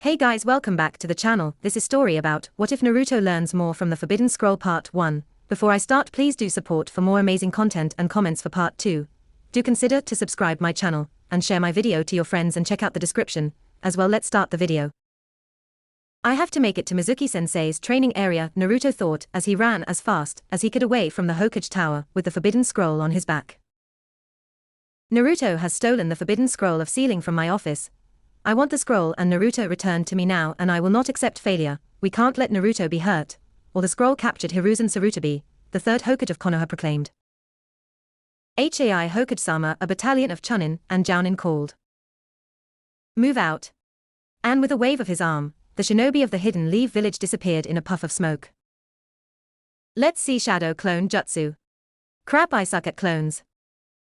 Hey guys, welcome back to the channel. This is story about what if Naruto learns more from the Forbidden Scroll part 1. Before I start, please do support for more amazing content and comments for part 2. Do consider to subscribe my channel and share my video to your friends and check out the description as well. Let's start the video. I have to make it to Mizuki-sensei's training area, Naruto thought as he ran as fast as he could away from the Hokage Tower with the Forbidden Scroll on his back. Naruto has stolen the Forbidden Scroll of Sealing from my office. I want the scroll and Naruto returned to me now, and I will not accept failure. We can't let Naruto be hurt. Or the scroll captured Hiruzen Sarutobi, the third Hokage of Konoha proclaimed. Hai Hokage-sama, a battalion of Chunin and Jounin called. Move out. And with a wave of his arm, the shinobi of the Hidden Leaf village disappeared in a puff of smoke. Let's see Shadow Clone Jutsu. Crap, I suck at clones.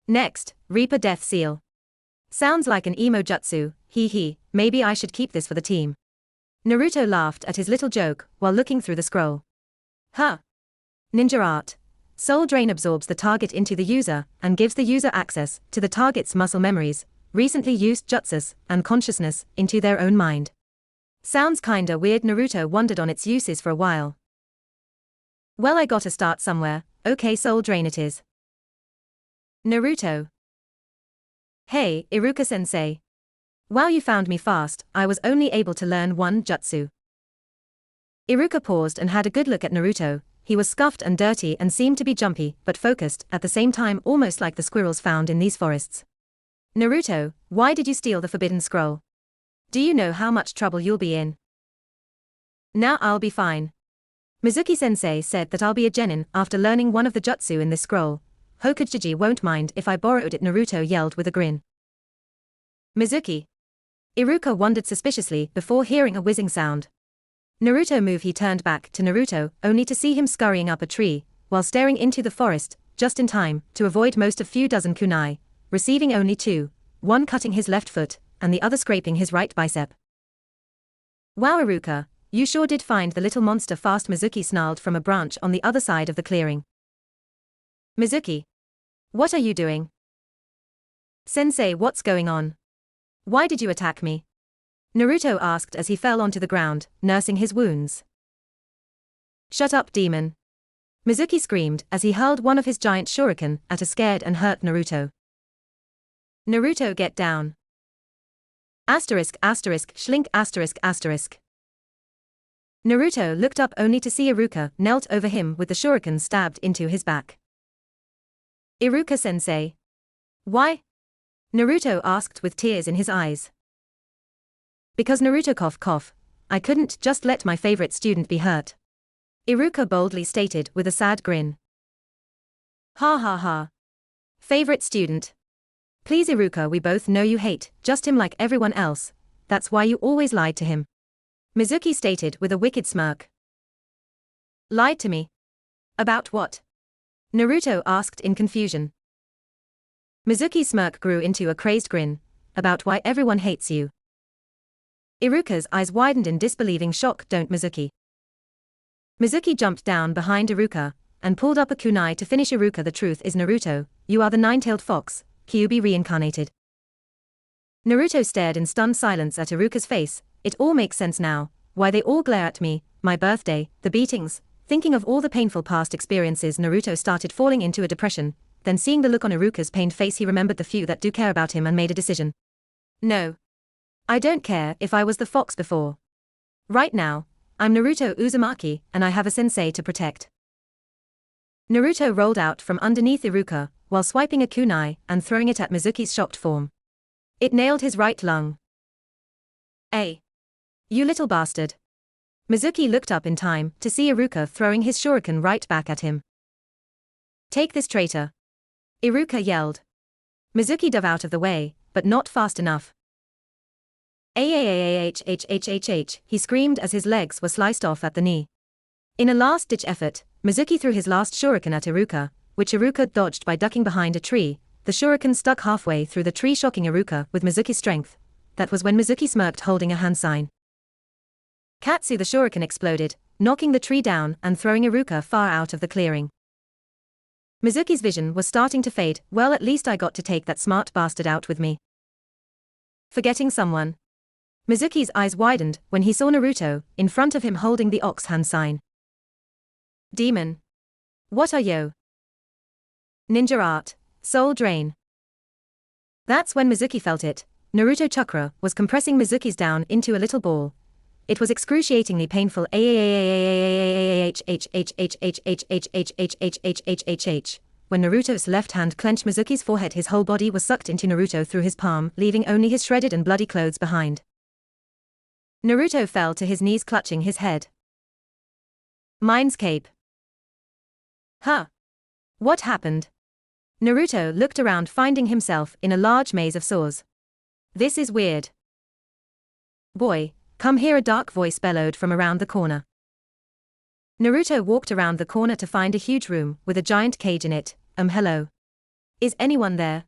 Next, Reaper Death Seal. Sounds like an emo jutsu, hee, maybe I should keep this for the team. Naruto laughed at his little joke while looking through the scroll. Huh. Ninja art. Soul Drain absorbs the target into the user and gives the user access to the target's muscle memories, recently used jutsus, and consciousness into their own mind. Sounds kinda weird. Naruto wondered on its uses for a while. Well, I gotta start somewhere. Okay, Soul Drain it is. Naruto. Hey, Iruka-sensei. Wow, you found me fast. I was only able to learn one jutsu. Iruka paused and had a good look at Naruto. He was scuffed and dirty and seemed to be jumpy but focused at the same time, almost like the squirrels found in these forests. Naruto, why did you steal the Forbidden Scroll? Do you know how much trouble you'll be in? Now I'll be fine. Mizuki-sensei said that I'll be a genin after learning one of the jutsu in this scroll. Hokage won't mind if I borrowed it, Naruto yelled with a grin. Mizuki. Iruka wondered suspiciously before hearing a whizzing sound. Naruto move. He turned back to Naruto, only to see him scurrying up a tree, while staring into the forest, just in time to avoid most of few dozen kunai, receiving only two, one cutting his left foot, and the other scraping his right bicep. Wow, Iruka, you sure did find the little monster fast, Mizuki snarled from a branch on the other side of the clearing. Mizuki. What are you doing? Sensei, what's going on? Why did you attack me? Naruto asked as he fell onto the ground, nursing his wounds. Shut up, demon. Mizuki screamed as he hurled one of his giant shuriken at a scared and hurt Naruto. Naruto, get down. Shlink ***. Naruto looked up only to see Iruka knelt over him with the shuriken stabbed into his back. Iruka-sensei. Why? Naruto asked with tears in his eyes. Because Naruto cough, I couldn't just let my favorite student be hurt. Iruka boldly stated with a sad grin. Ha ha ha. Favorite student. Please Iruka, we both know you hate just him like everyone else, that's why you always lied to him. Mizuki stated with a wicked smirk. Lied to me? About what? Naruto asked in confusion. Mizuki's smirk grew into a crazed grin. About why everyone hates you. Iruka's eyes widened in disbelieving shock. Don't, Mizuki. Mizuki jumped down behind Iruka and pulled up a kunai to finish Iruka. The truth is, Naruto, you are the nine-tailed fox, Kyuubi reincarnated. Naruto stared in stunned silence at Iruka's face. It all makes sense now, why they all glare at me, my birthday, the beatings. Thinking of all the painful past experiences, Naruto started falling into a depression. Then seeing the look on Iruka's pained face, he remembered the few that do care about him and made a decision. No. I don't care if I was the fox before. Right now, I'm Naruto Uzumaki and I have a sensei to protect. Naruto rolled out from underneath Iruka while swiping a kunai and throwing it at Mizuki's shocked form. It nailed his right lung. Ay. You little bastard. Mizuki looked up in time to see Iruka throwing his shuriken right back at him. Take this, traitor. Iruka yelled. Mizuki dove out of the way, but not fast enough. He screamed as his legs were sliced off at the knee. In a last-ditch effort, Mizuki threw his last shuriken at Iruka, which Iruka dodged by ducking behind a tree. The shuriken stuck halfway through the tree, shocking Iruka with Mizuki's strength. That was when Mizuki smirked, holding a hand sign. Katsu, the shuriken exploded, knocking the tree down and throwing Iruka far out of the clearing. Mizuki's vision was starting to fade. Well, at least I got to take that smart bastard out with me. Forgetting someone. Mizuki's eyes widened when he saw Naruto in front of him holding the ox hand sign. Demon. What are you? Ninja art, soul drain. That's when Mizuki felt it. Naruto chakra was compressing Mizuki's down into a little ball. It was excruciatingly painful. When Naruto's left hand clenched Mizuki's forehead, his whole body was sucked into Naruto through his palm, leaving only his shredded and bloody clothes behind. Naruto fell to his knees, clutching his head. Mindscape. Huh? What happened? Naruto looked around, finding himself in a large maze of saws. This is weird. Boy, come here, a dark voice bellowed from around the corner. Naruto walked around the corner to find a huge room with a giant cage in it. Hello. Is anyone there?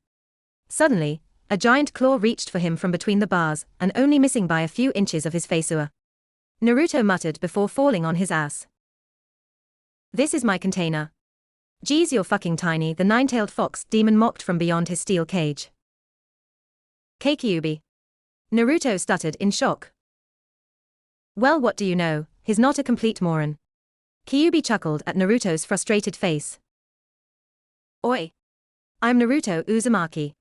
Suddenly, a giant claw reached for him from between the bars, and only missing by a few inches of his face. Naruto muttered before falling on his ass. This is my container. Geez, you're fucking tiny, the nine-tailed fox demon mocked from beyond his steel cage. Kyuubi. Naruto stuttered in shock. Well, what do you know, he's not a complete moron. Kyuubi chuckled at Naruto's frustrated face. Oi. I'm Naruto Uzumaki.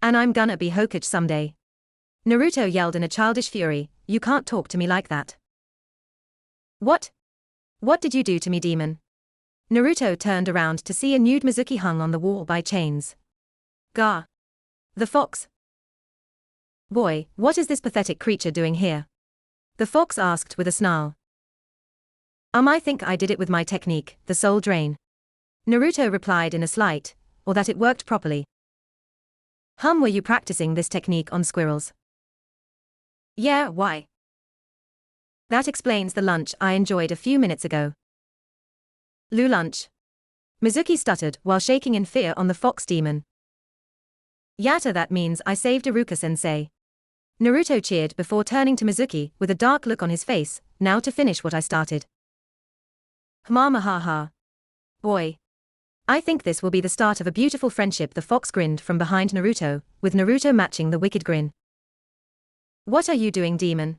And I'm gonna be Hokage someday. Naruto yelled in a childish fury, you can't talk to me like that. What? What did you do to me, demon? Naruto turned around to see a nude Mizuki hung on the wall by chains. Gah. The fox. Boy, what is this pathetic creature doing here? The fox asked with a snarl. I think I did it with my technique, the soul drain. Naruto replied in a slight, or that it worked properly. Were you practicing this technique on squirrels? Yeah, why? That explains the lunch I enjoyed a few minutes ago. Lunch. Mizuki stuttered while shaking in fear on the fox demon. Yatta, that means I saved Iruka-sensei. Naruto cheered before turning to Mizuki with a dark look on his face, now to finish what I started. Mama haha. Boy. I think this will be the start of a beautiful friendship, the fox grinned from behind Naruto, with Naruto matching the wicked grin. What are you doing, demon?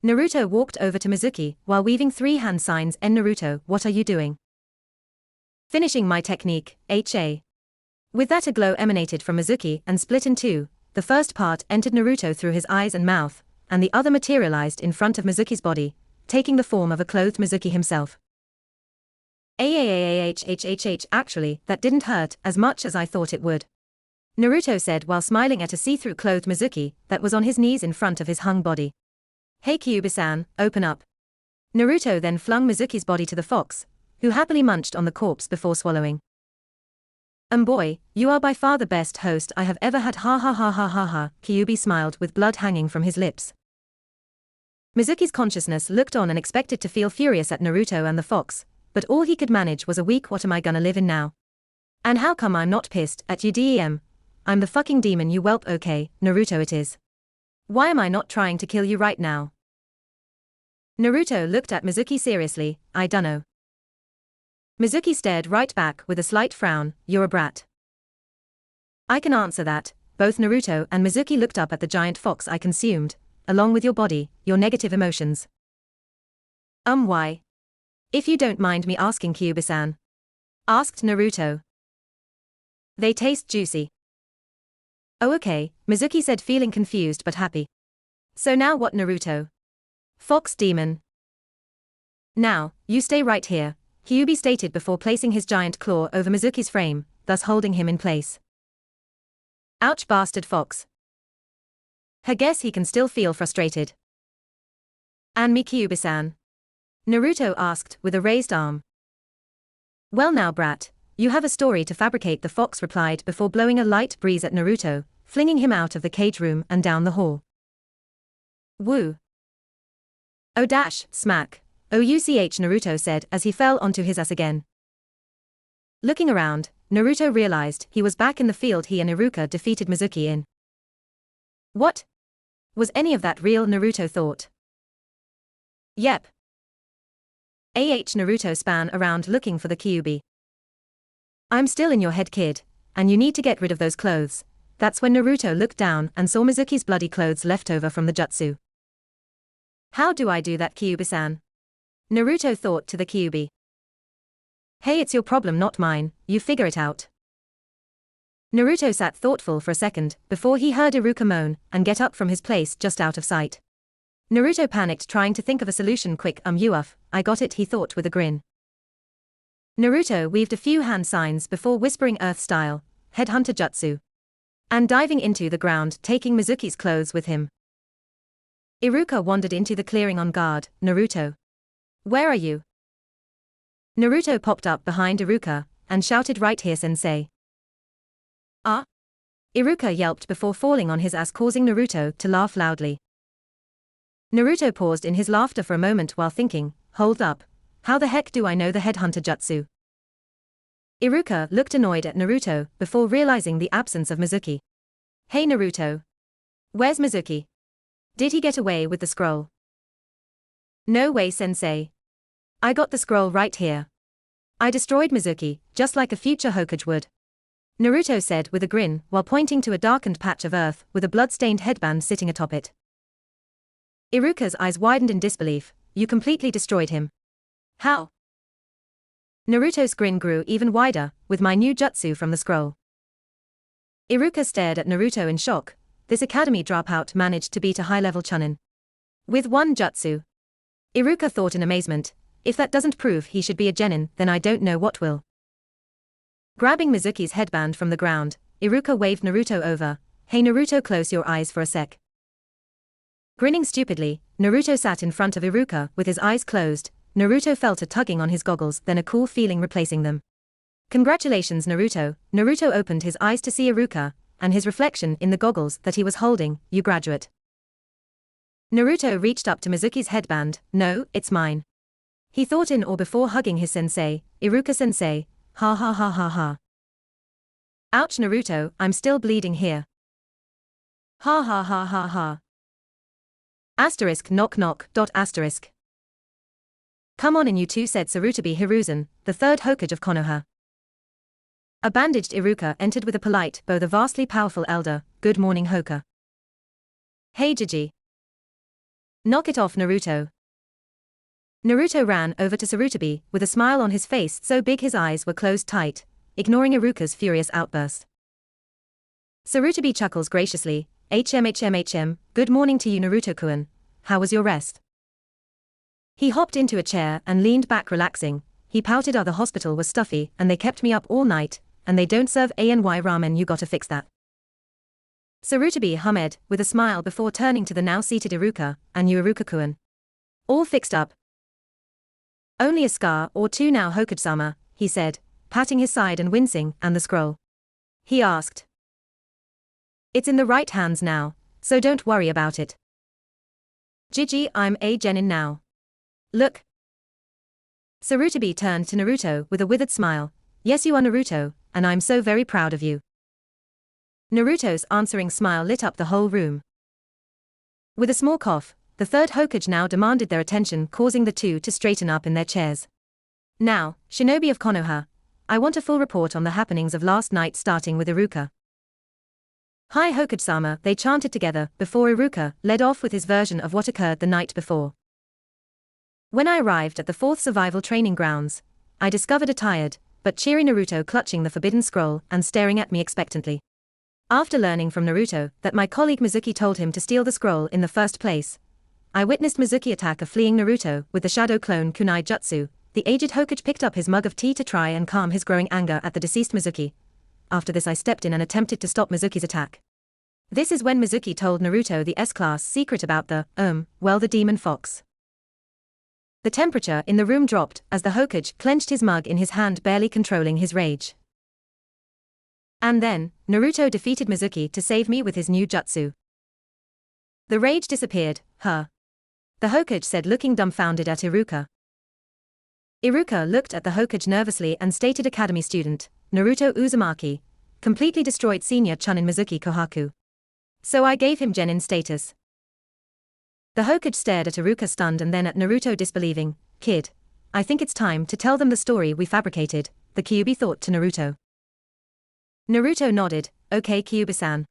Naruto walked over to Mizuki while weaving three hand signs. Naruto, what are you doing? Finishing my technique, HA. With that, a glow emanated from Mizuki and split in two. The first part entered Naruto through his eyes and mouth, and the other materialized in front of Mizuki's body, taking the form of a clothed Mizuki himself. Actually, that didn't hurt as much as I thought it would. Naruto said while smiling at a see-through clothed Mizuki that was on his knees in front of his hung body. Hey Kyuubi-san, open up. Naruto then flung Mizuki's body to the fox, who happily munched on the corpse before swallowing. Boy, you are by far the best host I have ever had, ha ha ha ha ha ha, Kyuubi smiled with blood hanging from his lips. Mizuki's consciousness looked on and expected to feel furious at Naruto and the fox, but all he could manage was a weak what am I gonna live in now? And how come I'm not pissed at you, dem? I'm the fucking demon, you whelp. Okay, Naruto it is. Why am I not trying to kill you right now? Naruto looked at Mizuki seriously, I dunno. Mizuki stared right back with a slight frown, you're a brat. I can answer that. Both Naruto and Mizuki looked up at the giant fox I consumed, along with your body, your negative emotions. Why? If you don't mind me asking, Kyuubi-san. Asked Naruto. They taste juicy. Oh okay, Mizuki said, feeling confused but happy. So now what, Naruto? Fox demon. Now, you stay right here, Kyuubi stated before placing his giant claw over Mizuki's frame, thus holding him in place. Ouch, bastard fox. I guess he can still feel frustrated. And me, Kyuubi-san? Naruto asked with a raised arm. Well now, brat, you have a story to fabricate, the fox replied before blowing a light breeze at Naruto, flinging him out of the cage room and down the hall. Woo. Oh dash, smack. Ouch, Naruto said as he fell onto his ass again. Looking around, Naruto realized he was back in the field he and Iruka defeated Mizuki in. What? Was any of that real, Naruto thought. Yep. Naruto span around looking for the Kyuubi. I'm still in your head, kid, and you need to get rid of those clothes. That's when Naruto looked down and saw Mizuki's bloody clothes left over from the jutsu. How do I do that, Kyuubi-san? Naruto thought to the Kyuubi. Hey, it's your problem, not mine, you figure it out. Naruto sat thoughtful for a second before he heard Iruka moan and get up from his place just out of sight. Naruto panicked, trying to think of a solution. Quick, I got it, he thought with a grin. Naruto weaved a few hand signs before whispering Earth style, headhunter jutsu, and diving into the ground, taking Mizuki's clothes with him. Iruka wandered into the clearing on guard. Naruto. Where are you? Naruto popped up behind Iruka and shouted, right here, sensei. Ah? Iruka yelped before falling on his ass, causing Naruto to laugh loudly. Naruto paused in his laughter for a moment while thinking, hold up, how the heck do I know the headhunter jutsu? Iruka looked annoyed at Naruto before realizing the absence of Mizuki. Hey Naruto. Where's Mizuki? Did he get away with the scroll? No way, sensei. I got the scroll right here. I destroyed Mizuki, just like a future Hokage would. Naruto said with a grin while pointing to a darkened patch of earth with a blood-stained headband sitting atop it. Iruka's eyes widened in disbelief. You completely destroyed him. How? Naruto's grin grew even wider with my new jutsu from the scroll. Iruka stared at Naruto in shock. This academy dropout managed to beat a high-level chunin with one jutsu. Iruka thought in amazement, if that doesn't prove he should be a genin, then I don't know what will. Grabbing Mizuki's headband from the ground, Iruka waved Naruto over. Hey Naruto, close your eyes for a sec. Grinning stupidly, Naruto sat in front of Iruka with his eyes closed. Naruto felt a tugging on his goggles, then a cool feeling replacing them. Congratulations Naruto. Naruto opened his eyes to see Iruka and his reflection in the goggles that he was holding. You graduate. Naruto reached up to Mizuki's headband. No, it's mine. He thought in awe before hugging his sensei. Iruka sensei. Ha ha ha ha ha. Ouch Naruto, I'm still bleeding here. Ha ha ha ha ha. Asterisk knock knock dot asterisk. Come on in you two, said Sarutobi Hiruzen, the third Hokage of Konoha. A bandaged Iruka entered with a polite bow. The vastly powerful elder. Good morning Hoka. Hey Jiji. Knock it off Naruto. Naruto ran over to Sarutobi with a smile on his face so big his eyes were closed tight, ignoring Iruka's furious outburst. Sarutobi chuckles graciously. HM, good morning to you Naruto-kun. How was your rest? He hopped into a chair and leaned back relaxing. He pouted. The hospital was stuffy and they kept me up all night, and they don't serve ANY ramen, you gotta fix that. Sarutobi hummed with a smile before turning to the now seated Iruka. And you Iruka-kun? All fixed up? Only a scar or two now Hokage-sama, he said, patting his side and wincing. And the scroll? He asked. It's in the right hands now, so don't worry about it. Jiji, I'm a genin now. Look. Sarutobi turned to Naruto with a withered smile. Yes you are Naruto, and I'm so very proud of you. Naruto's answering smile lit up the whole room. With a small cough, the third Hokage now demanded their attention, causing the two to straighten up in their chairs. Now, Shinobi of Konoha, I want a full report on the happenings of last night, starting with Iruka. Hi Hokage-sama, they chanted together before Iruka led off with his version of what occurred the night before. When I arrived at the 4th survival training grounds, I discovered a tired but cheery Naruto clutching the forbidden scroll and staring at me expectantly. After learning from Naruto that my colleague Mizuki told him to steal the scroll in the first place, I witnessed Mizuki attack a fleeing Naruto with the shadow clone kunai jutsu. The aged Hokage picked up his mug of tea to try and calm his growing anger at the deceased Mizuki. After this I stepped in and attempted to stop Mizuki's attack. This is when Mizuki told Naruto the S-class secret about the demon fox. The temperature in the room dropped as the Hokage clenched his mug in his hand, barely controlling his rage. And then, Naruto defeated Mizuki to save me with his new jutsu. The rage disappeared, huh? The Hokage said, looking dumbfounded at Iruka. Iruka looked at the Hokage nervously and stated, Academy student, Naruto Uzumaki, completely destroyed senior Chunin Mizuki Kohaku. So I gave him genin status. The Hokage stared at Iruka stunned and then at Naruto disbelieving. Kid, I think it's time to tell them the story we fabricated, the Kyuubi thought to Naruto. Naruto nodded. Okay Kyuubi-san.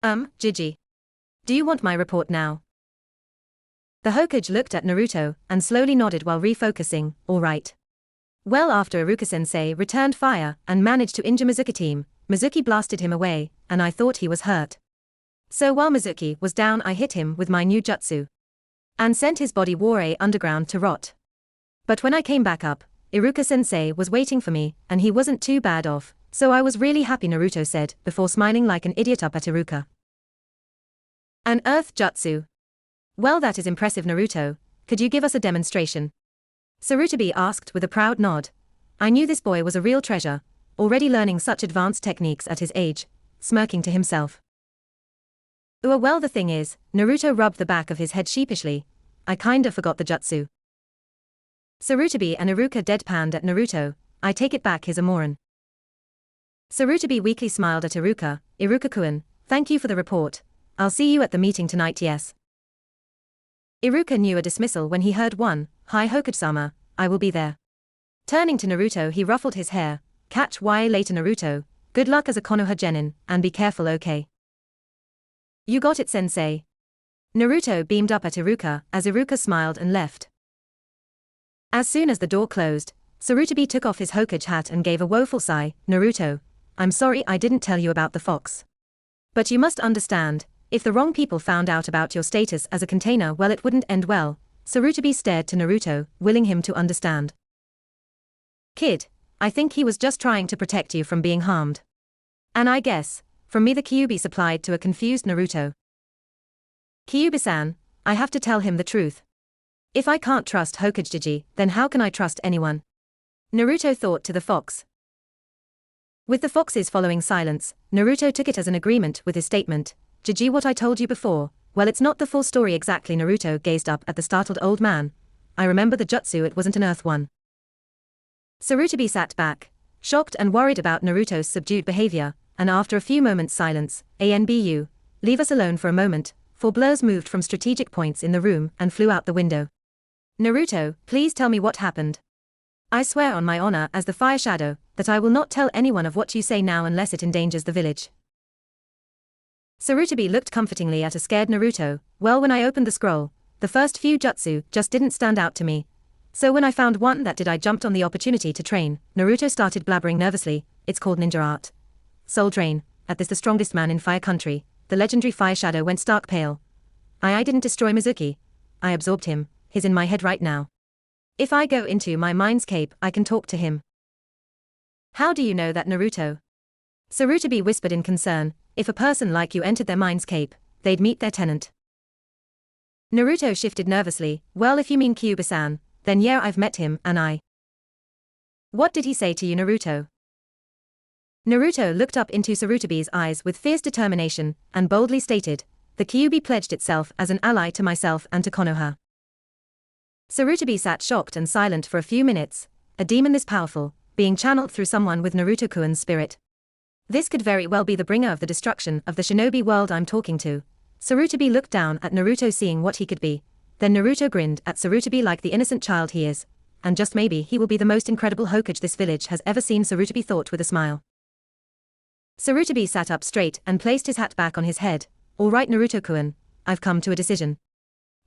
Jiji. Do you want my report now? The Hokage looked at Naruto and slowly nodded while refocusing. All right. Well, after Iruka-sensei returned fire and managed to injure Mizuki team, Mizuki blasted him away, and I thought he was hurt. So while Mizuki was down, I hit him with my new jutsu and sent his body Warei underground to rot. But when I came back up, Iruka-sensei was waiting for me, and he wasn't too bad off, so I was really happy, Naruto said, before smiling like an idiot up at Iruka. An earth jutsu. Well, that is impressive, Naruto. Could you give us a demonstration? Sarutobi asked with a proud nod. I knew this boy was a real treasure, already learning such advanced techniques at his age, smirking to himself. Well, the thing is, Naruto rubbed the back of his head sheepishly, I kinda forgot the jutsu. Sarutobi and Iruka deadpanned at Naruto. I take it back, his Amoran. Sarutobi weakly smiled at Iruka. Iruka-kun, thank you for the report. I'll see you at the meeting tonight, yes. Iruka knew a dismissal when he heard one. Hi Hokage-sama, I will be there. Turning to Naruto, he ruffled his hair. Catch YA later, Naruto. Good luck as a Konoha Genin, and be careful, okay? You got it, sensei. Naruto beamed up at Iruka as Iruka smiled and left. As soon as the door closed, Sarutobi took off his Hokage hat and gave a woeful sigh. Naruto, I'm sorry I didn't tell you about the fox. But you must understand, if the wrong people found out about your status as a container, well, it wouldn't end well. Sarutobi stared to Naruto, willing him to understand. Kid, I think he was just trying to protect you from being harmed. And I guess, from me, the Kyuubi supplied to a confused Naruto. Kyuubi-san, I have to tell him the truth. If I can't trust Hokage Jiji, then how can I trust anyone? Naruto thought to the fox. With the fox's following silence, Naruto took it as an agreement with his statement. Jiji, what I told you before, well, it's not the full story exactly. Naruto gazed up at the startled old man. I remember the jutsu, it wasn't an earth one. Sarutobi sat back, shocked and worried about Naruto's subdued behavior, and after a few moments' silence, ANBU, leave us alone for a moment. 4 blurs moved from strategic points in the room and flew out the window. Naruto, please tell me what happened. I swear on my honor as the Fire Shadow that I will not tell anyone of what you say now unless it endangers the village. Sarutobi looked comfortingly at a scared Naruto. Well, when I opened the scroll, the first few jutsu just didn't stand out to me. So when I found one that did, I jumped on the opportunity to train. Naruto started blabbering nervously. It's called ninja art. Soul Drain. At this, the strongest man in Fire Country, the legendary Fire Shadow, went stark pale. I didn't destroy Mizuki. I absorbed him. He's in my head right now. If I go into my mindscape, I can talk to him. How do you know that, Naruto? Sarutobi whispered in concern. If a person like you entered their mindscape, they'd meet their tenant. Naruto shifted nervously. Well, if you mean Kyuubi-san, then yeah, I've met him, and I. What did he say to you, Naruto? Naruto looked up into Sarutobi's eyes with fierce determination, and boldly stated, the Kyuubi pledged itself as an ally to myself and to Konoha. Sarutobi sat shocked and silent for a few minutes. A demon this powerful, being channeled through someone with Naruto-kun's spirit. This could very well be the bringer of the destruction of the shinobi world I'm talking to. Sarutobi looked down at Naruto, seeing what he could be. Then Naruto grinned at Sarutobi like the innocent child he is. And just maybe he will be the most incredible Hokage this village has ever seen, Sarutobi thought with a smile. Sarutobi sat up straight and placed his hat back on his head. All right, Naruto-kun, I've come to a decision.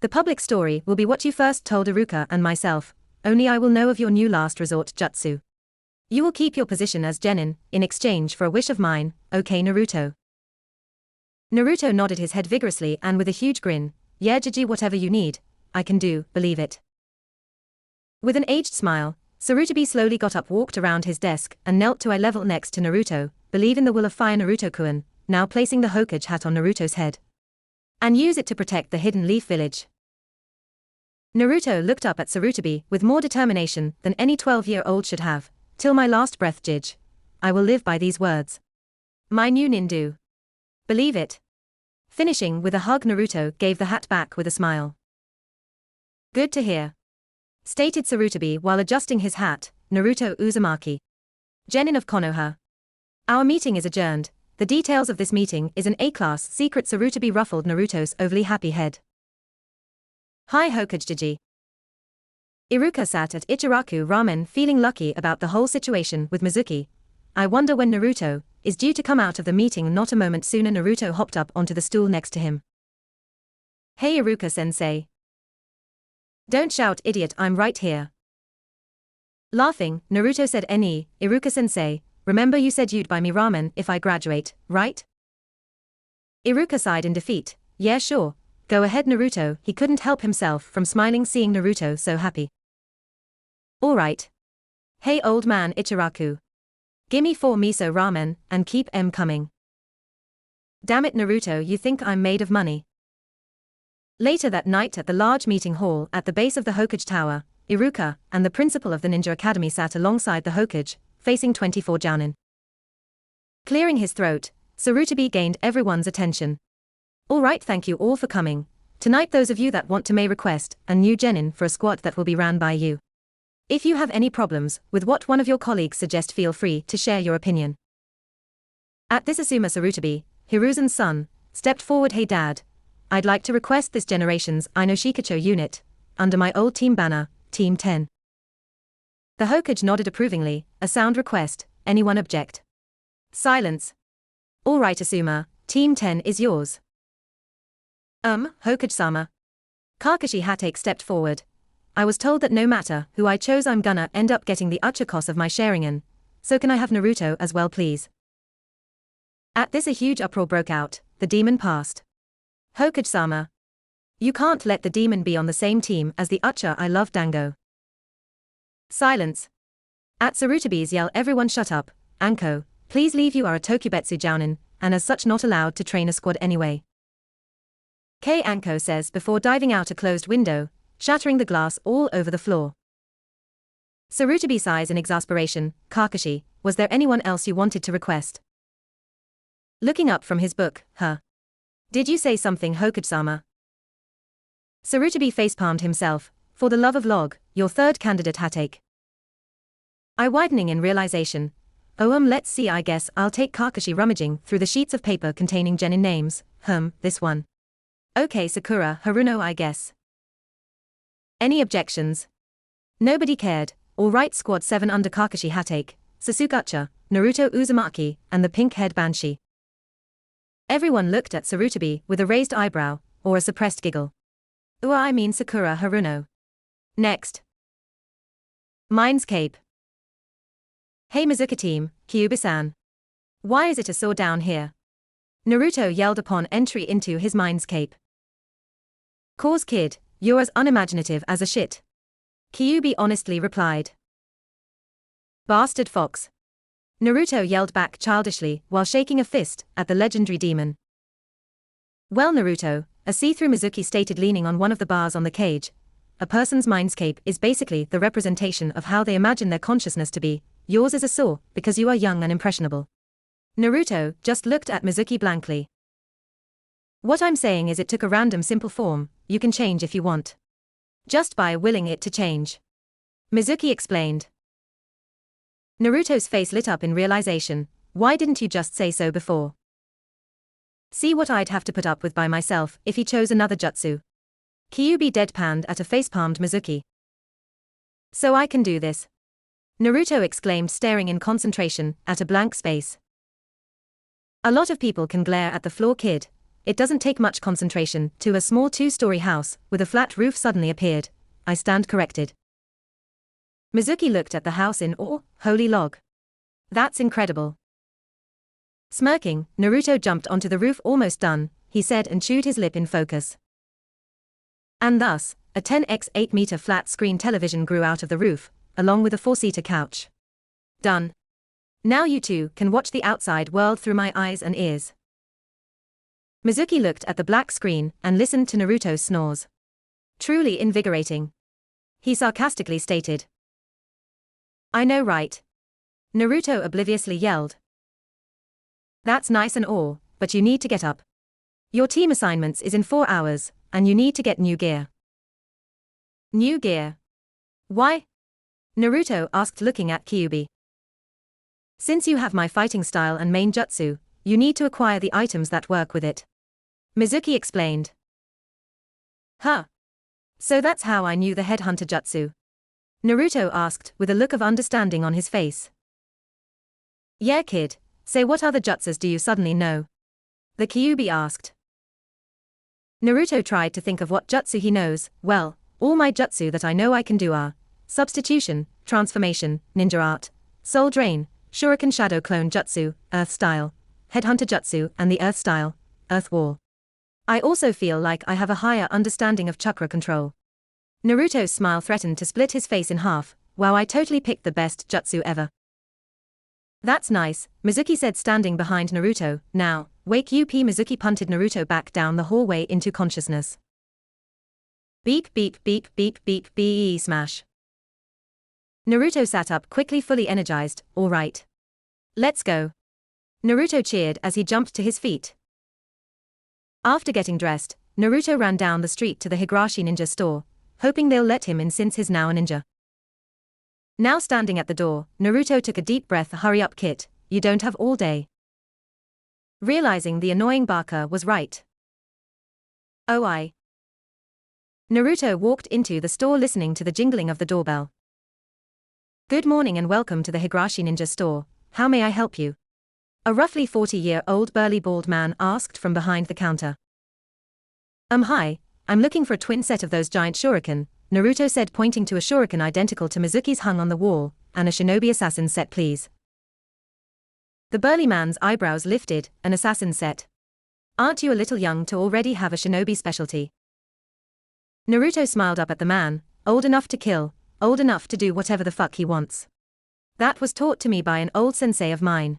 The public story will be what you first told Iruka and myself, only I will know of your new last resort jutsu. You will keep your position as Genin, in exchange for a wish of mine, okay, Naruto? Naruto nodded his head vigorously and with a huge grin. Yeah, Jiji, whatever you need, I can do, believe it. With an aged smile, Sarutobi slowly got up, walked around his desk, and knelt to eye level next to Naruto. Believe in the will of fire, Naruto-kun, now placing the Hokage hat on Naruto's head. And use it to protect the Hidden Leaf Village. Naruto looked up at Sarutobi with more determination than any 12-year-old should have. Till my last breath, Jij. I will live by these words. My new nindu. Believe it. Finishing with a hug, Naruto gave the hat back with a smile. Good to hear. Stated Sarutobi while adjusting his hat. Naruto Uzumaki, Genin of Konoha. Our meeting is adjourned. The details of this meeting is an A-class secret. Sarutobi ruffled Naruto's overly happy head. Hi Hokage Jiji. Iruka sat at Ichiraku Ramen feeling lucky about the whole situation with Mizuki. I wonder when Naruto is due to come out of the meeting. Not a moment sooner, Naruto hopped up onto the stool next to him. Hey Iruka-sensei. Don't shout, idiot, I'm right here. Laughing, Naruto said, Iruka-sensei, remember you said you'd buy me ramen if I graduate, right? Iruka sighed in defeat. Yeah, sure. Go ahead, Naruto. He couldn't help himself from smiling seeing Naruto so happy. Alright. Hey old man Ichiraku. Gimme 4 miso ramen, and keep 'em coming. Damn it, Naruto, you think I'm made of money? Later that night at the large meeting hall at the base of the Hokage Tower, Iruka and the principal of the Ninja Academy sat alongside the Hokage, facing 24 Jounin. Clearing his throat, Sarutobi gained everyone's attention. Alright, thank you all for coming. Tonight those of you that want to may request a new genin for a squad that will be ran by you. If you have any problems with what one of your colleagues suggest, feel free to share your opinion. At this, Asuma Sarutobi, Hiruzen's son, stepped forward. Hey dad, I'd like to request this generation's Ino Shikacho unit, under my old team banner, Team 10. The Hokage nodded approvingly. A sound request. Anyone object? Silence. All right, Asuma, Team 10 is yours. Hokage-sama. Kakashi Hatake stepped forward. I was told that no matter who I chose, I'm gonna end up getting the Uchikos of my Sharingan. So can I have Naruto as well, please? At this, a huge uproar broke out. The demon passed. Hokage-sama. You can't let the demon be on the same team as the Ucha. I love Dango. Silence. At Sarutobi's yell, everyone shut up. Anko, please leave. You are a Tokubetsu Jounin, and as such not allowed to train a squad anyway. Anko says before diving out a closed window, shattering the glass all over the floor. Sarutobi sighs in exasperation. Kakashi, was there anyone else you wanted to request? Looking up from his book, Did you say something, Hokage-sama? Sarutobi facepalmed himself. For the love of Log, your third candidate, Hatake. I widening in realization. Let's see, I guess I'll take Kakashi, rummaging through the sheets of paper containing genin names. This one. Okay, Sakura Haruno, I guess. Any objections? Nobody cared. Alright, Squad 7 under Kakashi Hatake, Sasuke, Naruto Uzumaki, and the pink-haired Banshee. Everyone looked at Sarutobi with a raised eyebrow, or a suppressed giggle. I mean Sakura Haruno. Next. Mind's Cape. Hey Mizuki team, Kyuubi-san. Why is it a saw down here? Naruto yelled upon entry into his Mind's Cape. Cause kid, you're as unimaginative as a shit. Kyuubi honestly replied. Bastard fox. Naruto yelled back childishly while shaking a fist at the legendary demon. Well Naruto, a see-through Mizuki stated leaning on one of the bars on the cage, a person's mindscape is basically the representation of how they imagine their consciousness to be. Yours is a saw because you are young and impressionable. Naruto just looked at Mizuki blankly. What I'm saying is it took a random simple form, you can change if you want. Just by willing it to change. Mizuki explained. Naruto's face lit up in realization. Why didn't you just say so before? See what I'd have to put up with by myself if he chose another jutsu. Kyuubi deadpanned at a facepalmed Mizuki. So I can do this? Naruto exclaimed, staring in concentration at a blank space. A lot of people can glare at the floor, kid. It doesn't take much concentration. To a small 2-story house with a flat roof suddenly appeared. I stand corrected. Mizuki looked at the house in awe. Holy log. That's incredible. Smirking, Naruto jumped onto the roof. Almost done, he said and chewed his lip in focus. And thus, a 10x 8-meter flat screen television grew out of the roof, along with a 4-seater couch. Done. Now you two can watch the outside world through my eyes and ears. Mizuki looked at the black screen and listened to Naruto's snores. Truly invigorating. He sarcastically stated. I know, right? Naruto obliviously yelled. That's nice and all, but you need to get up. Your team assignments is in 4 hours, and you need to get new gear. New gear? Why? Naruto asked, looking at Kyuubi. Since you have my fighting style and main jutsu, you need to acquire the items that work with it. Mizuki explained. So that's how I knew the headhunter jutsu? Naruto asked with a look of understanding on his face. Yeah kid, say what other jutsus do you suddenly know? The Kyuubi asked. Naruto tried to think of what jutsu he knows. Well, All my jutsu that I know I can do are substitution, transformation, ninja art, soul drain, shuriken shadow clone jutsu, earth style, headhunter jutsu, and the earth style, earth wall. I also feel like I have a higher understanding of chakra control. Naruto's smile threatened to split his face in half. Wow, I totally picked the best jutsu ever. That's nice, Mizuki said, standing behind Naruto. Now, wake up. Mizuki punted Naruto back down the hallway into consciousness. Beep beep beep beep beep beep smash. Naruto sat up quickly, fully energized. All right. Let's go. Naruto cheered as he jumped to his feet. After getting dressed, Naruto ran down the street to the Higurashi ninja store, hoping they'll let him in since he's now a ninja. Now standing at the door, Naruto took a deep breath. Hurry up, kid, you don't have all day. Realizing the annoying Barker was right. Oh, Naruto walked into the store listening to the jingling of the doorbell. Good morning and welcome to the Higurashi ninja store. How may I help you? A roughly 40-year-old burly bald man asked from behind the counter. Hi, I'm looking for a twin set of those giant shuriken, Naruto said, pointing to a shuriken identical to Mizuki's hung on the wall, and a shinobi assassin set please. The burly man's eyebrows lifted. An assassin set? Aren't you a little young to already have a shinobi specialty? Naruto smiled up at the man. Old enough to kill, old enough to do whatever the fuck he wants. That was taught to me by an old sensei of mine.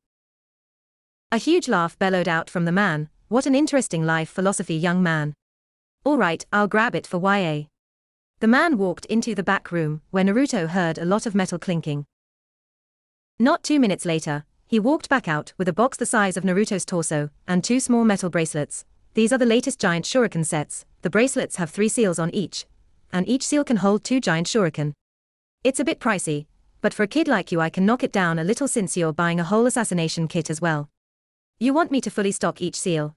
A huge laugh bellowed out from the man. What an interesting life philosophy, young man. All right, I'll grab it for YA. The man walked into the back room, where Naruto heard a lot of metal clinking. Not 2 minutes later, he walked back out with a box the size of Naruto's torso, and 2 small metal bracelets. These are the latest giant shuriken sets. The bracelets have 3 seals on each, and each seal can hold 2 giant shuriken. It's a bit pricey, but for a kid like you I can knock it down a little since you're buying a whole assassination kit as well. You want me to fully stock each seal?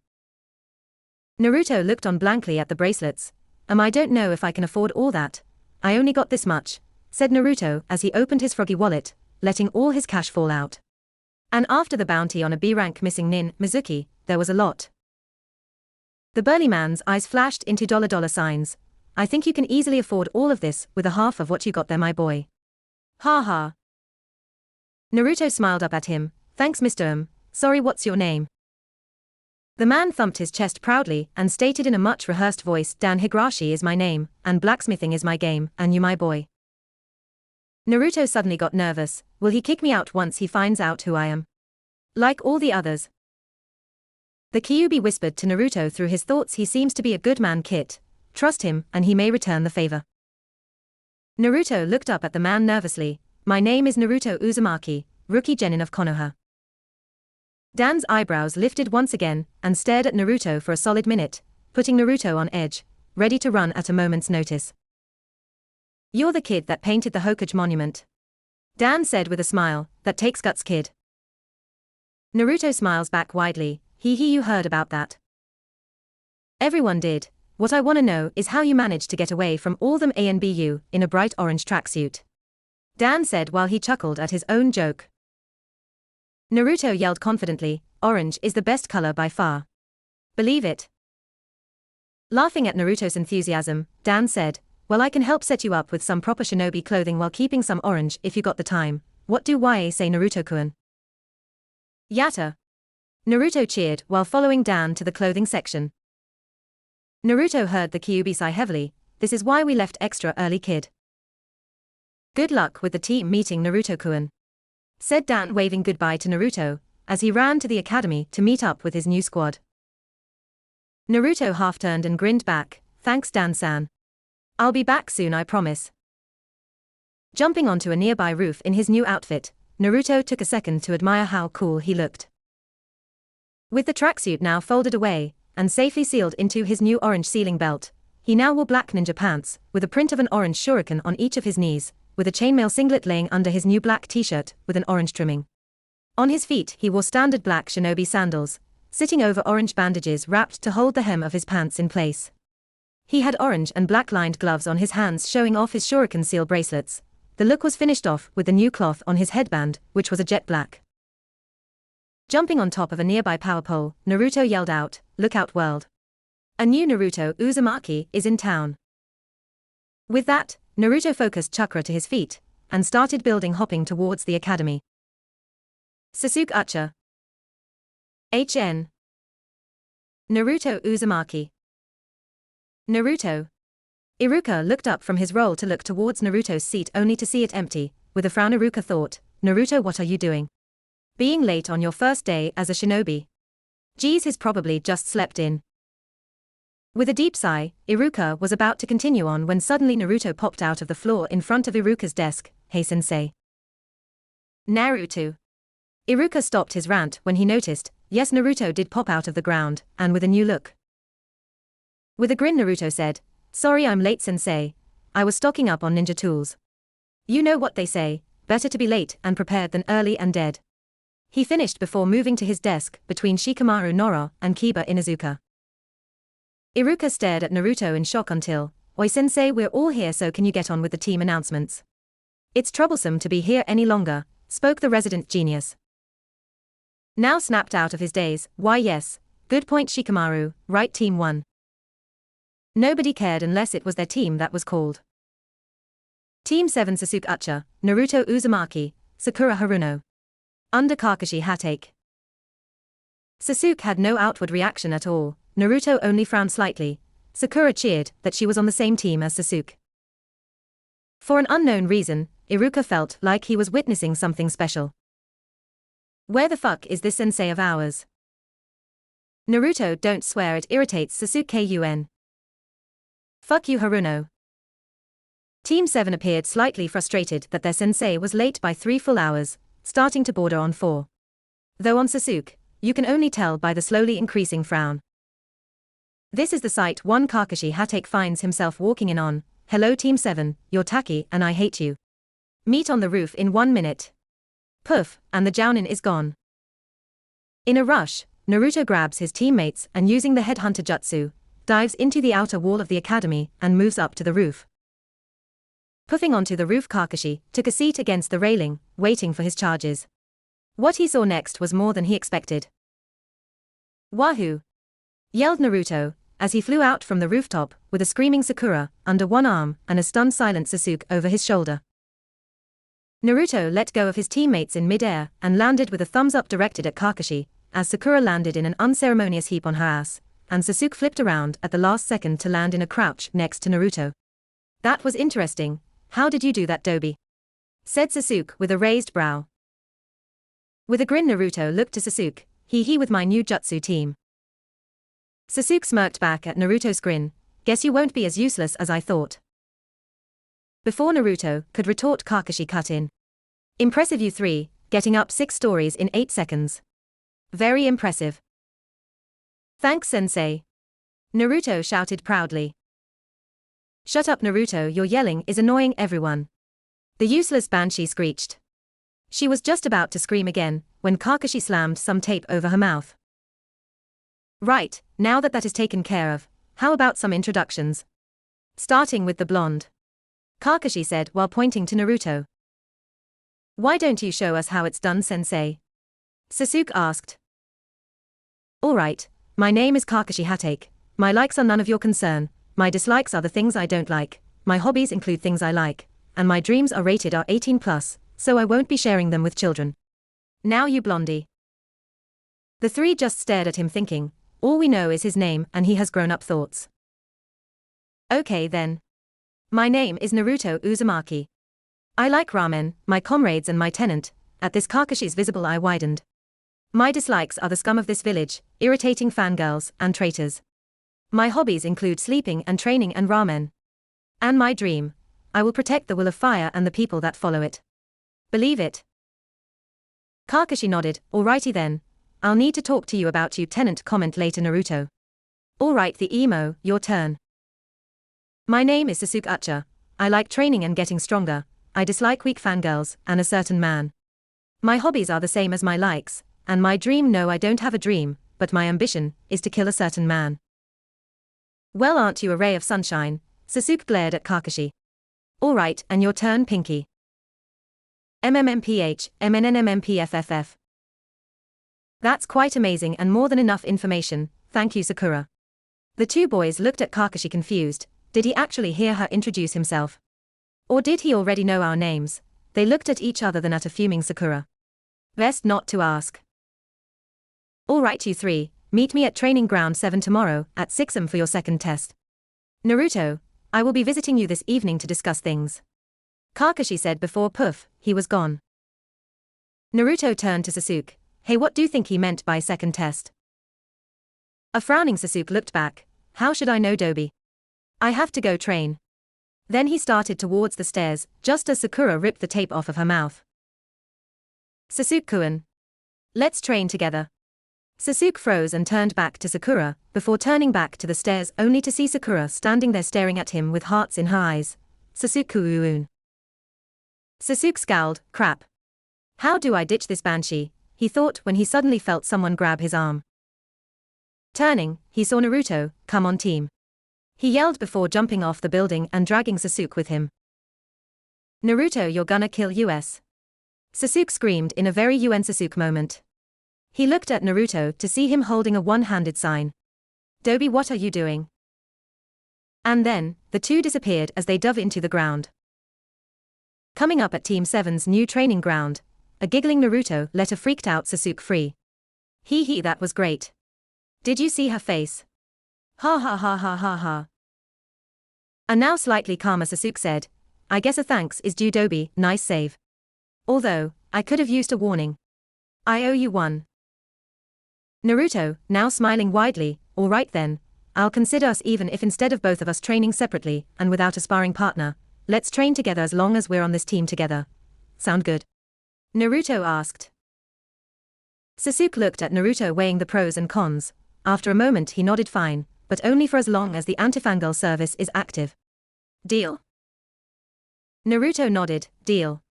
Naruto looked on blankly at the bracelets. I don't know if I can afford all that. I only got this much, said Naruto as he opened his froggy wallet, letting all his cash fall out. And after the bounty on a B-rank missing nin, Mizuki, there was a lot. The burly man's eyes flashed into dollar signs. I think you can easily afford all of this with a half of what you got there, my boy. Ha ha. Naruto smiled up at him. Thanks, Mr. Sorry, what's your name? The man thumped his chest proudly and stated in a much rehearsed voice, Dan Higurashi is my name, and blacksmithing is my game, and you my boy. Naruto suddenly got nervous. Will he kick me out once he finds out who I am? Like all the others? The Kyuubi whispered to Naruto through his thoughts, he seems to be a good man, kid. Trust him, and he may return the favor. Naruto looked up at the man nervously. My name is Naruto Uzumaki, rookie genin of Konoha. Dan's eyebrows lifted once again, and stared at Naruto for a solid minute, putting Naruto on edge, ready to run at a moment's notice. You're the kid that painted the Hokage monument. Dan said with a smile, that takes guts, kid. Naruto smiles back widely. Hee, you heard about that. Everyone did. What I want to know is how you managed to get away from all them A and BU in a bright orange tracksuit. Dan said while he chuckled at his own joke. Naruto yelled confidently, orange is the best color by far. Believe it. Laughing at Naruto's enthusiasm, Dan said, well, I can help set you up with some proper shinobi clothing while keeping some orange if you got the time. What do YA say, Naruto-kun? Yatta. Naruto cheered while following Dan to the clothing section. Naruto heard the Kyuubi sigh heavily. This is why we left extra early, kid. Good luck with the team meeting, Naruto-kun, said Dan, waving goodbye to Naruto, as he ran to the academy to meet up with his new squad. Naruto half-turned and grinned back. Thanks, Dan-san. I'll be back soon, I promise. Jumping onto a nearby roof in his new outfit, Naruto took a second to admire how cool he looked. With the tracksuit now folded away, and safely sealed into his new orange sealing belt, he now wore black ninja pants, with a print of an orange shuriken on each of his knees, with a chainmail singlet laying under his new black t-shirt, with an orange trimming. On his feet he wore standard black shinobi sandals, sitting over orange bandages wrapped to hold the hem of his pants in place. He had orange and black lined gloves on his hands showing off his shuriken seal bracelets. The look was finished off with the new cloth on his headband, which was a jet black. Jumping on top of a nearby power pole, Naruto yelled out, "Look out, world. A new Naruto Uzumaki is in town." With that, Naruto focused chakra to his feet, and started building hopping towards the academy. Sasuke Uchiha. HN. Naruto Uzumaki. Naruto. Iruka looked up from his roll to look towards Naruto's seat only to see it empty. With a frown, Iruka thought, Naruto, what are you doing? Being late on your first day as a shinobi? Geez, he's probably just slept in. With a deep sigh, Iruka was about to continue on when suddenly Naruto popped out of the floor in front of Iruka's desk. Hey sensei. Naruto. Iruka stopped his rant when he noticed, yes, Naruto did pop out of the ground, and with a new look. With a grin, Naruto said, sorry I'm late sensei. I was stocking up on ninja tools. You know what they say, better to be late and prepared than early and dead. He finished before moving to his desk between Shikamaru Noro and Kiba Inuzuka. Iruka stared at Naruto in shock until, Oi sensei, we're all here, so can you get on with the team announcements? It's troublesome to be here any longer, spoke the resident genius. Now snapped out of his daze, why yes, good point Shikamaru, right team 1. Nobody cared unless it was their team that was called. Team 7 Sasuke Uchiha, Naruto Uzumaki, Sakura Haruno. Under Kakashi Hatake. Sasuke had no outward reaction at all, Naruto only frowned slightly. Sakura cheered that she was on the same team as Sasuke. For an unknown reason, Iruka felt like he was witnessing something special. Where the fuck is this sensei of ours? Naruto, don't swear, it irritates Sasuke-kun. Fuck you Haruno. Team 7 appeared slightly frustrated that their sensei was late by 3 full hours, starting to border on 4. Though on Sasuke, you can only tell by the slowly increasing frown. This is the sight one Kakashi Hatake finds himself walking in on. Hello Team 7, you're tacky and I hate you. Meet on the roof in 1 minute. Poof, and the Jounin is gone. In a rush, Naruto grabs his teammates and using the headhunter jutsu, dives into the outer wall of the academy and moves up to the roof. Puffing onto the roof, Kakashi took a seat against the railing, waiting for his charges. What he saw next was more than he expected. Wahoo! Yelled Naruto, as he flew out from the rooftop, with a screaming Sakura under one arm and a stunned silent Sasuke over his shoulder. Naruto let go of his teammates in mid-air and landed with a thumbs up directed at Kakashi, as Sakura landed in an unceremonious heap on her ass, and Sasuke flipped around at the last second to land in a crouch next to Naruto. That was interesting. How did you do that, Dobi? Said Sasuke with a raised brow. With a grin, Naruto looked to Sasuke, he with my new jutsu team. Sasuke smirked back at Naruto's grin, guess you won't be as useless as I thought. Before Naruto could retort, Kakashi cut in. Impressive you 3, getting up 6 stories in 8 seconds. Very impressive. Thanks sensei. Naruto shouted proudly. Shut up Naruto, your yelling is annoying everyone. The useless banshee screeched. She was just about to scream again, when Kakashi slammed some tape over her mouth. Right, now that is taken care of, how about some introductions? Starting with the blonde. Kakashi said while pointing to Naruto. Why don't you show us how it's done, sensei? Sasuke asked. Alright, my name is Kakashi Hatake, my likes are none of your concern, my dislikes are the things I don't like, my hobbies include things I like, and my dreams are rated R18+, so I won't be sharing them with children. Now you blondie. The 3 just stared at him thinking, all we know is his name and he has grown-up thoughts. Okay then. My name is Naruto Uzumaki. I like ramen, my comrades and my tenant. At this Kakashi's visible eye widened. My dislikes are the scum of this village, irritating fangirls and traitors. My hobbies include sleeping and training and ramen. And my dream, I will protect the will of fire and the people that follow it. Believe it? Kakashi nodded, alrighty then. I'll need to talk to you about you, tenant, comment later Naruto. Alright the emo, your turn. My name is Sasuke Uchiha. I like training and getting stronger. I dislike weak fangirls and a certain man. My hobbies are the same as my likes, and my dream, no I don't have a dream, but my ambition is to kill a certain man. Well, aren't you a ray of sunshine? Sasuke glared at Kakashi. Alright, and your turn, Pinky. MMMPH, MNNMMPFFF. That's quite amazing and more than enough information, thank you Sakura. The 2 boys looked at Kakashi confused. Did he actually hear her introduce himself? Or did he already know our names? They looked at each other, then at a fuming Sakura. Best not to ask. Alright you three, meet me at Training Ground 7 tomorrow, at 6 am for your second test. Naruto, I will be visiting you this evening to discuss things. Kakashi said before poof, he was gone. Naruto turned to Sasuke. Hey, what do you think he meant by second test? A frowning Sasuke looked back. How should I know, Dobi? I have to go train. Then he started towards the stairs, just as Sakura ripped the tape off of her mouth. Sasuke-kun. Let's train together. Sasuke froze and turned back to Sakura, before turning back to the stairs only to see Sakura standing there staring at him with hearts in her eyes. Sasuke-kun. Sasuke scowled. Crap. How do I ditch this banshee? He thought when he suddenly felt someone grab his arm. Turning, he saw Naruto. Come on team. He yelled before jumping off the building and dragging Sasuke with him. Naruto, you're gonna kill us. Sasuke screamed in a very UN Sasuke moment. He looked at Naruto to see him holding a one-handed sign. Dobi, what are you doing? And then, the two disappeared as they dove into the ground. Coming up at Team 7's new training ground, a giggling Naruto let a freaked out Sasuke free. Hee, that was great. Did you see her face? Ha ha ha ha ha ha. A now slightly calmer Sasuke said, I guess a thanks is due, Dobi, nice save. Although, I could have used a warning. I owe you one. Naruto, now smiling widely, alright then, I'll consider us even if instead of both of us training separately and without a sparring partner, let's train together as long as we're on this team together. Sound good? Naruto asked. Sasuke looked at Naruto weighing the pros and cons. After a moment he nodded fine, but only for as long as the anti-fangirl service is active. Deal? Naruto nodded, deal.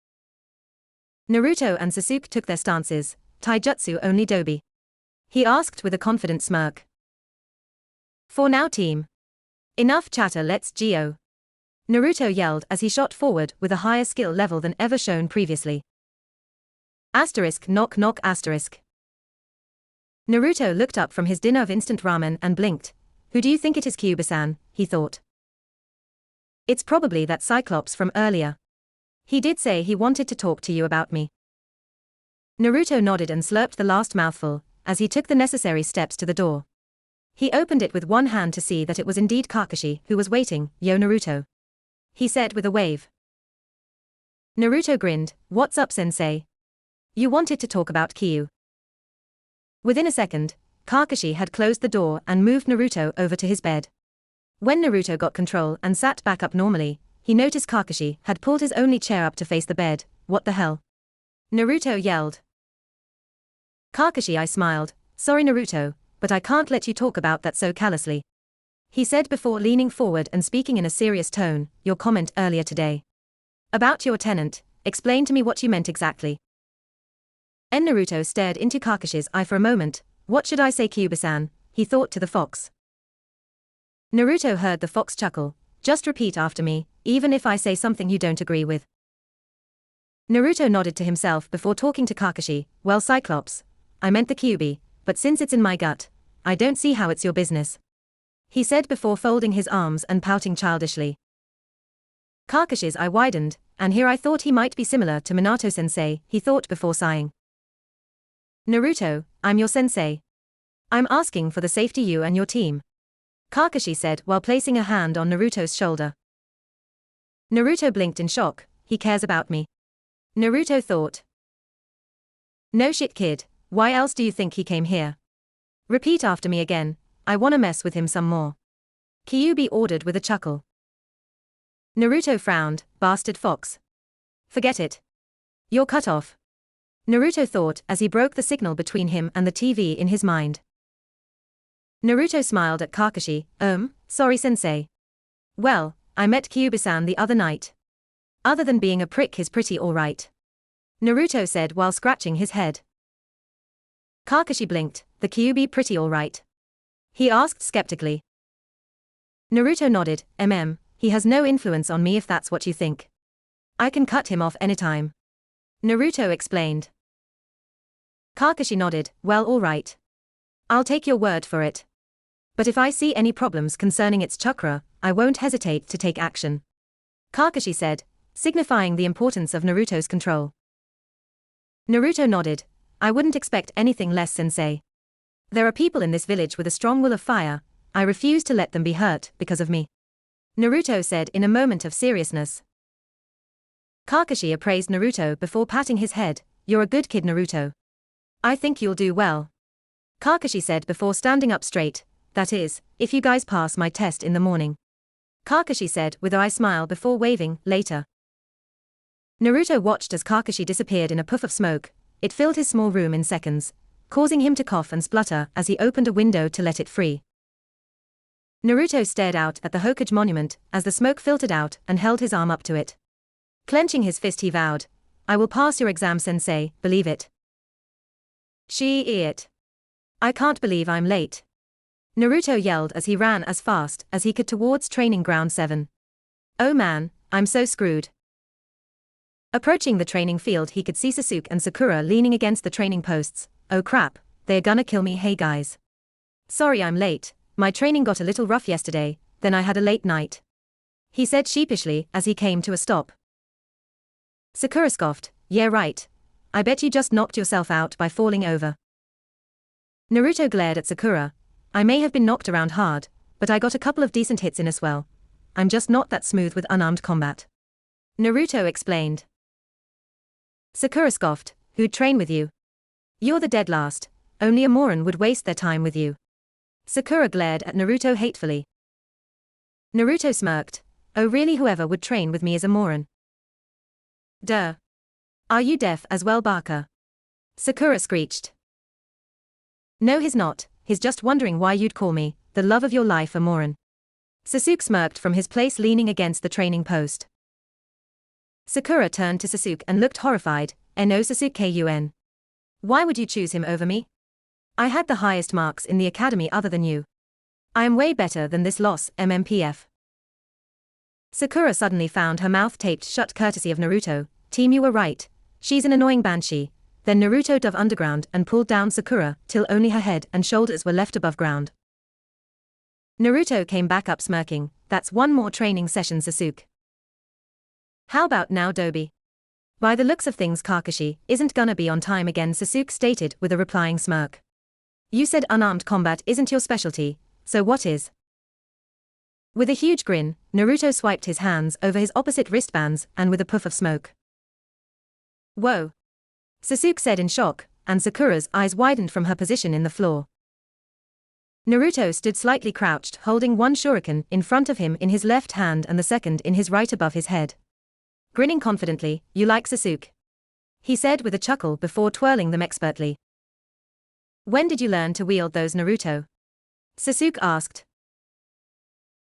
Naruto and Sasuke took their stances. Taijutsu only, Dobi? He asked with a confident smirk. For now team. Enough chatter, let's go. Naruto yelled as he shot forward with a higher skill level than ever shown previously. Asterisk knock knock asterisk. Naruto looked up from his dinner of instant ramen and blinked. Who do you think it is, Kyuubi-san? He thought. It's probably that Cyclops from earlier. He did say he wanted to talk to you about me. Naruto nodded and slurped the last mouthful, as he took the necessary steps to the door. He opened it with one hand to see that it was indeed Kakashi who was waiting. Yo Naruto. He said with a wave. Naruto grinned. What's up, sensei? You wanted to talk about Kyu. Within a second, Kakashi had closed the door and moved Naruto over to his bed. When Naruto got control and sat back up normally, he noticed Kakashi had pulled his only chair up to face the bed. What the hell? Naruto yelled. Kakashi, I smiled. Sorry Naruto, but I can't let you talk about that so callously. He said before leaning forward and speaking in a serious tone. Your comment earlier today. About your tenant, explain to me what you meant exactly. Naruto stared into Kakashi's eye for a moment. What should I say, Kyuubi-san? He thought to the fox. Naruto heard the fox chuckle. Just repeat after me, even if I say something you don't agree with. Naruto nodded to himself before talking to Kakashi. Well, Cyclops, I meant the Kyuubi, but since it's in my gut, I don't see how it's your business. He said before folding his arms and pouting childishly. Kakashi's eye widened, and here I thought he might be similar to Minato-sensei, he thought before sighing. Naruto, I'm your sensei. I'm asking for the safety you and your team. Kakashi said while placing a hand on Naruto's shoulder. Naruto blinked in shock. He cares about me. Naruto thought. No shit, kid, why else do you think he came here? Repeat after me again, I wanna mess with him some more. Kyuubi ordered with a chuckle. Naruto frowned. Bastard fox. Forget it. You're cut off. Naruto thought as he broke the signal between him and the TV in his mind. Naruto smiled at Kakashi. Sorry sensei. Well, I met Kyuubi-san the other night. Other than being a prick, he's pretty alright. Naruto said while scratching his head. Kakashi blinked. The Kyuubi pretty alright? He asked skeptically. Naruto nodded. He has no influence on me if that's what you think. I can cut him off anytime. Naruto explained. Kakashi nodded. Well, alright. I'll take your word for it. But if I see any problems concerning its chakra, I won't hesitate to take action. Kakashi said, signifying the importance of Naruto's control. Naruto nodded. I wouldn't expect anything less, sensei. There are people in this village with a strong will of fire. I refuse to let them be hurt because of me. Naruto said in a moment of seriousness. Kakashi appraised Naruto before patting his head. You're a good kid, Naruto. I think you'll do well. Kakashi said before standing up straight. That is, if you guys pass my test in the morning. Kakashi said with a smile before waving, later. Naruto watched as Kakashi disappeared in a puff of smoke. It filled his small room in seconds, causing him to cough and splutter as he opened a window to let it free. Naruto stared out at the Hokage monument as the smoke filtered out and held his arm up to it. Clenching his fist, he vowed, I will pass your exam, sensei, believe it. It. I can't believe I'm late. Naruto yelled as he ran as fast as he could towards training ground 7. Oh man, I'm so screwed. Approaching the training field, he could see Sasuke and Sakura leaning against the training posts. Oh crap, they're gonna kill me. Hey guys. Sorry I'm late, my training got a little rough yesterday, then I had a late night. He said sheepishly as he came to a stop. Sakura scoffed, yeah right. I bet you just knocked yourself out by falling over. Naruto glared at Sakura. I may have been knocked around hard, but I got a couple of decent hits in as well. I'm just not that smooth with unarmed combat. Naruto explained. Sakura scoffed, who'd train with you? You're the dead last, only a moron would waste their time with you. Sakura glared at Naruto hatefully. Naruto smirked, oh really, whoever would train with me is a moron. Duh. Are you deaf as well, Baka? Sakura screeched. No he's not, he's just wondering why you'd call me, the love of your life, a moron. Sasuke smirked from his place leaning against the training post. Sakura turned to Sasuke and looked horrified, no Sasuke-kun. Why would you choose him over me? I had the highest marks in the academy other than you. I am way better than this loss, MMPF. Sakura suddenly found her mouth taped shut courtesy of Naruto. Team, you were right. She's an annoying banshee. Then Naruto dove underground and pulled down Sakura till only her head and shoulders were left above ground. Naruto came back up smirking. That's one more training session, Sasuke. How about now, Dobi? By the looks of things, Kakashi isn't gonna be on time again, Sasuke stated with a replying smirk. You said unarmed combat isn't your specialty, so what is? With a huge grin, Naruto swiped his hands over his opposite wristbands and with a puff of smoke. Whoa! Sasuke said in shock, and Sakura's eyes widened from her position in the floor. Naruto stood slightly crouched, holding one shuriken in front of him in his left hand and the second in his right above his head. Grinning confidently, you like Sasuke? He said with a chuckle before twirling them expertly. When did you learn to wield those, Naruto? Sasuke asked.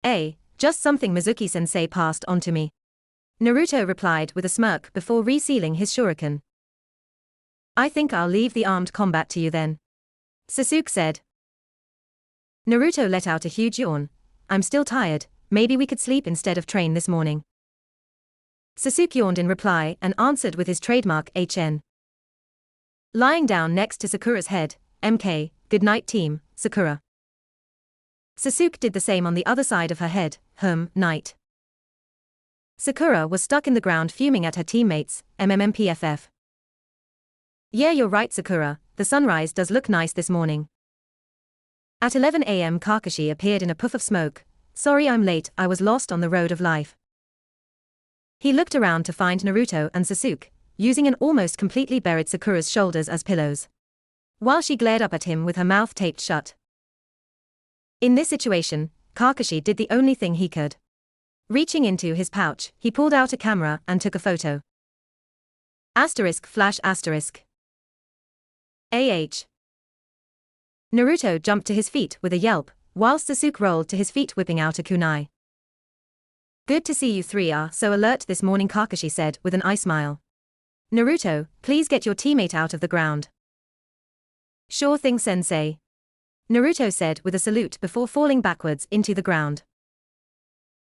Just something Mizuki-sensei passed on to me. Naruto replied with a smirk before resealing his shuriken. I think I'll leave the armed combat to you then. Sasuke said. Naruto let out a huge yawn. I'm still tired, maybe we could sleep instead of train this morning. Sasuke yawned in reply and answered with his trademark HN. Lying down next to Sakura's head, MK, good night team, Sakura. Sasuke did the same on the other side of her head, night. Sakura was stuck in the ground fuming at her teammates, MMMPFF. Yeah, you're right, Sakura, the sunrise does look nice this morning. At 11 a.m. Kakashi appeared in a puff of smoke. Sorry I'm late, I was lost on the road of life. He looked around to find Naruto and Sasuke, using an almost completely buried Sakura's shoulders as pillows, while she glared up at him with her mouth taped shut. In this situation, Kakashi did the only thing he could. Reaching into his pouch, he pulled out a camera and took a photo. *flash*. Naruto jumped to his feet with a yelp, whilst Sasuke rolled to his feet whipping out a kunai. Good to see you three are so alert this morning, Kakashi said with an eye smile. Naruto, please get your teammate out of the ground. Sure thing, sensei. Naruto said with a salute before falling backwards into the ground.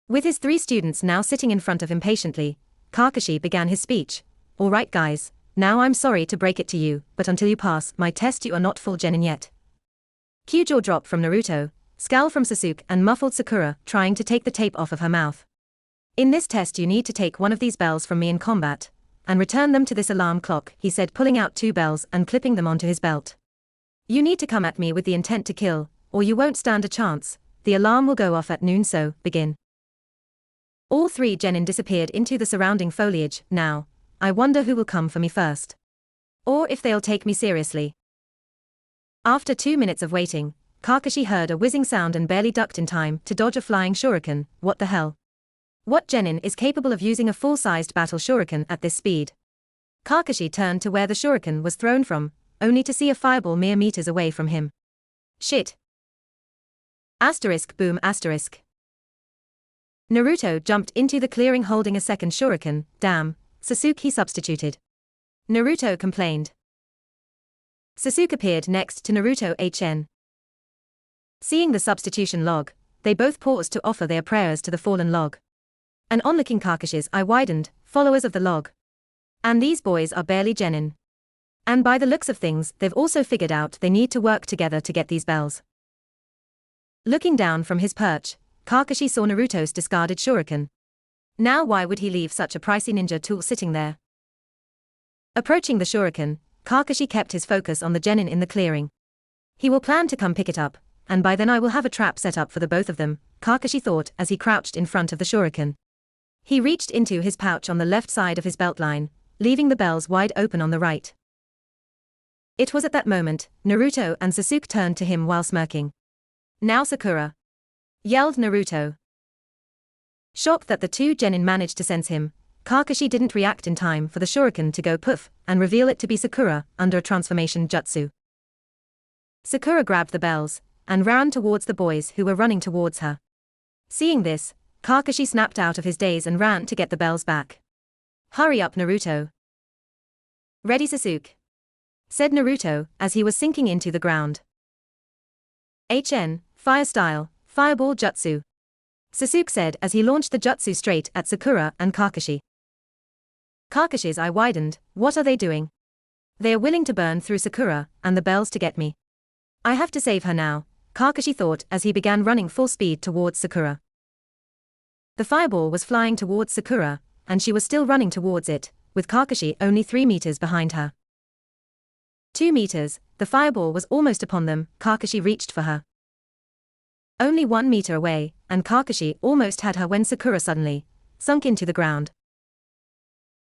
With his 3 students now sitting in front of him patiently, Kakashi began his speech. Alright guys, now I'm sorry to break it to you, but until you pass my test you are not full genin yet. Cue jaw drop from Naruto. scowl from Sasuke and muffled Sakura, trying to take the tape off of her mouth. In this test you need to take one of these bells from me in combat, and return them to this alarm clock, he said, pulling out 2 bells and clipping them onto his belt. You need to come at me with the intent to kill, or you won't stand a chance. The alarm will go off at noon, so, begin. All 3 genin disappeared into the surrounding foliage. Now, I wonder who will come for me first. Or if they'll take me seriously. After 2 minutes of waiting, Kakashi heard a whizzing sound and barely ducked in time to dodge a flying shuriken. What the hell? What genin is capable of using a full-sized battle shuriken at this speed? Kakashi turned to where the shuriken was thrown from, only to see a fireball mere meters away from him. Shit. Asterisk boom asterisk. Naruto jumped into the clearing holding a second shuriken. Damn, Sasuke, he substituted. Naruto complained. Sasuke appeared next to Naruto HN. Seeing the substitution log, they both paused to offer their prayers to the fallen log. And on looking Kakashi's eye widened, followers of the log. And these boys are barely genin. And by the looks of things, they've also figured out they need to work together to get these bells. Looking down from his perch, Kakashi saw Naruto's discarded shuriken. Now why would he leave such a pricey ninja tool sitting there? Approaching the shuriken, Kakashi kept his focus on the genin in the clearing. He will plan to come pick it up, and by then I will have a trap set up for the both of them, Kakashi thought as he crouched in front of the shuriken. He reached into his pouch on the left side of his belt line, leaving the bells wide open on the right. It was at that moment, Naruto and Sasuke turned to him while smirking. Now Sakura! Yelled Naruto. Shocked that the 2 genin managed to sense him, Kakashi didn't react in time for the shuriken to go poof and reveal it to be Sakura under a transformation jutsu. Sakura grabbed the bells and ran towards the boys who were running towards her. Seeing this, Kakashi snapped out of his daze and ran to get the bells back. Hurry up, Naruto. Ready, Sasuke, said Naruto as he was sinking into the ground. HN, fire style, fireball jutsu, Sasuke said as he launched the jutsu straight at Sakura and Kakashi. Kakashi's eye widened. What are they doing? They are willing to burn through Sakura and the bells to get me. I have to save her now, Kakashi thought as he began running full speed towards Sakura. The fireball was flying towards Sakura, and she was still running towards it, with Kakashi only 3 meters behind her. 2 meters, the fireball was almost upon them. Kakashi reached for her. Only 1 meter away, and Kakashi almost had her when Sakura suddenly sunk into the ground.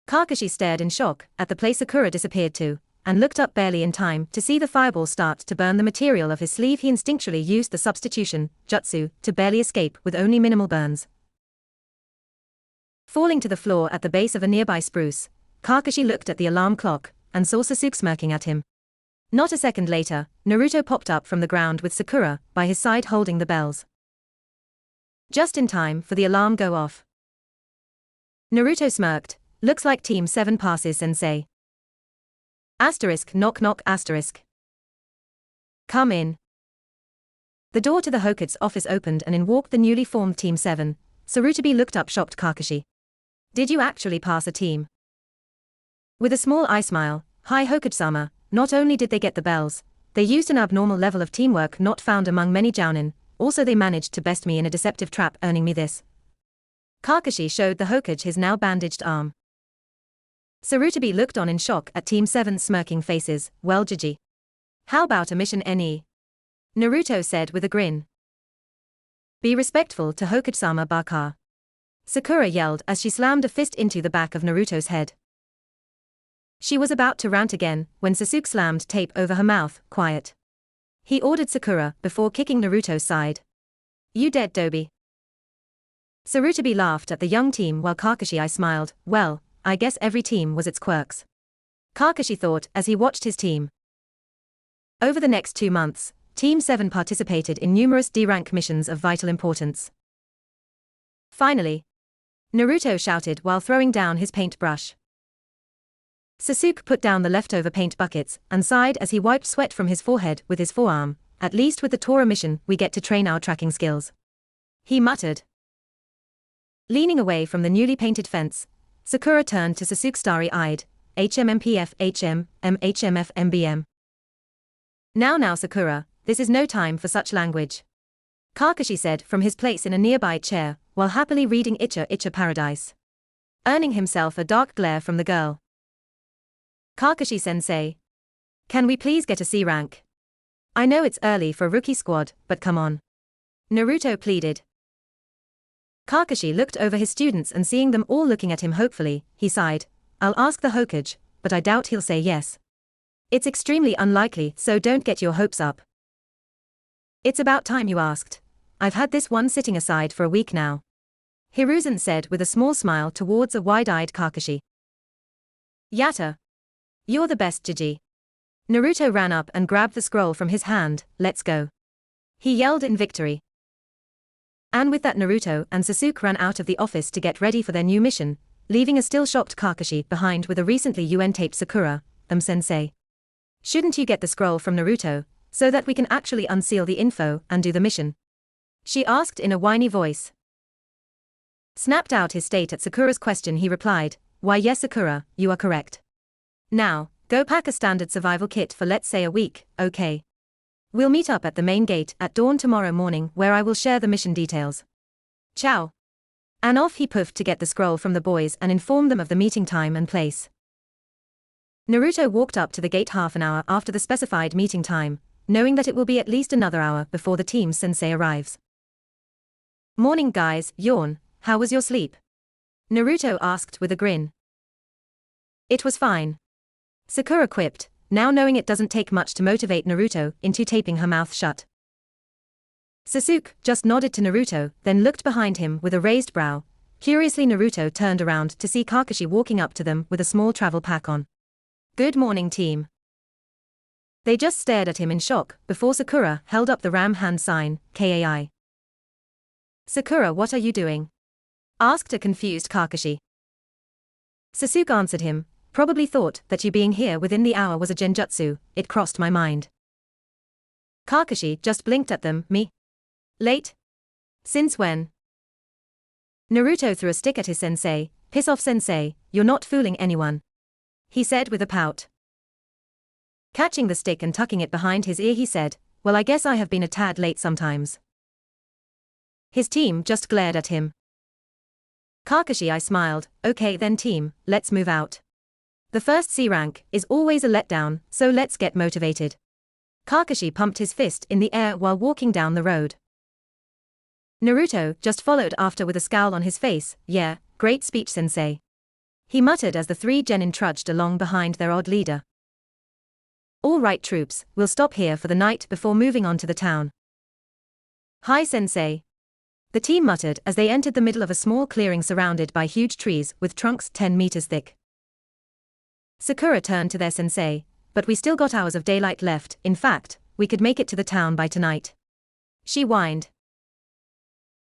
Kakashi stared in shock at the place Sakura disappeared to, and looked up barely in time to see the fireball start to burn the material of his sleeve. He instinctually used the substitution jutsu to barely escape with only minimal burns. Falling to the floor at the base of a nearby spruce, Kakashi looked at the alarm clock and saw Sasuke smirking at him. Not a second later, Naruto popped up from the ground with Sakura by his side holding the bells. Just in time for the alarm go off. Naruto smirked. Looks like Team 7 passes, sensei. Asterisk knock knock asterisk. Come in. The door to the Hoku's office opened and in walked the newly formed Team 7. Sarutobi looked up shocked. Kakashi. Did you actually pass a team? With a small eye smile, hi Hokuto-sama. Not only did they get the bells, they used an abnormal level of teamwork not found among many jounin, also they managed to best me in a deceptive trap, earning me this. Kakashi showed the Hokage his now bandaged arm. Sarutobi looked on in shock at Team 7's smirking faces. Well, Gigi. How about a mission NE? Naruto said with a grin. Be respectful to Hokage-sama Baka. Sakura yelled as she slammed a fist into the back of Naruto's head. She was about to rant again when Sasuke slammed tape over her mouth. Quiet, he ordered Sakura before kicking Naruto's side. You dead, Dobi? Sarutobi laughed at the young team while Kakashi smiled. Well, I guess every team was its quirks, Kakashi thought as he watched his team. Over the next 2 months, Team 7 participated in numerous D-rank missions of vital importance. Finally, Naruto shouted while throwing down his paintbrush. Sasuke put down the leftover paint buckets and sighed as he wiped sweat from his forehead with his forearm. At least with the Tora mission we get to train our tracking skills, he muttered. Leaning away from the newly painted fence, Sakura turned to Sasuke starry-eyed. HMMPF HM, MHMF MBM. Now Sakura, this is no time for such language. Kakashi said from his place in a nearby chair, while happily reading Icha Icha Paradise, earning himself a dark glare from the girl. Kakashi-sensei, can we please get a C rank? I know it's early for a rookie squad, but come on. Naruto pleaded. Kakashi looked over his students and seeing them all looking at him hopefully, he sighed. I'll ask the Hokage, but I doubt he'll say yes. It's extremely unlikely, so don't get your hopes up. It's about time you asked. I've had this one sitting aside for a week now. Hiruzen said with a small smile towards a wide-eyed Kakashi. Yatta. You're the best, Jiji. Naruto ran up and grabbed the scroll from his hand. Let's go. He yelled in victory. And with that, Naruto and Sasuke ran out of the office to get ready for their new mission, leaving a still shocked Kakashi behind with a recently UN-taped Sakura. Sensei. Shouldn't you get the scroll from Naruto, so that we can actually unseal the info and do the mission? She asked in a whiny voice. Snapped out his state at Sakura's question, he replied, why yes Sakura, you are correct. Now, go pack a standard survival kit for let's say a week, okay? We'll meet up at the main gate at dawn tomorrow morning where I will share the mission details. Ciao. And off he puffed to get the scroll from the boys and inform them of the meeting time and place. Naruto walked up to the gate half an hour after the specified meeting time, knowing that it will be at least another hour before the team's sensei arrives. Morning guys, yawn, how was your sleep? Naruto asked with a grin. It was fine. Sakura quipped, now knowing it doesn't take much to motivate Naruto into taping her mouth shut. Sasuke just nodded to Naruto, then looked behind him with a raised brow. Curiously, Naruto turned around to see Kakashi walking up to them with a small travel pack on. Good morning, team. They just stared at him in shock before Sakura held up the ram hand sign, KAI. Sakura, what are you doing? Asked a confused Kakashi. Sasuke answered him, probably thought that you being here within the hour was a genjutsu, it crossed my mind. Kakashi just blinked at them, me? Late? Since when? Naruto threw a stick at his sensei, piss off sensei, you're not fooling anyone. He said with a pout. Catching the stick and tucking it behind his ear he said, well I guess I have been a tad late sometimes. His team just glared at him. Kakashi, I smiled, okay then team, let's move out. The first C rank is always a letdown, so let's get motivated. Kakashi pumped his fist in the air while walking down the road. Naruto just followed after with a scowl on his face, yeah, great speech sensei. He muttered as the three genin trudged along behind their odd leader. All right troops, we'll stop here for the night before moving on to the town. Hi sensei. The team muttered as they entered the middle of a small clearing surrounded by huge trees with trunks 10 meters thick. Sakura turned to their sensei, but we still got hours of daylight left, in fact, we could make it to the town by tonight. She whined.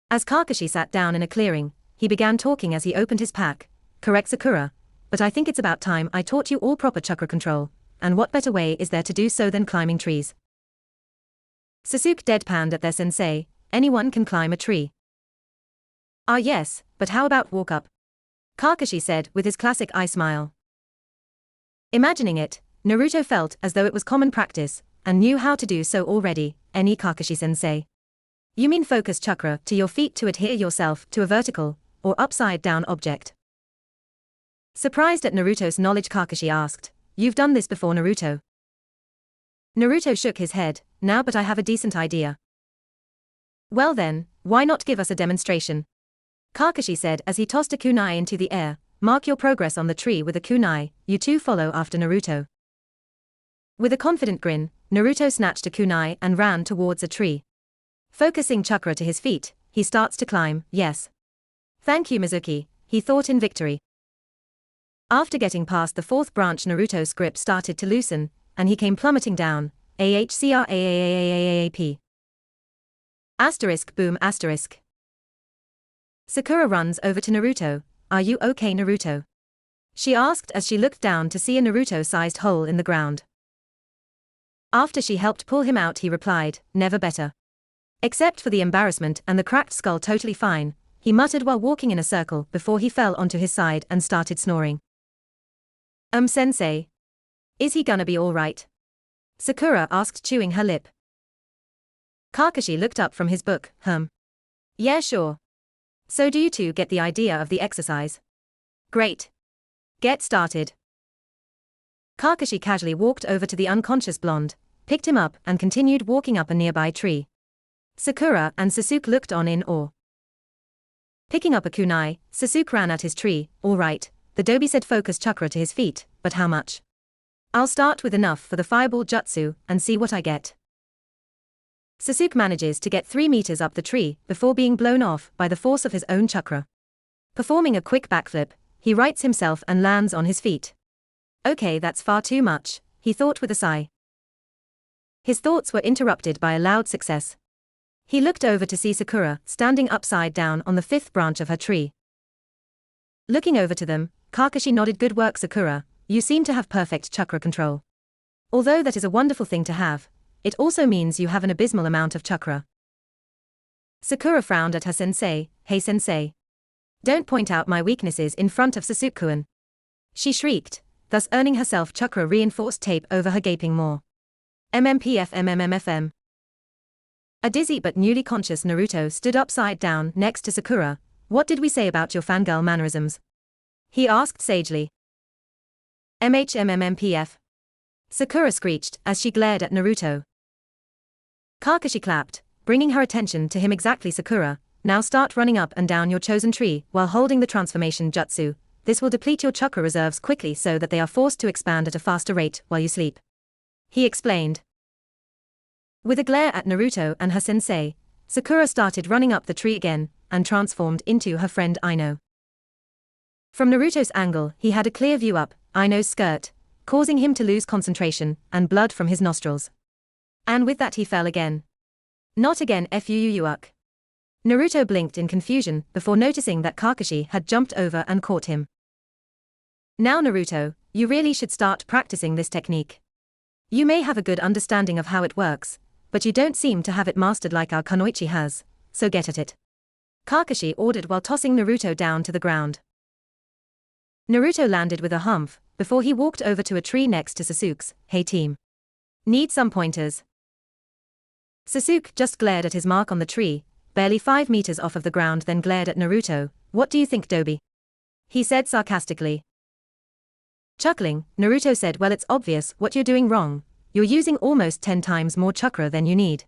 As Kakashi sat down in a clearing, he began talking as he opened his pack. Correct Sakura, but I think it's about time I taught you all proper chakra control, and what better way is there to do so than climbing trees? Sasuke deadpanned at their sensei, anyone can climb a tree. Ah yes, but how about walk up? Kakashi said with his classic eye smile. Imagining it, Naruto felt as though it was common practice, and knew how to do so already. Any Kakashi-sensei? You mean focus chakra to your feet to adhere yourself to a vertical, or upside down object? Surprised at Naruto's knowledge, Kakashi asked, you've done this before Naruto? Naruto shook his head, no but I have a decent idea. Well then, why not give us a demonstration? Kakashi said as he tossed a kunai into the air, mark your progress on the tree with a kunai, you two follow after Naruto. With a confident grin, Naruto snatched a kunai and ran towards a tree. Focusing chakra to his feet, he starts to climb, yes. Thank you Mizuki, he thought in victory. After getting past the fourth branch, Naruto's grip started to loosen, and he came plummeting down, AHCRAAAAAAP. Asterisk boom asterisk. Sakura runs over to Naruto, are you okay Naruto? She asked as she looked down to see a Naruto-sized hole in the ground. After she helped pull him out he replied, never better. Except for the embarrassment and the cracked skull, totally fine, he muttered while walking in a circle before he fell onto his side and started snoring. Sensei. Is he gonna be alright? Sakura asked, chewing her lip. Kakashi looked up from his book. Yeah, sure. So do you two get the idea of the exercise? Great. Get started. Kakashi casually walked over to the unconscious blonde, picked him up and continued walking up a nearby tree. Sakura and Sasuke looked on in awe. Picking up a kunai, Sasuke ran at his tree. All right, the Dobi said focus chakra to his feet, but how much? I'll start with enough for the fireball jutsu and see what I get. Sasuke manages to get 3 meters up the tree before being blown off by the force of his own chakra. Performing a quick backflip, he rights himself and lands on his feet. Okay, that's far too much, he thought with a sigh. His thoughts were interrupted by a loud success. He looked over to see Sakura standing upside down on the 5th branch of her tree. Looking over to them, Kakashi nodded. Good work, Sakura, you seem to have perfect chakra control. Although that is a wonderful thing to have, it also means you have an abysmal amount of chakra. Sakura frowned at her sensei. Hey sensei. Don't point out my weaknesses in front of Sasuke-kun. She shrieked, thus earning herself chakra-reinforced tape over her gaping maw. MMPF. A dizzy but newly conscious Naruto stood upside down next to Sakura. What did we say about your fangirl mannerisms? He asked sagely. MHMMPF. Sakura screeched as she glared at Naruto. Kakashi clapped, bringing her attention to him. Exactly, Sakura, now start running up and down your chosen tree while holding the transformation jutsu. This will deplete your chakra reserves quickly so that they are forced to expand at a faster rate while you sleep. He explained. With a glare at Naruto and her sensei, Sakura started running up the tree again and transformed into her friend Ino. From Naruto's angle, he had a clear view up Ino's skirt, causing him to lose concentration and blood from his nostrils. And with that he fell again. Not again, Fuyuyuuk. Naruto blinked in confusion before noticing that Kakashi had jumped over and caught him. Now Naruto, you really should start practicing this technique. You may have a good understanding of how it works, but you don't seem to have it mastered like our Kunoichi has, so get at it. Kakashi ordered while tossing Naruto down to the ground. Naruto landed with a humph before he walked over to a tree next to Sasuke's. Hey team. Need some pointers? Sasuke just glared at his mark on the tree, barely 5 meters off of the ground, then glared at Naruto. What do you think, Dobi? He said sarcastically. Chuckling, Naruto said, well, it's obvious what you're doing wrong. You're using almost 10 times more chakra than you need.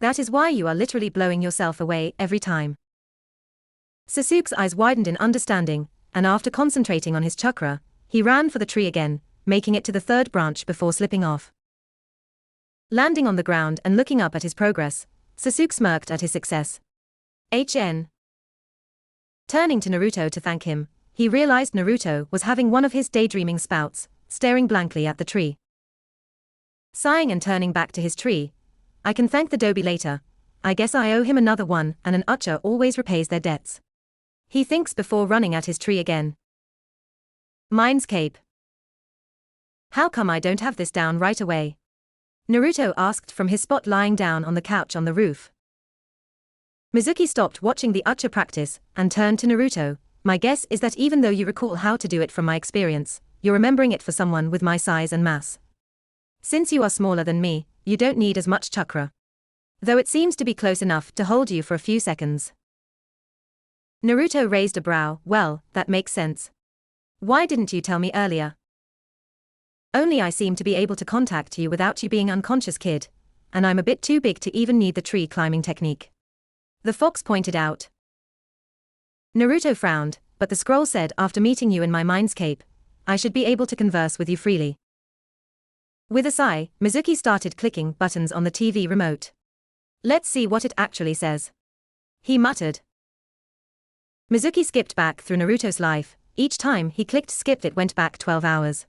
That is why you are literally blowing yourself away every time. Sasuke's eyes widened in understanding, and after concentrating on his chakra, he ran for the tree again, making it to the 3rd branch before slipping off. Landing on the ground and looking up at his progress, Sasuke smirked at his success. HN. Turning to Naruto to thank him, he realized Naruto was having one of his daydreaming spouts, staring blankly at the tree. Sighing and turning back to his tree, I can thank the Dobi later. I guess I owe him another one, and an Ucha always repays their debts. He thinks before running at his tree again. Mine's cape. How come I don't have this down right away? Naruto asked from his spot lying down on the couch on the roof. Mizuki stopped watching the Ucha practice and turned to Naruto. My guess is that even though you recall how to do it from my experience, you're remembering it for someone with my size and mass. Since you are smaller than me, you don't need as much chakra. Though it seems to be close enough to hold you for a few seconds. Naruto raised a brow. Well, that makes sense. Why didn't you tell me earlier? Only I seem to be able to contact you without you being unconscious, kid, and I'm a bit too big to even need the tree climbing technique. The fox pointed out. Naruto frowned, but the scroll said, after meeting you in my mind's cape, I should be able to converse with you freely. With a sigh, Mizuki started clicking buttons on the TV remote. Let's see what it actually says. He muttered. Mizuki skipped back through Naruto's life. Each time he clicked skip it went back 12 hours.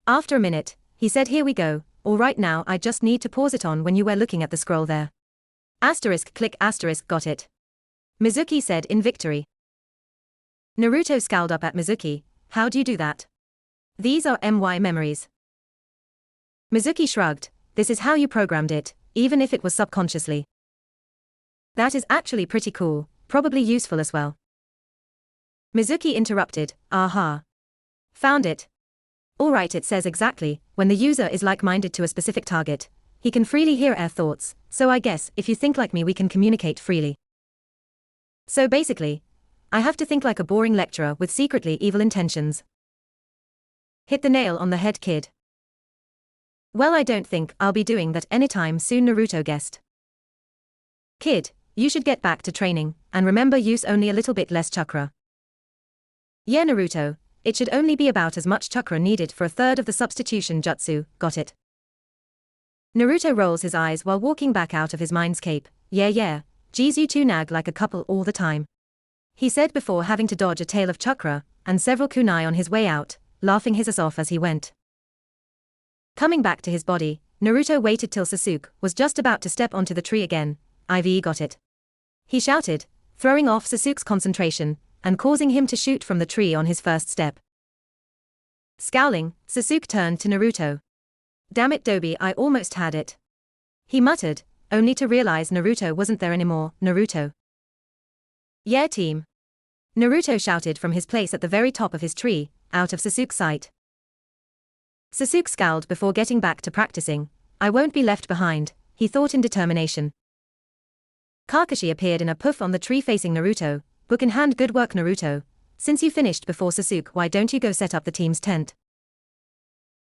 After a minute, he said, here we go. All right, now I just need to pause it on when you were looking at the scroll there. Asterisk click asterisk, got it. Mizuki said in victory. Naruto scowled up at Mizuki. How do you do that? These are MY memories. Mizuki shrugged. This is how you programmed it, even if it was subconsciously. That is actually pretty cool, probably useful as well. Mizuki interrupted. Aha. Found it. Alright, it says exactly, when the user is like-minded to a specific target, he can freely hear our thoughts, so I guess if you think like me we can communicate freely. So basically, I have to think like a boring lecturer with secretly evil intentions. Hit the nail on the head, kid. Well, I don't think I'll be doing that anytime soon, Naruto guessed. Kid, you should get back to training, and remember, use only a little bit less chakra. Yeah, Naruto, it should only be about as much chakra needed for a third of the substitution jutsu, got it? Naruto rolls his eyes while walking back out of his mindscape. Yeah, geez, you two nag like a couple all the time, he said before having to dodge a tail of chakra and several kunai on his way out, laughing his ass off as he went. Coming back to his body, Naruto waited till Sasuke was just about to step onto the tree again. I've got it, he shouted, throwing off Sasuke's concentration and causing him to shoot from the tree on his first step. Scowling, Sasuke turned to Naruto. Damn it, Dobi, I almost had it, he muttered, only to realize Naruto wasn't there anymore. Naruto. Yeah, team, Naruto shouted from his place at the very top of his tree, out of Sasuke's sight. Sasuke scowled before getting back to practicing. I won't be left behind, he thought in determination. Kakashi appeared in a puff on the tree facing Naruto. Book in hand. Good work, Naruto. Since you finished before Sasuke, why don't you go set up the team's tent?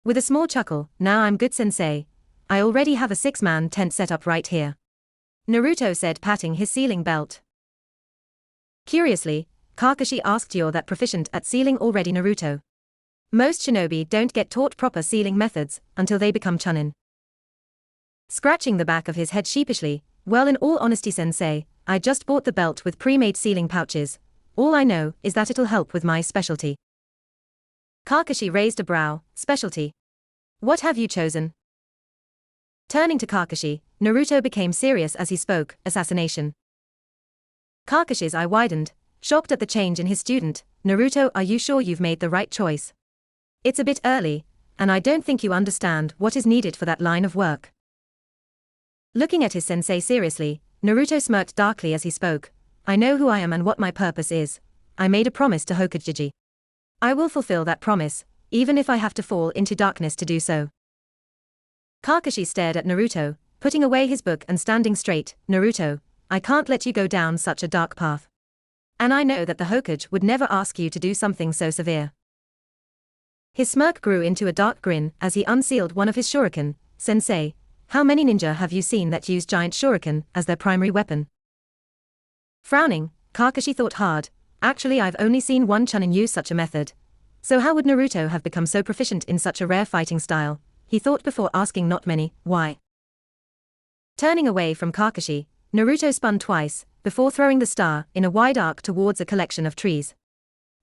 With a small chuckle, now I'm good, sensei. I already have a 6-man tent set up right here, Naruto said, patting his sealing belt. Curiously, Kakashi asked, you're that proficient at sealing already, Naruto? Most shinobi don't get taught proper sealing methods until they become chunin. Scratching the back of his head sheepishly, well, in all honesty, sensei, I just bought the belt with pre-made sealing pouches. All I know is that it'll help with my specialty. Kakashi raised a brow. Specialty? What have you chosen? Turning to Kakashi, Naruto became serious as he spoke. Assassination. Kakashi's eye widened, shocked at the change in his student. Naruto, are you sure you've made the right choice? It's a bit early, and I don't think you understand what is needed for that line of work. Looking at his sensei seriously, Naruto smirked darkly as he spoke. I know who I am and what my purpose is. I made a promise to Hokage. I will fulfill that promise, even if I have to fall into darkness to do so. Kakashi stared at Naruto, putting away his book and standing straight. Naruto, I can't let you go down such a dark path. And I know that the Hokage would never ask you to do something so severe. His smirk grew into a dark grin as he unsealed one of his shuriken. Sensei, how many ninja have you seen that use giant shuriken as their primary weapon? Frowning, Kakashi thought hard. Actually, I've only seen one chunin use such a method. So how would Naruto have become so proficient in such a rare fighting style? He thought before asking. Not many. Why? Turning away from Kakashi, Naruto spun twice before throwing the star in a wide arc towards a collection of trees.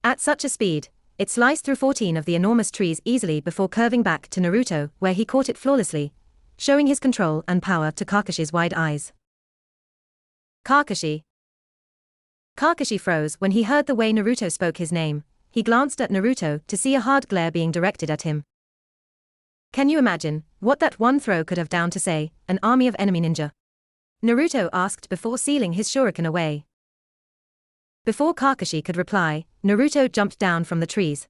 At such a speed, it sliced through 14 of the enormous trees easily before curving back to Naruto, where he caught it flawlessly, showing his control and power to Kakashi's wide eyes. Kakashi. Kakashi froze when he heard the way Naruto spoke his name. He glanced at Naruto to see a hard glare being directed at him. Can you imagine what that one throw could have done to, say, an army of enemy ninja? Naruto asked before sealing his shuriken away. Before Kakashi could reply, Naruto jumped down from the trees.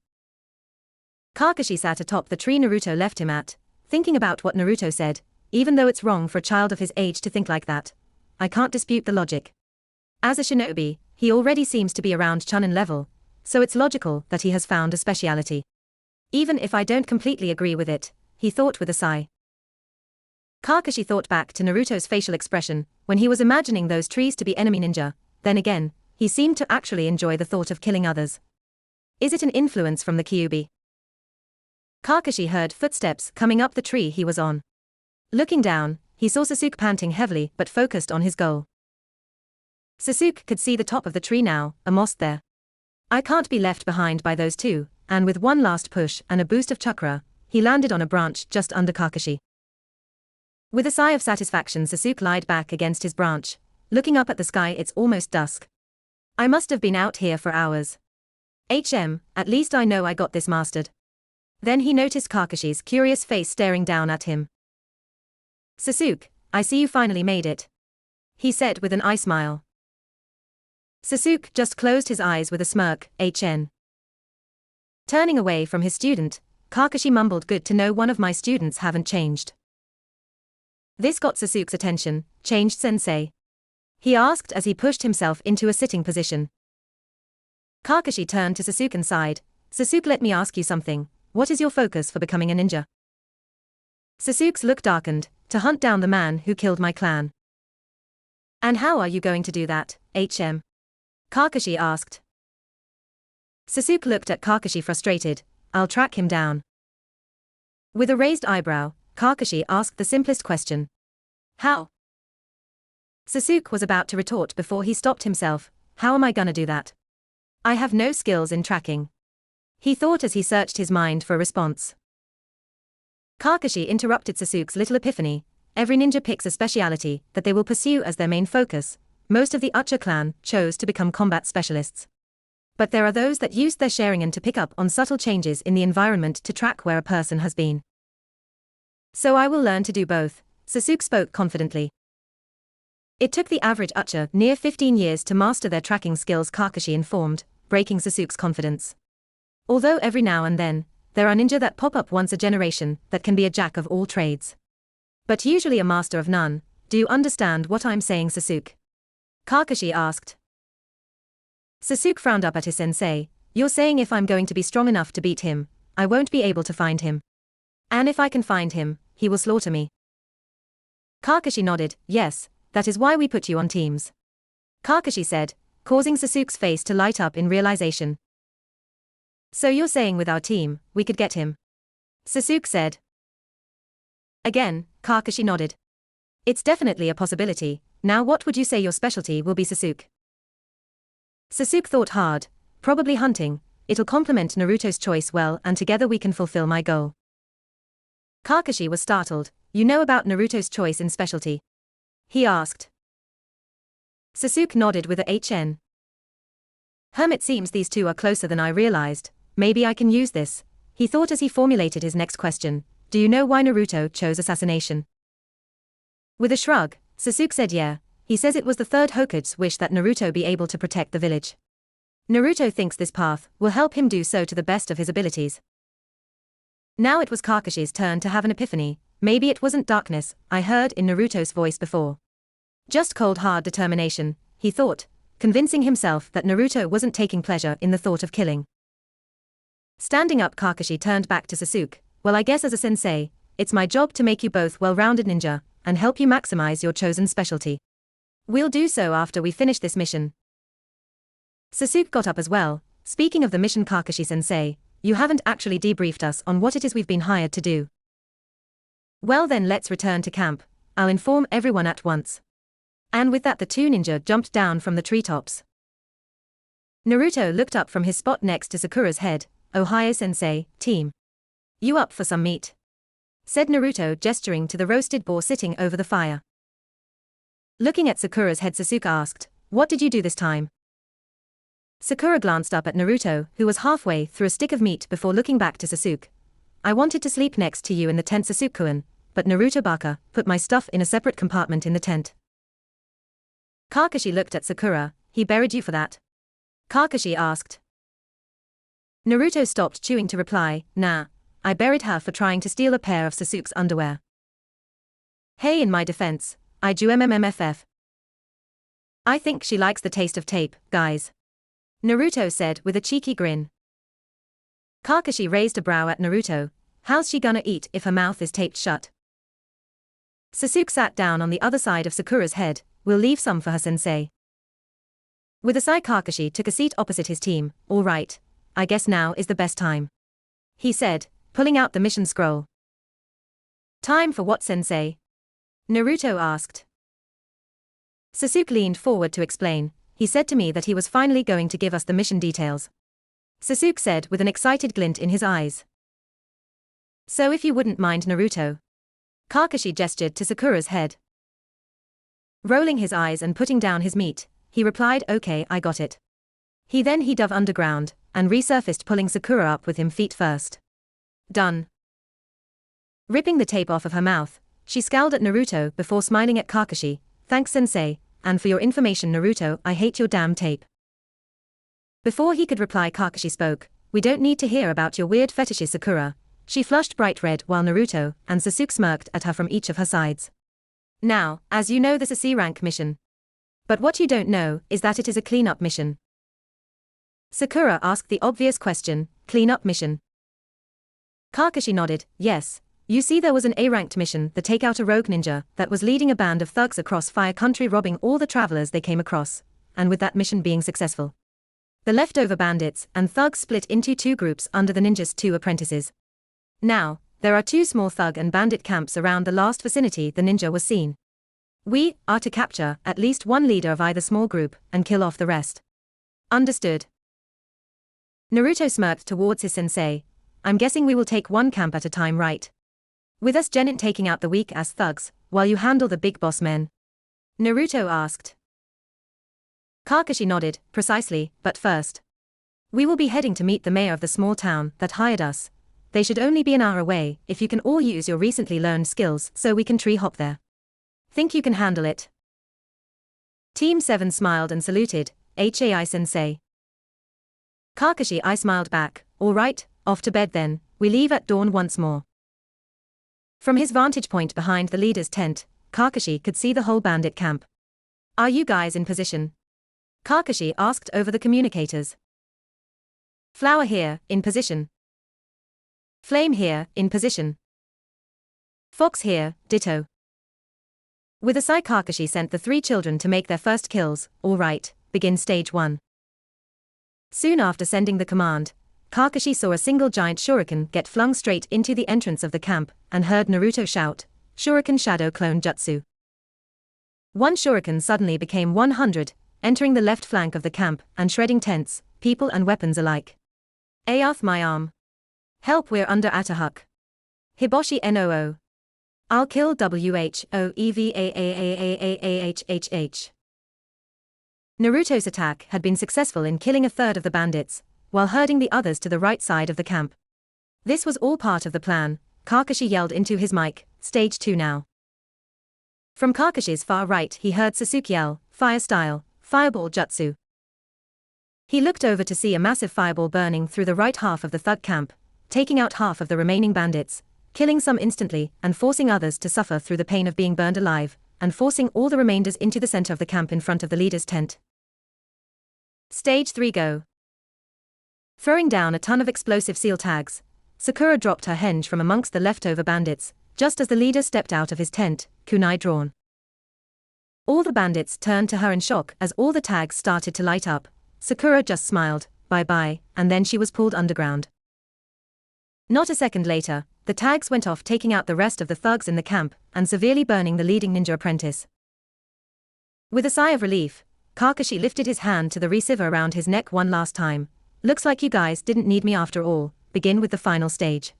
Kakashi sat atop the tree Naruto left him at, thinking about what Naruto said. Even though it's wrong for a child of his age to think like that, I can't dispute the logic. As a shinobi, he already seems to be around chunin level, so it's logical that he has found a speciality. Even if I don't completely agree with it, he thought with a sigh. Kakashi thought back to Naruto's facial expression when he was imagining those trees to be enemy ninja. Then again, he seemed to actually enjoy the thought of killing others. Is it an influence from the Kyuubi? Kakashi heard footsteps coming up the tree he was on. Looking down, he saw Sasuke panting heavily but focused on his goal. Sasuke could see the top of the tree now, almost there. I can't be left behind by those two, and with one last push and a boost of chakra, he landed on a branch just under Kakashi. With a sigh of satisfaction, Sasuke lied back against his branch, looking up at the sky. It's almost dusk. I must have been out here for hours. At least I know I got this mastered. Then he noticed Kakashi's curious face staring down at him. Sasuke, I see you finally made it, he said with an eye smile. Sasuke just closed his eyes with a smirk. Turning away from his student, Kakashi mumbled, good to know one of my students haven't changed. This got Sasuke's attention. Changed sensei? He asked as he pushed himself into a sitting position. Kakashi turned to Sasuke and sighed. Sasuke, let me ask you something. What is your focus for becoming a ninja? Sasuke's look darkened. To hunt down the man who killed my clan. And how are you going to do that, HM? Kakashi asked. Sasuke looked at Kakashi frustrated. I'll track him down. With a raised eyebrow, Kakashi asked the simplest question. How? Sasuke was about to retort before he stopped himself. How am I gonna do that? I have no skills in tracking. He thought as he searched his mind for a response. Kakashi interrupted Sasuke's little epiphany. Every ninja picks a speciality that they will pursue as their main focus. Most of the Uchiha clan chose to become combat specialists. But there are those that used their Sharingan to pick up on subtle changes in the environment to track where a person has been. So I will learn to do both, Sasuke spoke confidently. It took the average Uchiha near 15 years to master their tracking skills, Kakashi informed, breaking Sasuke's confidence. Although every now and then, there are ninja that pop up once a generation that can be a jack of all trades. But usually a master of none. Do you understand what I'm saying, Sasuke? Kakashi asked. Sasuke frowned up at his sensei. You're saying if I'm going to be strong enough to beat him, I won't be able to find him. And if I can find him, he will slaughter me. Kakashi nodded. Yes, that is why we put you on teams. Kakashi said, causing Sasuke's face to light up in realization. So you're saying with our team, we could get him? Sasuke said. Again, Kakashi nodded. It's definitely a possibility. Now what would you say your specialty will be, Sasuke? Sasuke thought hard. Probably hunting. It'll complement Naruto's choice well and together we can fulfill my goal. Kakashi was startled. You know about Naruto's choice in specialty? He asked. Sasuke nodded with a HN. It seems these two are closer than I realized. Maybe I can use this, he thought as he formulated his next question. Do you know why Naruto chose assassination? With a shrug, Sasuke said yeah. He says it was the third Hokage's wish that Naruto be able to protect the village. Naruto thinks this path will help him do so to the best of his abilities. Now it was Kakashi's turn to have an epiphany. Maybe it wasn't darkness I heard in Naruto's voice before. Just cold hard determination, he thought, convincing himself that Naruto wasn't taking pleasure in the thought of killing. Standing up, Kakashi turned back to Sasuke. Well, I guess as a sensei, it's my job to make you both well-rounded ninja, and help you maximize your chosen specialty. We'll do so after we finish this mission. Sasuke got up as well. Speaking of the mission, Kakashi-sensei, you haven't actually debriefed us on what it is we've been hired to do. Well then let's return to camp. I'll inform everyone at once. And with that the two ninja jumped down from the treetops. Naruto looked up from his spot next to Sakura's head. Ohio-sensei, team. You up for some meat? Said Naruto, gesturing to the roasted boar sitting over the fire. Looking at Sakura's head, Sasuke asked, what did you do this time? Sakura glanced up at Naruto, who was halfway through a stick of meat before looking back to Sasuke. I wanted to sleep next to you in the tent, Sasuke-kun, but Naruto-baka put my stuff in a separate compartment in the tent. Kakashi looked at Sakura. He buried you for that? Kakashi asked. Naruto stopped chewing to reply, nah, I buried her for trying to steal a pair of Sasuke's underwear. Hey, in my defense, I do MMMFF. I think she likes the taste of tape, guys. Naruto said with a cheeky grin. Kakashi raised a brow at Naruto. How's she gonna eat if her mouth is taped shut? Sasuke sat down on the other side of Sakura's head. We'll leave some for her, sensei. With a sigh, Kakashi took a seat opposite his team. All right, I guess now is the best time, he said, pulling out the mission scroll. Time for what, sensei? Naruto asked. Sasuke leaned forward to explain. He said to me that he was finally going to give us the mission details. Sasuke said with an excited glint in his eyes. So if you wouldn't mind, Naruto. Kakashi gestured to Sakura's head. Rolling his eyes and putting down his meat, he replied, okay, I got it. He dove underground and resurfaced, pulling Sakura up with him feet first. Done. Ripping the tape off of her mouth, she scowled at Naruto before smiling at Kakashi. Thanks, sensei, and for your information, Naruto, I hate your damn tape. Before he could reply, Kakashi spoke. We don't need to hear about your weird fetishes, Sakura. She flushed bright red while Naruto and Sasuke smirked at her from each of her sides. Now, as you know, this is a C rank mission. But what you don't know is that it is a cleanup mission. Sakura asked the obvious question, cleanup mission. Kakashi nodded, yes. You see, there was an A-ranked mission, the take out a rogue ninja, that was leading a band of thugs across Fire Country, robbing all the travelers they came across, and with that mission being successful, the leftover bandits and thugs split into two groups under the ninja's two apprentices. Now, there are two small thug and bandit camps around the last vicinity the ninja was seen. We are to capture at least one leader of either small group and kill off the rest. Understood. Naruto smirked towards his sensei. I'm guessing we will take one camp at a time, right? With us Genin taking out the weak-ass thugs, while you handle the big boss men? Naruto asked. Kakashi nodded, precisely, but first, we will be heading to meet the mayor of the small town that hired us. They should only be an hour away, if you can all use your recently learned skills so we can tree hop there. Think you can handle it? Team 7 smiled and saluted, HAI sensei. Kakashi I smiled back, alright, off to bed then, we leave at dawn once more. From his vantage point behind the leader's tent, Kakashi could see the whole bandit camp. Are you guys in position? Kakashi asked over the communicators. Flower here, in position. Flame here, in position. Fox here, ditto. With a sigh Kakashi sent the three children to make their first kills. All right, begin stage 1. Soon after sending the command, Kakashi saw a single giant shuriken get flung straight into the entrance of the camp, and heard Naruto shout, Shuriken Shadow Clone Jutsu. One shuriken suddenly became 100, entering the left flank of the camp, and shredding tents, people and weapons alike. Ayath my arm. Help, we're under attack. Hiboshi NOO. I'll kill WHOEVAAAAAAHHH. Naruto's attack had been successful in killing a third of the bandits, while herding the others to the right side of the camp. This was all part of the plan. Kakashi yelled into his mic, stage 2 now. From Kakashi's far right he heard Sasuke yell, fire style, fireball jutsu. He looked over to see a massive fireball burning through the right half of the thug camp, taking out half of the remaining bandits, killing some instantly and forcing others to suffer through the pain of being burned alive, and forcing all the remainders into the center of the camp in front of the leader's tent. Stage 3 go. Throwing down a ton of explosive seal tags, Sakura dropped her henge from amongst the leftover bandits, just as the leader stepped out of his tent, kunai drawn. All the bandits turned to her in shock as all the tags started to light up. Sakura just smiled, bye-bye, and then she was pulled underground. Not a second later, the tags went off, taking out the rest of the thugs in the camp, and severely burning the leading ninja apprentice. With a sigh of relief, Kakashi lifted his hand to the receiver around his neck one last time. Looks like you guys didn't need me after all. Begin with the final stage.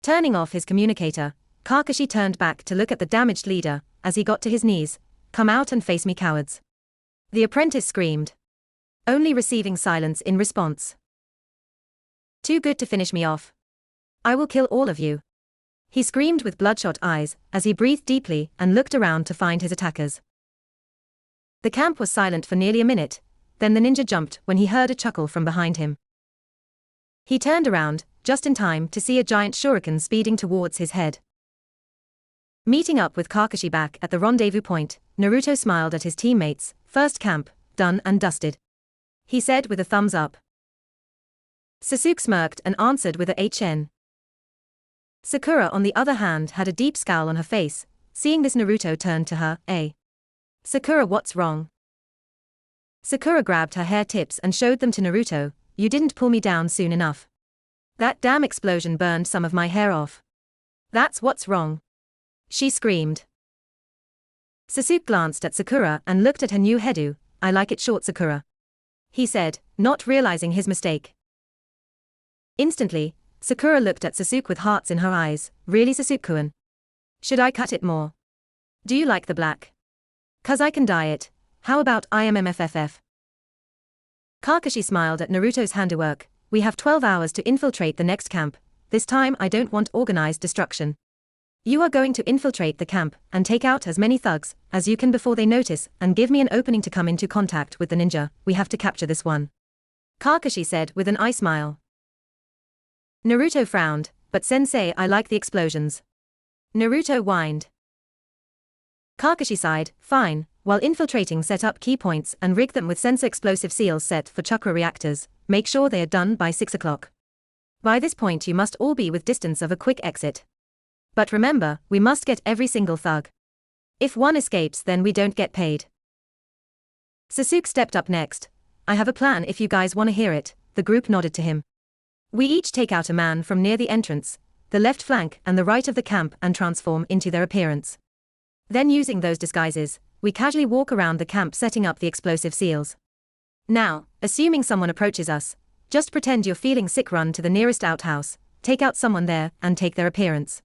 Turning off his communicator, Kakashi turned back to look at the damaged leader. As he got to his knees, come out and face me, cowards. The apprentice screamed, only receiving silence in response. Too good to finish me off. I will kill all of you. He screamed with bloodshot eyes as he breathed deeply and looked around to find his attackers. The camp was silent for nearly a minute, then the ninja jumped when he heard a chuckle from behind him. He turned around, just in time to see a giant shuriken speeding towards his head. Meeting up with Kakashi back at the rendezvous point, Naruto smiled at his teammates. First camp, done and dusted, he said with a thumbs up. Sasuke smirked and answered with a HN. Sakura on the other hand had a deep scowl on her face. Seeing this, Naruto turned to her. Sakura, what's wrong? Sakura grabbed her hair tips and showed them to Naruto. You didn't pull me down soon enough. That damn explosion burned some of my hair off. That's what's wrong, she screamed. Sasuke glanced at Sakura and looked at her new hairdo. I like it short, Sakura, he said, not realizing his mistake. Instantly, Sakura looked at Sasuke with hearts in her eyes. Really, Sasuke-kun? Should I cut it more? Do you like the black? 'Cause I can dye it. How about IMMFFF? Kakashi smiled at Naruto's handiwork. We have 12 hours to infiltrate the next camp. This time I don't want organized destruction. You are going to infiltrate the camp and take out as many thugs as you can before they notice, and give me an opening to come into contact with the ninja. We have to capture this one, Kakashi said with an eye smile. Naruto frowned, but sensei, I like the explosions. Naruto whined. Kakashi sighed, fine, while infiltrating set up key points and rig them with sensor explosive seals set for chakra reactors, make sure they are done by 6 o'clock. By this point you must all be with distance of a quick exit. But remember, we must get every single thug. If one escapes then we don't get paid. Sasuke stepped up next. I have a plan if you guys wanna hear it. The group nodded to him. We each take out a man from near the entrance, the left flank and the right of the camp and transform into their appearance. Then using those disguises, we casually walk around the camp setting up the explosive seals. Now, assuming someone approaches us, just pretend you're feeling sick, run to the nearest outhouse, take out someone there and take their appearance.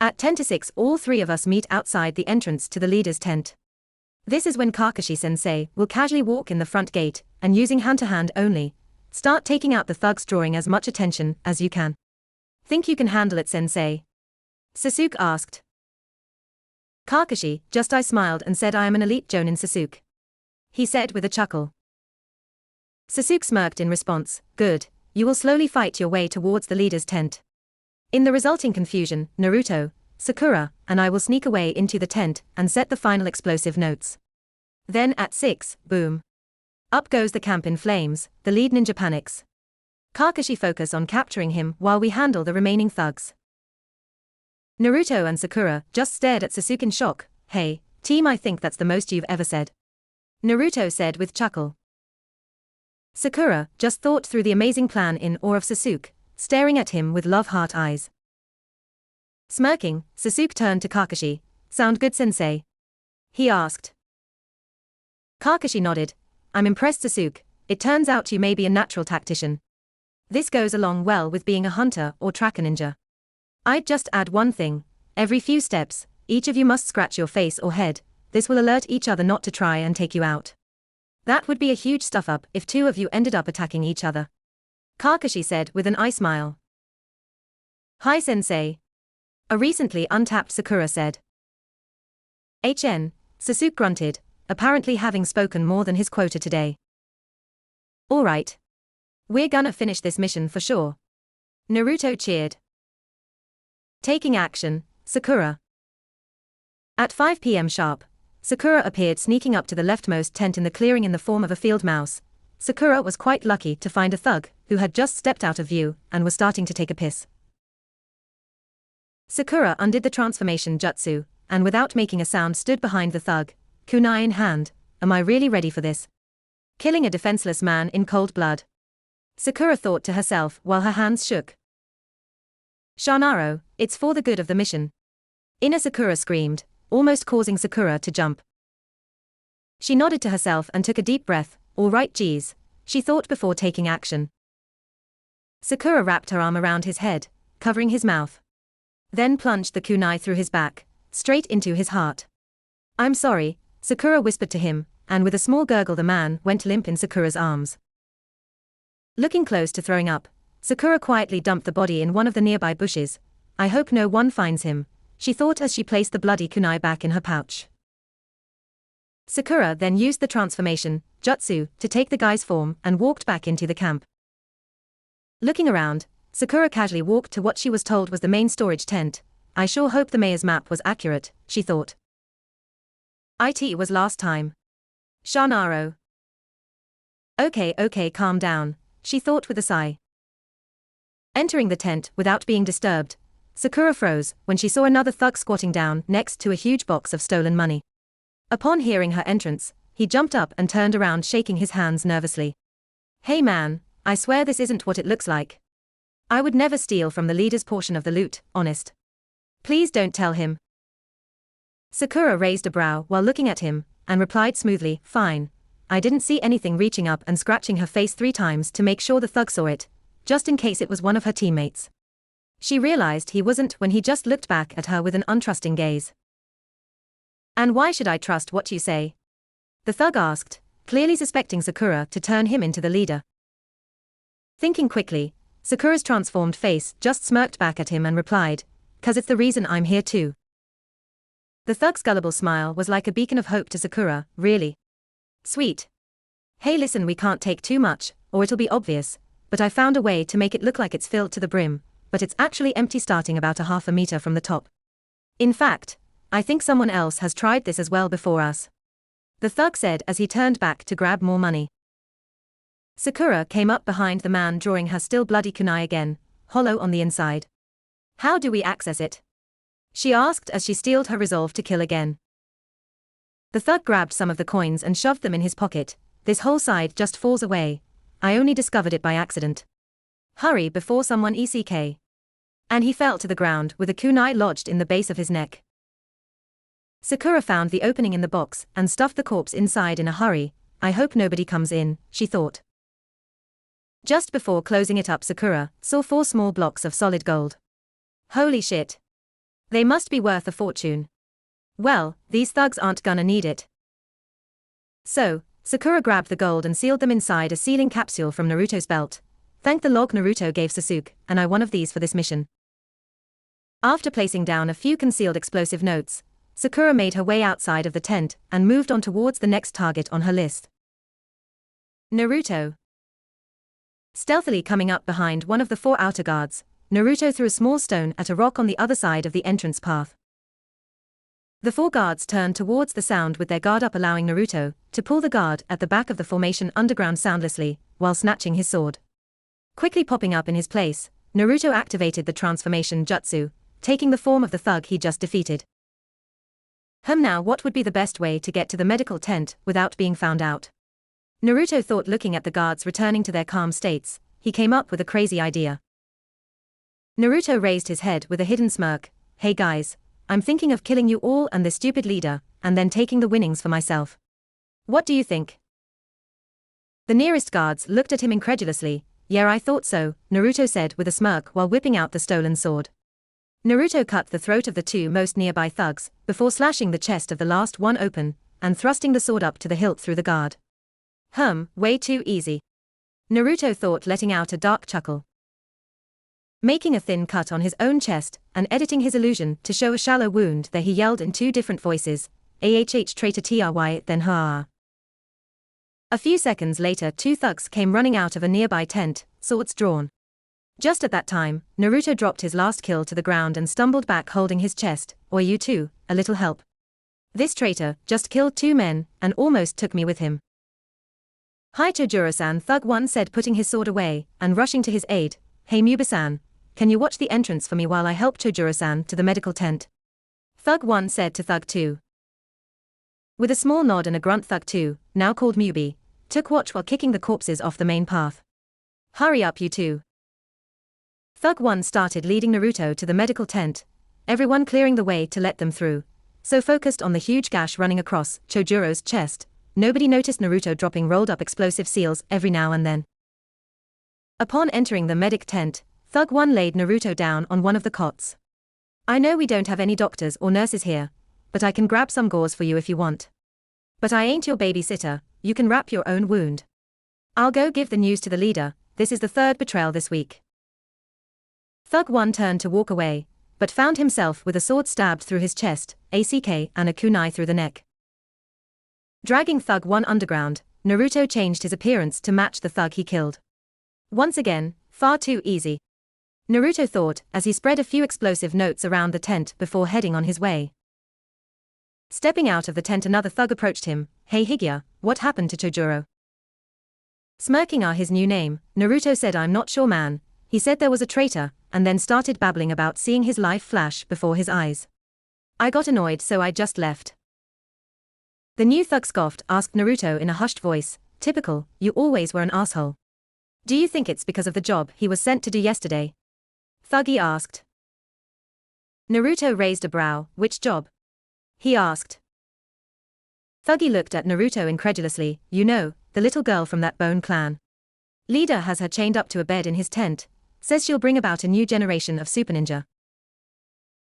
At 10 to 6 all three of us meet outside the entrance to the leader's tent. This is when Kakashi-sensei will casually walk in the front gate and using hand-to-hand only, start taking out the thugs, drawing as much attention as you can. Think you can handle it, sensei? Sasuke asked. Kakashi just smiled and said, I am an elite Jonin Sasuke. He said with a chuckle. Sasuke smirked in response, good, you will slowly fight your way towards the leader's tent. In the resulting confusion, Naruto, Sakura, and I will sneak away into the tent and set the final explosive notes. Then at 6, boom. Up goes the camp in flames, the lead ninja panics. Kakashi focus on capturing him while we handle the remaining thugs. Naruto and Sakura just stared at Sasuke in shock. Hey, team, I think that's the most you've ever said. Naruto said with chuckle. Sakura just thought through the amazing plan in awe of Sasuke, staring at him with love heart eyes. Smirking, Sasuke turned to Kakashi. Sound good, sensei? He asked. Kakashi nodded. I'm impressed, Sasuke. It turns out you may be a natural tactician. This goes along well with being a hunter or tracker ninja. I'd just add one thing. Every few steps, each of you must scratch your face or head. This will alert each other not to try and take you out. That would be a huge stuff up if two of you ended up attacking each other. Kakashi said with an eye smile. Hi, sensei. A recently untapped Sakura said. Sasuke grunted, apparently having spoken more than his quota today. Alright. We're gonna finish this mission for sure. Naruto cheered. Taking action, Sakura. At 5 p.m. sharp, Sakura appeared sneaking up to the leftmost tent in the clearing in the form of a field mouse. Sakura was quite lucky to find a thug who had just stepped out of view and was starting to take a piss. Sakura undid the transformation jutsu, and without making a sound stood behind the thug, kunai in hand. Am I really ready for this? Killing a defenseless man in cold blood. Sakura thought to herself while her hands shook. Shanaro, it's for the good of the mission. Inner Sakura screamed, almost causing Sakura to jump. She nodded to herself and took a deep breath. All right, geez, she thought before taking action. Sakura wrapped her arm around his head, covering his mouth. Then plunged the kunai through his back, straight into his heart. I'm sorry, Sakura whispered to him, and with a small gurgle the man went limp in Sakura's arms. Looking close to throwing up, Sakura quietly dumped the body in one of the nearby bushes. I hope no one finds him, she thought as she placed the bloody kunai back in her pouch. Sakura then used the transformation jutsu to take the guy's form and walked back into the camp. Looking around, Sakura casually walked to what she was told was the main storage tent. I sure hope the mayor's map was accurate, she thought. It was last time. Shanaro. Okay, calm down, she thought with a sigh. Entering the tent without being disturbed, Sakura froze when she saw another thug squatting down next to a huge box of stolen money. Upon hearing her entrance, he jumped up and turned around shaking his hands nervously. Hey man, I swear this isn't what it looks like. I would never steal from the leader's portion of the loot, honest. Please don't tell him. Sakura raised a brow while looking at him, and replied smoothly, fine. I didn't see anything, reaching up and scratching her face 3 times to make sure the thug saw it, just in case it was one of her teammates. She realized he wasn't when he just looked back at her with an untrusting gaze. And why should I trust what you say? The thug asked, clearly suspecting Sakura to turn him into the leader. Thinking quickly, Sakura's transformed face just smirked back at him and replied, 'Cause it's the reason I'm here too. The thug's gullible smile was like a beacon of hope to Sakura. Really? Sweet. Hey listen, we can't take too much, or it'll be obvious, but I found a way to make it look like it's filled to the brim, but it's actually empty starting about a half a meter from the top. In fact, I think someone else has tried this as well before us," the thug said as he turned back to grab more money. Sakura came up behind the man drawing her still bloody kunai again, hollow on the inside. "How do we access it?" she asked as she steeled her resolve to kill again. The thug grabbed some of the coins and shoved them in his pocket. "This whole side just falls away. I only discovered it by accident. Hurry before someone ECK." And he fell to the ground with a kunai lodged in the base of his neck. Sakura found the opening in the box and stuffed the corpse inside in a hurry. "I hope nobody comes in," she thought. Just before closing it up, Sakura saw 4 small blocks of solid gold. Holy shit! They must be worth a fortune. Well, these thugs aren't gonna need it. So, Sakura grabbed the gold and sealed them inside a sealing capsule from Naruto's belt. "Thank the log Naruto gave Sasuke, and I one of these for this mission." After placing down a few concealed explosive notes, Sakura made her way outside of the tent and moved on towards the next target on her list. Naruto. Stealthily coming up behind one of the 4 outer guards, Naruto threw a small stone at a rock on the other side of the entrance path. The 4 guards turned towards the sound with their guard up, allowing Naruto to pull the guard at the back of the formation underground soundlessly, while snatching his sword. Quickly popping up in his place, Naruto activated the transformation jutsu, taking the form of the thug he just defeated. Now what would be the best way to get to the medical tent without being found out? Naruto thought, looking at the guards returning to their calm states. He came up with a crazy idea. Naruto raised his head with a hidden smirk. "Hey guys, I'm thinking of killing you all and this stupid leader, and then taking the winnings for myself. What do you think?" The nearest guards looked at him incredulously. "Yeah, I thought so," Naruto said with a smirk while whipping out the stolen sword. Naruto cut the throat of the 2 most nearby thugs, before slashing the chest of the last one open, and thrusting the sword up to the hilt through the guard. Way too easy," Naruto thought, letting out a dark chuckle. Making a thin cut on his own chest, and editing his illusion to show a shallow wound there, he yelled in 2 different voices, "AHH traitor TRY, then ha." A few seconds later 2 thugs came running out of a nearby tent, swords drawn. Just at that time, Naruto dropped his last kill to the ground and stumbled back holding his chest. "Oi you two, a little help. This traitor just killed 2 men, and almost took me with him." "Hi Chojuro-san," Thug 1 said, putting his sword away, and rushing to his aid. "Hey Muba-san, can you watch the entrance for me while I help Chojuro-san to the medical tent?" Thug 1 said to Thug 2. With a small nod and a grunt, Thug 2, now called Mubi, took watch while kicking the corpses off the main path. "Hurry up you two." Thug 1 started leading Naruto to the medical tent, everyone clearing the way to let them through. So focused on the huge gash running across Chojuro's chest, nobody noticed Naruto dropping rolled up explosive seals every now and then. Upon entering the medic tent, Thug 1 laid Naruto down on one of the cots. "I know we don't have any doctors or nurses here, but I can grab some gauze for you if you want. But I ain't your babysitter, you can wrap your own wound. I'll go give the news to the leader. This is the 3rd betrayal this week." Thug 1 turned to walk away, but found himself with a sword stabbed through his chest, ACK, and a kunai through the neck. Dragging Thug 1 underground, Naruto changed his appearance to match the thug he killed. Once again, far too easy, Naruto thought as he spread a few explosive notes around the tent before heading on his way. Stepping out of the tent, another thug approached him. "Hey Higya, what happened to Chojuro?" Smirking his new name, Naruto said, "I'm not sure man. He said there was a traitor," and then started babbling about seeing his life flash before his eyes. "I got annoyed so I just left." The new thug scoffed, asked Naruto in a hushed voice, "Typical, you always were an asshole. Do you think it's because of the job he was sent to do yesterday?" Thuggy asked. Naruto raised a brow. "Which job?" he asked. Thuggy looked at Naruto incredulously. "You know, the little girl from that Bone clan. Leader has her chained up to a bed in his tent, says she'll bring about a new generation of super ninja."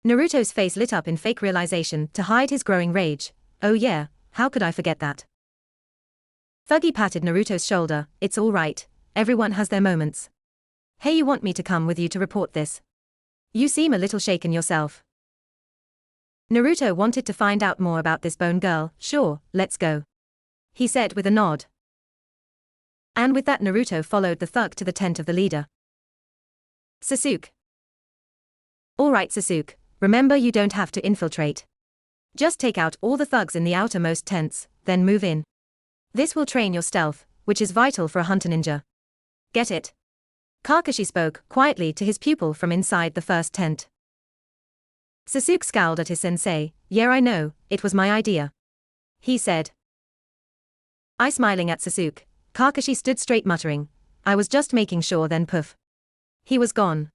Naruto's face lit up in fake realization to hide his growing rage. "Oh yeah, how could I forget that?" Thuggy patted Naruto's shoulder. "It's all right, everyone has their moments. Hey, you want me to come with you to report this? You seem a little shaken yourself." Naruto wanted to find out more about this Bone girl. "Sure, let's go," he said with a nod. And with that, Naruto followed the thug to the tent of the leader. Sasuke. "All right Sasuke, remember you don't have to infiltrate. Just take out all the thugs in the outermost tents, then move in. This will train your stealth, which is vital for a hunter ninja. Get it? Kakashi spoke quietly to his pupil from inside the first tent. Sasuke scowled at his sensei. Yeah, I know, it was my idea, he said. I smiling at Sasuke. Kakashi stood straight muttering, I was just making sure, then poof. He was gone.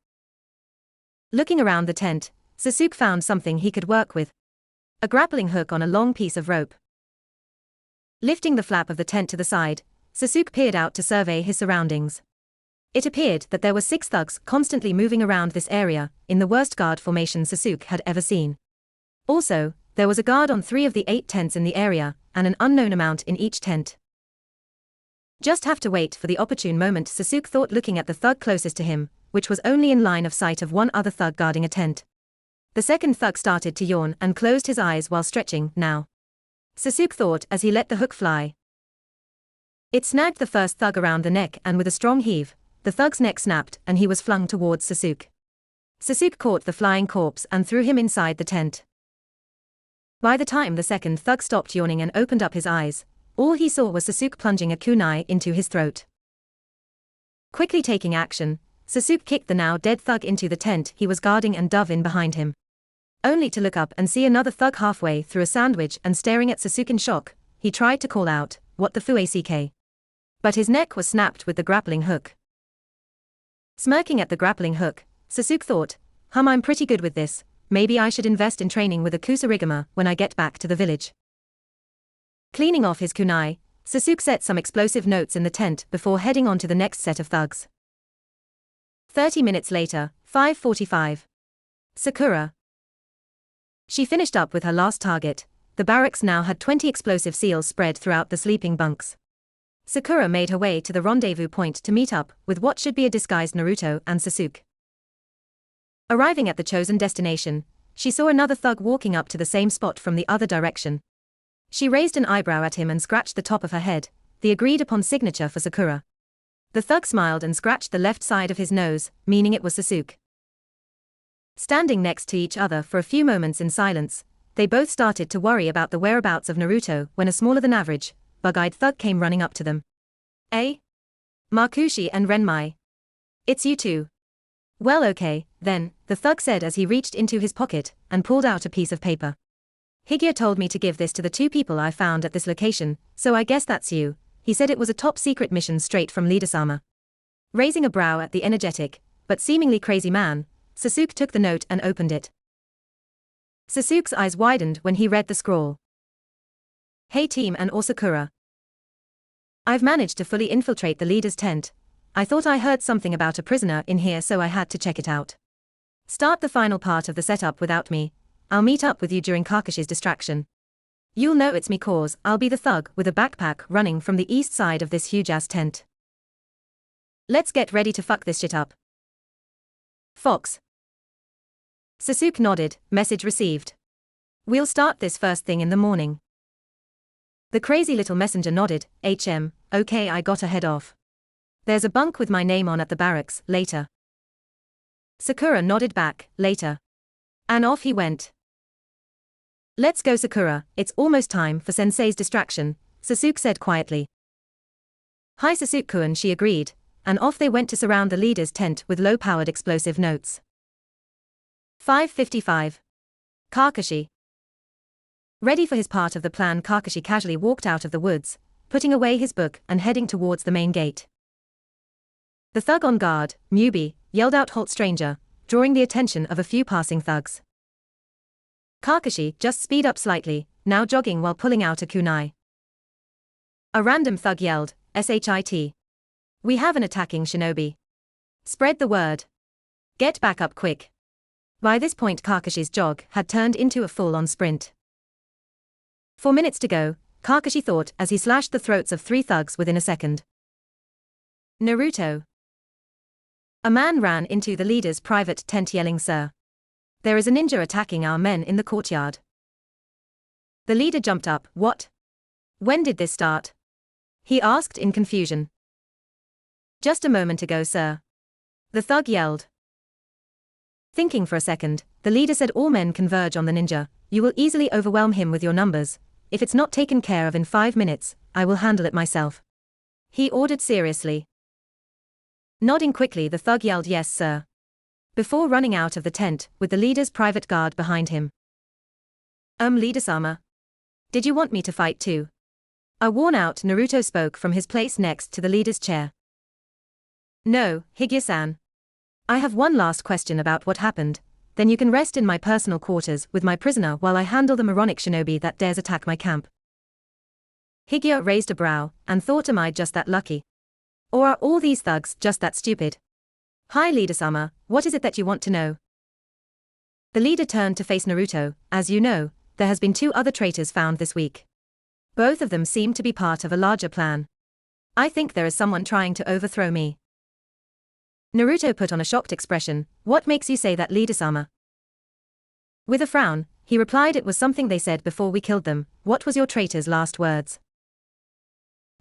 Looking around the tent, Sasuke found something he could work with. A grappling hook on a long piece of rope. Lifting the flap of the tent to the side, Sasuke peered out to survey his surroundings. It appeared that there were 6 thugs constantly moving around this area, in the worst guard formation Sasuke had ever seen. Also, there was a guard on 3 of the 8 tents in the area, and an unknown amount in each tent. Just have to wait for the opportune moment, Sasuke thought, looking at the thug closest to him, which was only in line of sight of one other thug guarding a tent. The second thug started to yawn and closed his eyes while stretching. Now, Sasuke thought as he let the hook fly. It snagged the first thug around the neck, and with a strong heave, the thug's neck snapped and he was flung towards Sasuke. Sasuke caught the flying corpse and threw him inside the tent. By the time the second thug stopped yawning and opened up his eyes, all he saw was Sasuke plunging a kunai into his throat. Quickly taking action, Sasuke kicked the now dead thug into the tent he was guarding and dove in behind him. Only to look up and see another thug halfway through a sandwich and staring at Sasuke in shock. He tried to call out, "What the fuck?" But his neck was snapped with the grappling hook. Smirking at the grappling hook, Sasuke thought, I'm pretty good with this, maybe I should invest in training with a kusarigama when I get back to the village. Cleaning off his kunai, Sasuke set some explosive notes in the tent before heading on to the next set of thugs. 30 minutes later, 5:45. Sakura. She finished up with her last target. The barracks now had 20 explosive seals spread throughout the sleeping bunks. Sakura made her way to the rendezvous point to meet up with what should be a disguised Naruto and Sasuke. Arriving at the chosen destination, she saw another thug walking up to the same spot from the other direction. She raised an eyebrow at him and scratched the top of her head, the agreed upon signature for Sakura. The thug smiled and scratched the left side of his nose, meaning it was Sasuke. Standing next to each other for a few moments in silence, they both started to worry about the whereabouts of Naruto when a smaller than average, bug-eyed thug came running up to them. "Hey? Makushi and Renmai. It's you two." "Well, okay, then," the thug said as he reached into his pocket and pulled out a piece of paper. "Higya told me to give this to the 2 people I found at this location, so I guess that's you." He said it was a top-secret mission straight from Leader-sama. Raising a brow at the energetic, but seemingly crazy man, Sasuke took the note and opened it. Sasuke's eyes widened when he read the scrawl. "Hey team and or Sakura. I've managed to fully infiltrate the leader's tent. I thought I heard something about a prisoner in here, so I had to check it out. Start the final part of the setup without me. I'll meet up with you during Kakashi's distraction. You'll know it's me cause I'll be the thug with a backpack running from the east side of this huge-ass tent. Let's get ready to fuck this shit up. Fox." Sasuke nodded, message received. "We'll start this first thing in the morning." The crazy little messenger nodded, okay, I gotta head off. There's a bunk with my name on at the barracks, later." Sakura nodded back, later. And off he went. "Let's go Sakura, it's almost time for Sensei's distraction," Sasuke said quietly. "Hi Sasuke-kun," she agreed, and off they went to surround the leader's tent with low-powered explosive notes. 5:55. Kakashi. Ready for his part of the plan, Kakashi casually walked out of the woods, putting away his book and heading towards the main gate. The thug on guard, Mubi, yelled out, "Halt stranger," drawing the attention of a few passing thugs. Kakashi just speed up slightly, now jogging while pulling out a kunai. A random thug yelled, "Shit. We have an attacking shinobi. Spread the word. Get back up quick." By this point Kakashi's jog had turned into a full-on sprint. 4 minutes to go, Kakashi thought as he slashed the throats of 3 thugs within a second. Naruto. A man ran into the leader's private tent yelling, "Sir, there is a ninja attacking our men in the courtyard." The leader jumped up. "What? When did this start?" he asked in confusion. "Just a moment ago, sir," the thug yelled. Thinking for a second, the leader said, "All men converge on the ninja, you will easily overwhelm him with your numbers. If it's not taken care of in 5 minutes, I will handle it myself," he ordered seriously. Nodding quickly, the thug yelled, "Yes, sir," before running out of the tent, with the leader's private guard behind him. Leader-sama. Did you want me to fight too?" A worn-out Naruto spoke from his place next to the leader's chair. "No, Higya-san. I have one last question about what happened, then you can rest in my personal quarters with my prisoner while I handle the moronic shinobi that dares attack my camp." Higya raised a brow, and thought, am I just that lucky? Or are all these thugs just that stupid? "Hi Leader-sama, what is it that you want to know?" The leader turned to face Naruto. "As you know, there has been 2 other traitors found this week. Both of them seem to be part of a larger plan. I think there is someone trying to overthrow me." Naruto put on a shocked expression. "What makes you say that, Leader-sama?" With a frown, he replied, "It was something they said before we killed them." "What was your traitor's last words?"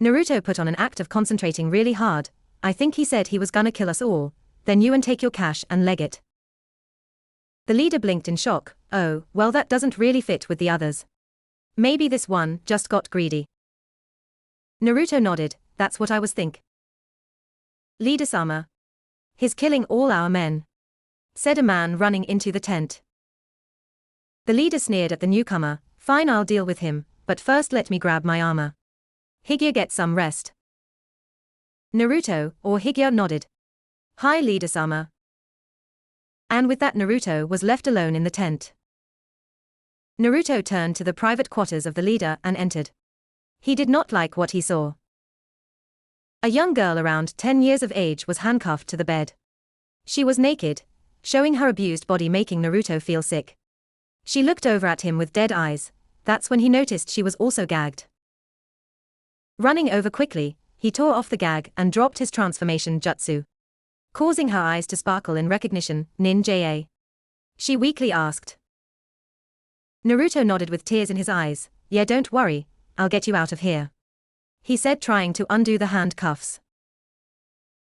Naruto put on an act of concentrating really hard. "I think he said he was gonna kill us all, then you and take your cash and leg it." The leader blinked in shock. "Oh, well, that doesn't really fit with the others. Maybe this one just got greedy." Naruto nodded. "That's what I was think." "Leader-sama. He's killing all our men," said a man running into the tent. The leader sneered at the newcomer. "Fine, I'll deal with him, but first let me grab my armor. Higya, get some rest." Naruto, or Higya, nodded. "Hi Leader-sama." And with that, Naruto was left alone in the tent. Naruto turned to the private quarters of the leader and entered. He did not like what he saw. A young girl around 10 years of age was handcuffed to the bed. She was naked, showing her abused body, making Naruto feel sick. She looked over at him with dead eyes. That's when he noticed she was also gagged. Running over quickly, he tore off the gag and dropped his transformation jutsu, causing her eyes to sparkle in recognition. "Ninja?" she weakly asked. Naruto nodded with tears in his eyes. "Yeah, don't worry, I'll get you out of here," he said, trying to undo the handcuffs.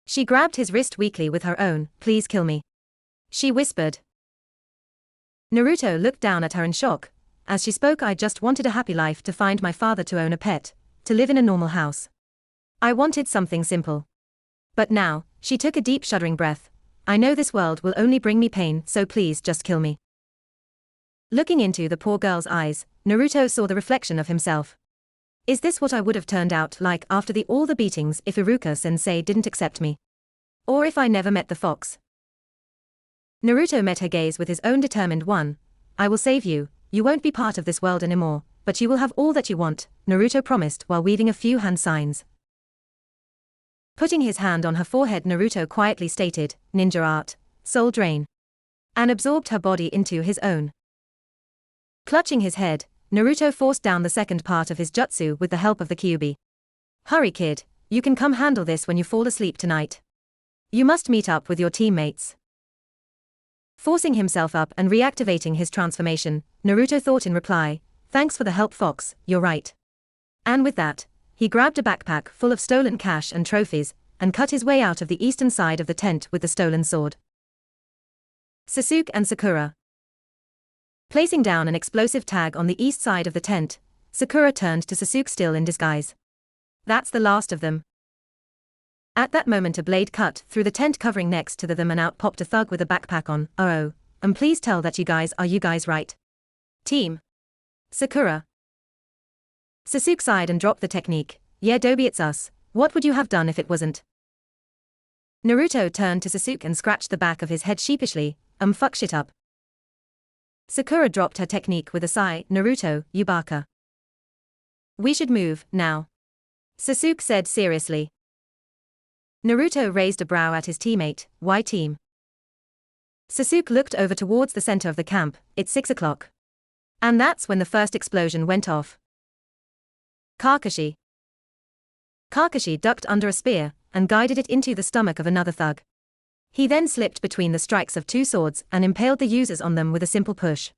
She grabbed his wrist weakly with her own. "Please kill me," she whispered. Naruto looked down at her in shock. As she spoke, "I just wanted a happy life, to find my father, to own a pet, to live in a normal house. I wanted something simple. But now," she took a deep shuddering breath, "I know this world will only bring me pain, so please just kill me." Looking into the poor girl's eyes, Naruto saw the reflection of himself. Is this what I would have turned out like after all the beatings if Iruka-sensei didn't accept me? Or if I never met the fox? Naruto met her gaze with his own determined one. "I will save you, you won't be part of this world anymore, but you will have all that you want," Naruto promised while weaving a few hand signs. Putting his hand on her forehead, Naruto quietly stated, "Ninja art, soul drain," and absorbed her body into his own. Clutching his head, Naruto forced down the second part of his jutsu with the help of the Kyuubi. "Hurry kid, you can come handle this when you fall asleep tonight. You must meet up with your teammates." Forcing himself up and reactivating his transformation, Naruto thought in reply, "Thanks for the help, Fox, you're right." And with that, he grabbed a backpack full of stolen cash and trophies, and cut his way out of the eastern side of the tent with the stolen sword. Sasuke and Sakura. Placing down an explosive tag on the east side of the tent, Sakura turned to Sasuke, still in disguise. "That's the last of them." At that moment, a blade cut through the tent covering next to them, and out popped a thug with a backpack on. "Oh, and please tell that you guys right? Team Sakura." Sasuke sighed and dropped the technique. "Yeah, Doby, it's us. What would you have done if it wasn't?" Naruto turned to Sasuke and scratched the back of his head sheepishly. Fuck shit up." Sakura dropped her technique with a sigh. "Naruto, you baka. We should move, now," Sasuke said seriously. Naruto raised a brow at his teammate. "Why team?" Sasuke looked over towards the center of the camp. "It's 6 o'clock. And that's when the first explosion went off. Kakashi. Kakashi ducked under a spear, and guided it into the stomach of another thug. He then slipped between the strikes of 2 swords and impaled the users on them with a simple push.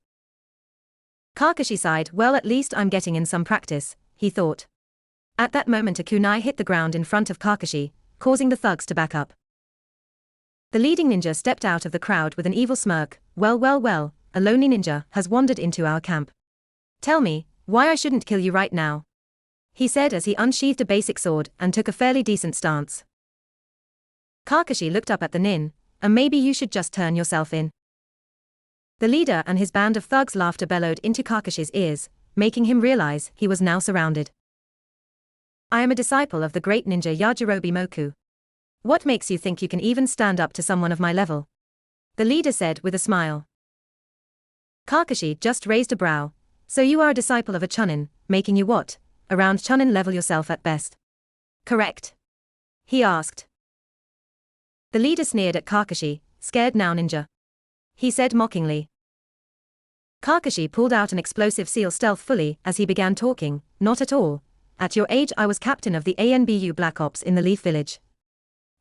Kakashi sighed. "Well, at least I'm getting in some practice," he thought. At that moment, a kunai hit the ground in front of Kakashi, causing the thugs to back up. The leading ninja stepped out of the crowd with an evil smirk. Well, a lonely ninja has wandered into our camp. Tell me, why I shouldn't kill you right now," he said as he unsheathed a basic sword and took a fairly decent stance. Kakashi looked up at the nin, "And maybe you should just turn yourself in." The leader and his band of thugs' laughter bellowed into Kakashi's ears, making him realize he was now surrounded. "I am a disciple of the great ninja Yajirobe Moku. What makes you think you can even stand up to someone of my level?" the leader said with a smile. Kakashi just raised a brow. "So you are a disciple of a chunin, making you what? Around chunin level yourself at best. Correct?" he asked. The leader sneered at Kakashi. "Scared now, ninja?" he said mockingly. Kakashi pulled out an explosive seal stealthfully as he began talking. "Not at all. At your age I was captain of the ANBU Black Ops in the Leaf Village.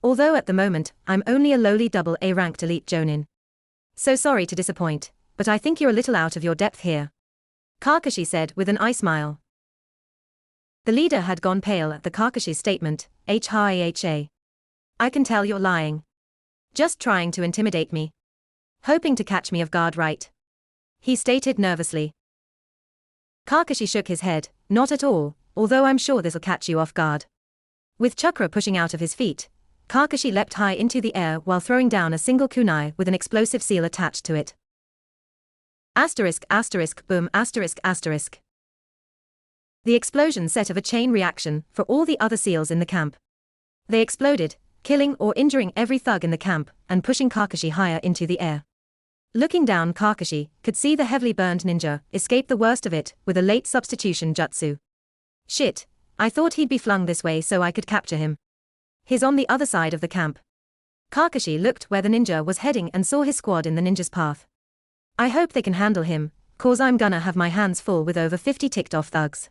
Although at the moment, I'm only a lowly AA ranked elite jonin. So sorry to disappoint, but I think you're a little out of your depth here," Kakashi said with an eye smile. The leader had gone pale at the Kakashi's statement. "Ha. I can tell you're lying. Just trying to intimidate me. Hoping to catch me off guard, right?" he stated nervously. Kakashi shook his head. "Not at all, although I'm sure this'll catch you off guard." With chakra pushing out of his feet, Kakashi leapt high into the air while throwing down a single kunai with an explosive seal attached to it. Boom. The explosion set off a chain reaction for all the other seals in the camp. They exploded, killing or injuring every thug in the camp and pushing Kakashi higher into the air. Looking down, Kakashi could see the heavily burned ninja escape the worst of it with a late substitution jutsu. "Shit, I thought he'd be flung this way so I could capture him. He's on the other side of the camp." Kakashi looked where the ninja was heading and saw his squad in the ninja's path. "I hope they can handle him, cause I'm gonna have my hands full with over 50 ticked off thugs."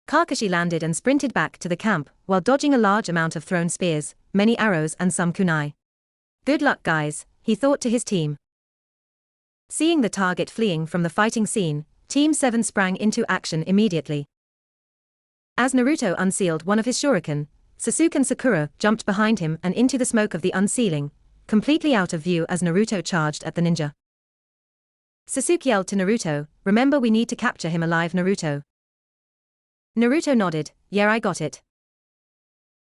Kakashi landed and sprinted back to the camp while dodging a large amount of thrown spears, many arrows and some kunai. "Good luck, guys," he thought to his team. Seeing the target fleeing from the fighting scene, Team 7 sprang into action immediately. As Naruto unsealed one of his shuriken, Sasuke and Sakura jumped behind him and into the smoke of the unsealing, completely out of view as Naruto charged at the ninja. Sasuke yelled to Naruto, "Remember, we need to capture him alive, Naruto." Naruto nodded, "Yeah, I got it."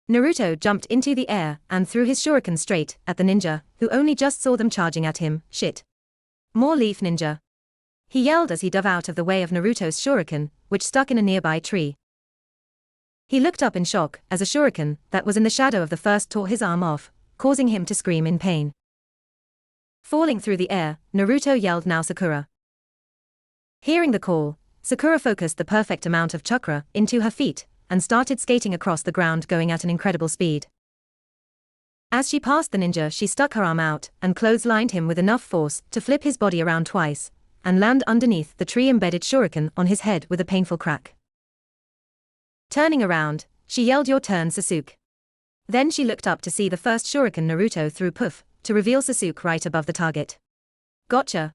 Naruto jumped into the air and threw his shuriken straight at the ninja, who only just saw them charging at him. "Shit. More leaf, ninja," he yelled as he dove out of the way of Naruto's shuriken, which stuck in a nearby tree. He looked up in shock as a shuriken that was in the shadow of the first tore his arm off, causing him to scream in pain. Falling through the air, Naruto yelled, "Now Sakura." Hearing the call, Sakura focused the perfect amount of chakra into her feet and started skating across the ground, going at an incredible speed. As she passed the ninja, she stuck her arm out and clotheslined him with enough force to flip his body around twice and land underneath the tree-embedded shuriken on his head with a painful crack. Turning around, she yelled, "Your turn, Sasuke." Then she looked up to see the first shuriken Naruto threw poof to reveal Sasuke right above the target. "Gotcha!"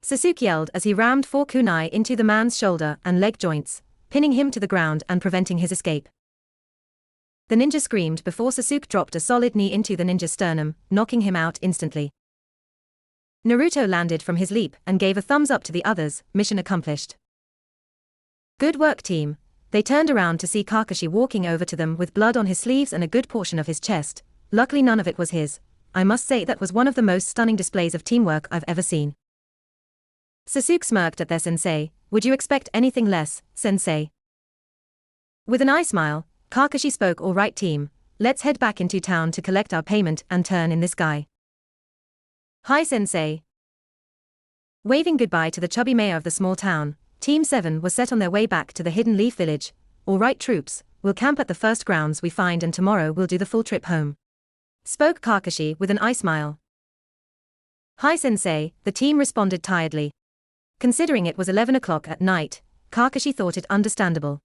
Sasuke yelled as he rammed 4 kunai into the man's shoulder and leg joints, pinning him to the ground and preventing his escape. The ninja screamed before Sasuke dropped a solid knee into the ninja's sternum, knocking him out instantly. Naruto landed from his leap and gave a thumbs up to the others. "Mission accomplished." "Good work, team." They turned around to see Kakashi walking over to them with blood on his sleeves and a good portion of his chest. Luckily none of it was his. I must say that was one of the most stunning displays of teamwork I've ever seen. Sasuke smirked at their sensei. "Would you expect anything less, sensei?" With an eye smile, Kakashi spoke. "All right, team, let's head back into town to collect our payment and turn in this guy." "Hi, sensei." Waving goodbye to the chubby mayor of the small town, Team 7 was set on their way back to the hidden Leaf Village. "All right, troops, we'll camp at the first grounds we find and tomorrow we'll do the full trip home," spoke Kakashi with an eye smile. "Hi, sensei," the team responded tiredly. Considering it was 11 o'clock at night, Kakashi thought it understandable.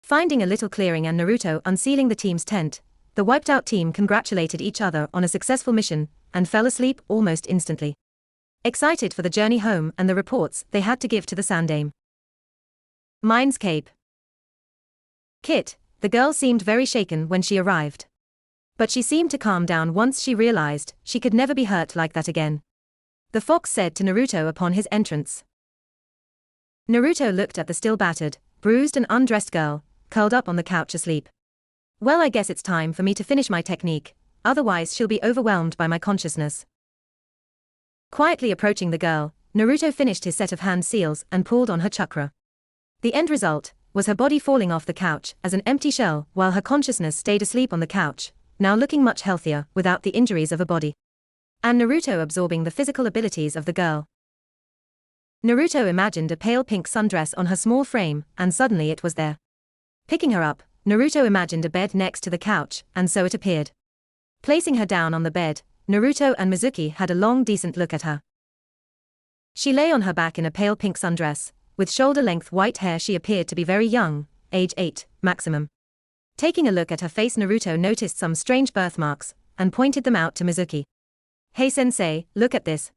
Finding a little clearing and Naruto unsealing the team's tent, the wiped-out team congratulated each other on a successful mission and fell asleep almost instantly, excited for the journey home and the reports they had to give to the Sandaime. Mindscape. Kit, the girl, seemed very shaken when she arrived. But she seemed to calm down once she realized she could never be hurt like that again. the fox said to Naruto upon his entrance. Naruto looked at the still battered, bruised and undressed girl, curled up on the couch asleep. Well, I guess it's time for me to finish my technique, otherwise she'll be overwhelmed by my consciousness. Quietly approaching the girl, Naruto finished his set of hand seals and pulled on her chakra. The end result was her body falling off the couch as an empty shell while her consciousness stayed asleep on the couch, now looking much healthier without the injuries of a body. And Naruto absorbing the physical abilities of the girl. Naruto imagined a pale pink sundress on her small frame, and suddenly it was there. Picking her up, Naruto imagined a bed next to the couch, and so it appeared. Placing her down on the bed, Naruto and Mizuki had a long decent look at her. She lay on her back in a pale pink sundress. With shoulder-length white hair she appeared to be very young, age 8, maximum. Taking a look at her face, Naruto noticed some strange birthmarks, and pointed them out to Mizuki. "Hey sensei, look at this."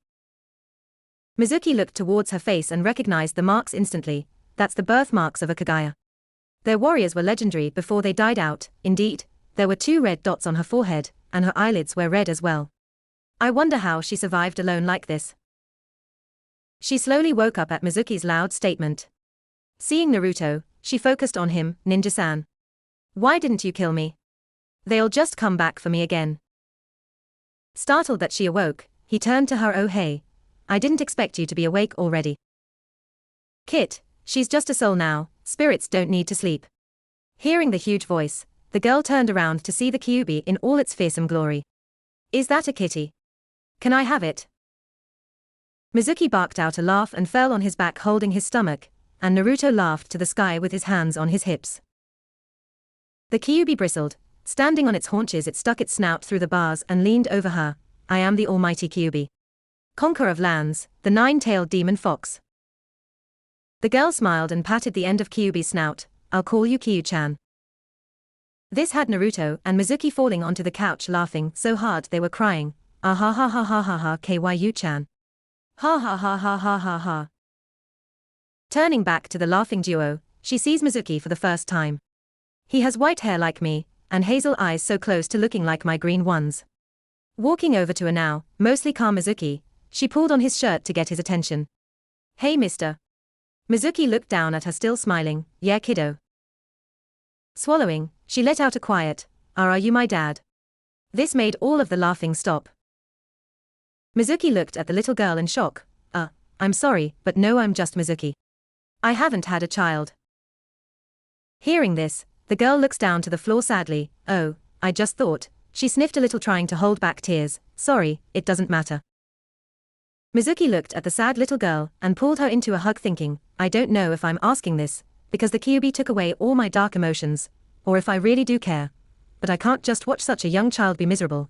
Mizuki looked towards her face and recognized the marks instantly. That's the birthmarks of a Kaguya. Their warriors were legendary before they died out. Indeed, there were 2 red dots on her forehead, and her eyelids were red as well. I wonder how she survived alone like this. She slowly woke up at Mizuki's loud statement. Seeing Naruto, she focused on him. "Ninja-san. Why didn't you kill me? They'll just come back for me again." Startled that she awoke, he turned to her. "Oh hey. I didn't expect you to be awake already." "Kit, she's just a soul now, spirits don't need to sleep." Hearing the huge voice, the girl turned around to see the Kyuubi in all its fearsome glory. "Is that a kitty? Can I have it?" Mizuki barked out a laugh and fell on his back holding his stomach, and Naruto laughed to the sky with his hands on his hips. The Kyuubi bristled. Standing on its haunches, it stuck its snout through the bars and leaned over her. "I am the almighty Kyuubi, conqueror of lands, the 9-tailed demon fox." The girl smiled and patted the end of Kyuubi's snout. "I'll call you Kyu-chan." This had Naruto and Mizuki falling onto the couch laughing so hard they were crying. "Ah ha ha ha ha ha ha Kyu-chan. Ha ha ha ha ha ha ha." Turning back to the laughing duo, she sees Mizuki for the first time. He has white hair like me, and hazel eyes so close to looking like my green ones. Walking over to a now, mostly calm Mizuki, she pulled on his shirt to get his attention. "Hey mister." Mizuki looked down at her still smiling. "Yeah kiddo." Swallowing, she let out a quiet, Are you my dad?" This made all of the laughing stop. Mizuki looked at the little girl in shock. I'm sorry, but no, I'm just Mizuki. I haven't had a child." Hearing this, the girl looks down to the floor sadly. "Oh, I just thought," she sniffed a little trying to hold back tears. "Sorry, it doesn't matter." Mizuki looked at the sad little girl and pulled her into a hug thinking, I don't know if I'm asking this, because the Kyuubi took away all my dark emotions, or if I really do care. But I can't just watch such a young child be miserable.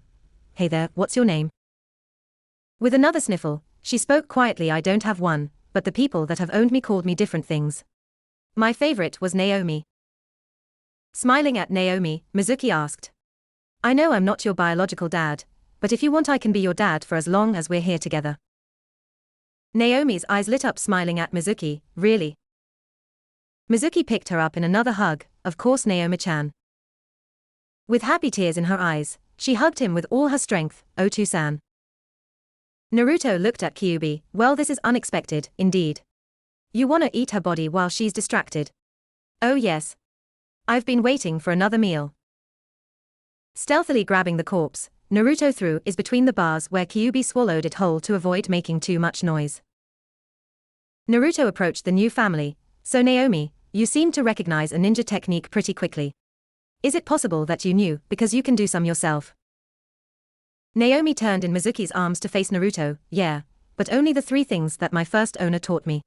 Hey there, what's your name? With another sniffle, she spoke quietly. I don't have one, but the people that have owned me called me different things. My favorite was Naomi. Smiling at Naomi, Mizuki asked. I know I'm not your biological dad, but if you want I can be your dad for as long as we're here together. Naomi's eyes lit up smiling at Mizuki, really? Mizuki picked her up in another hug, of course Naomi-chan. With happy tears in her eyes, she hugged him with all her strength. Otu-san. Naruto looked at Kyuubi. Well, this is unexpected, indeed. You wanna eat her body while she's distracted? Oh yes. I've been waiting for another meal. Stealthily grabbing the corpse, Naruto threw it between the bars where Kyuubi swallowed it whole to avoid making too much noise. Naruto approached the new family. So Naomi, you seem to recognize a ninja technique pretty quickly. Is it possible that you knew because you can do some yourself? Naomi turned in Mizuki's arms to face Naruto. Yeah, but only the 3 things that my first owner taught me.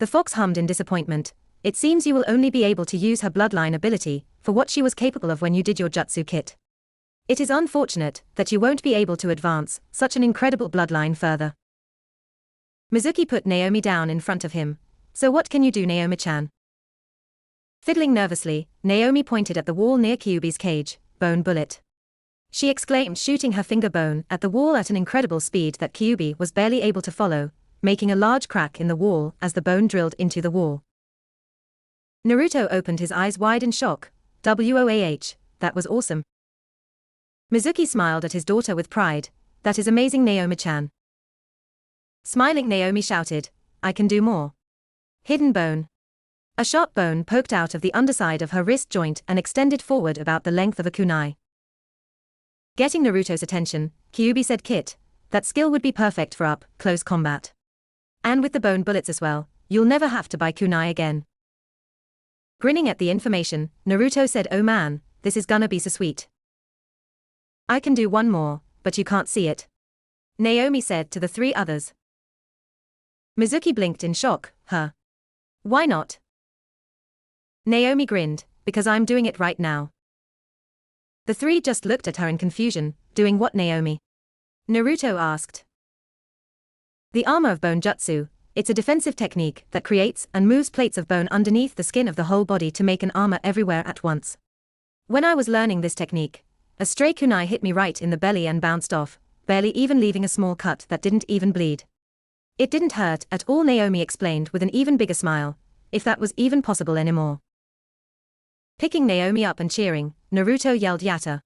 The fox hummed in disappointment. It seems you will only be able to use her bloodline ability for what she was capable of when you did your jutsu kit. It is unfortunate that you won't be able to advance such an incredible bloodline further. Mizuki put Naomi down in front of him. So what can you do, Naomi-chan? Fiddling nervously, Naomi pointed at the wall near Kyuubi's cage. Bone bullet. She exclaimed, shooting her finger bone at the wall at an incredible speed that Kyuubi was barely able to follow, making a large crack in the wall as the bone drilled into the wall. Naruto opened his eyes wide in shock. Whoah, that was awesome. Mizuki smiled at his daughter with pride. That is amazing, Naomi-chan. Smiling, Naomi shouted, I can do more. Hidden bone. A sharp bone poked out of the underside of her wrist joint and extended forward about the length of a kunai. Getting Naruto's attention, Kyuubi said, Kit, that skill would be perfect for up-close combat. And with the bone bullets as well, you'll never have to buy kunai again. Grinning at the information, Naruto said, oh man, this is gonna be so sweet. I can do one more, but you can't see it. Naomi said to the three others. Mizuki blinked in shock, huh? Why not? Naomi grinned, because I'm doing it right now. The three just looked at her in confusion. Doing what, Naomi? Naruto asked. The armor of bone jutsu. It's a defensive technique that creates and moves plates of bone underneath the skin of the whole body to make an armor everywhere at once. When I was learning this technique, a stray kunai hit me right in the belly and bounced off, barely even leaving a small cut that didn't even bleed. It didn't hurt at all, Naomi explained with an even bigger smile, if that was even possible anymore. Picking Naomi up and cheering, Naruto yelled, Yatta.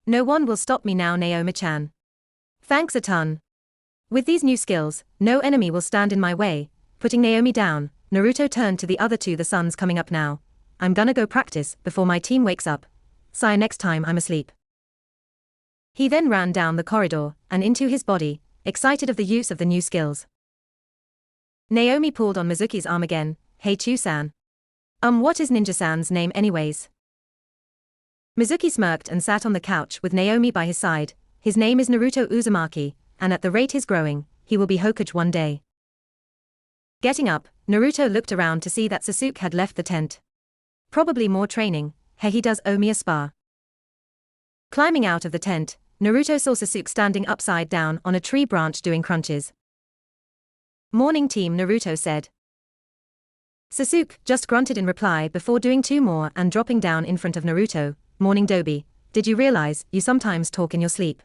No one will stop me now, Naomi-chan. Thanks a ton. With these new skills, no enemy will stand in my way. Putting Naomi down, Naruto turned to the other two. The sun's coming up now. I'm gonna go practice before my team wakes up. See you next time I'm asleep. He then ran down the corridor and into his body, excited of the use of the new skills. Naomi pulled on Mizuki's arm again. Hey Chu-san. What is Ninja-san's name anyways? Mizuki smirked and sat on the couch with Naomi by his side. His name is Naruto Uzumaki, and at the rate he's growing, he will be Hokage one day. Getting up, Naruto looked around to see that Sasuke had left the tent. Probably more training. Hey, he does owe me a spa. Climbing out of the tent, Naruto saw Sasuke standing upside down on a tree branch doing crunches. Morning team, Naruto said. Sasuke just grunted in reply before doing two more and dropping down in front of Naruto. Morning Dobi, did you realize you sometimes talk in your sleep?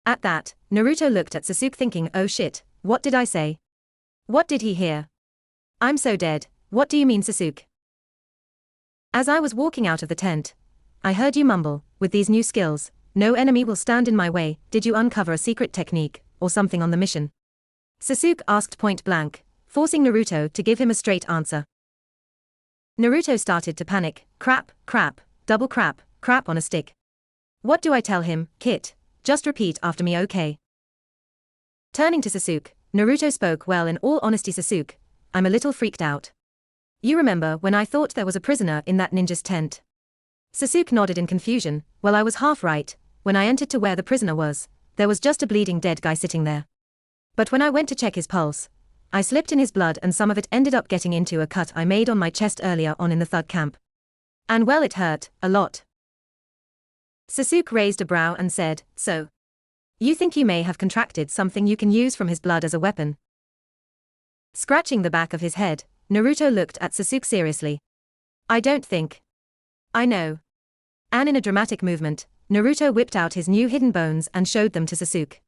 At that, Naruto looked at Sasuke thinking, oh shit, what did I say? What did he hear? I'm so dead. What do you mean, Sasuke? As I was walking out of the tent, I heard you mumble, with these new skills, no enemy will stand in my way. Did you uncover a secret technique or something on the mission? Sasuke asked point blank, forcing Naruto to give him a straight answer. Naruto started to panic. Crap, crap, double crap, crap on a stick. What do I tell him, Kit? Just repeat after me, okay? Turning to Sasuke, Naruto spoke. Well, in all honesty, Sasuke, I'm a little freaked out. You remember when I thought there was a prisoner in that ninja's tent? Sasuke nodded in confusion. Well, I was half right. When I entered to where the prisoner was, there was just a bleeding dead guy sitting there. But when I went to check his pulse, I slipped in his blood and some of it ended up getting into a cut I made on my chest earlier on in the thug camp. And well, it hurt a lot. Sasuke raised a brow and said, so? You think you may have contracted something you can use from his blood as a weapon? Scratching the back of his head, Naruto looked at Sasuke seriously. I don't think. I know. And in a dramatic movement, Naruto whipped out his new hidden bones and showed them to Sasuke.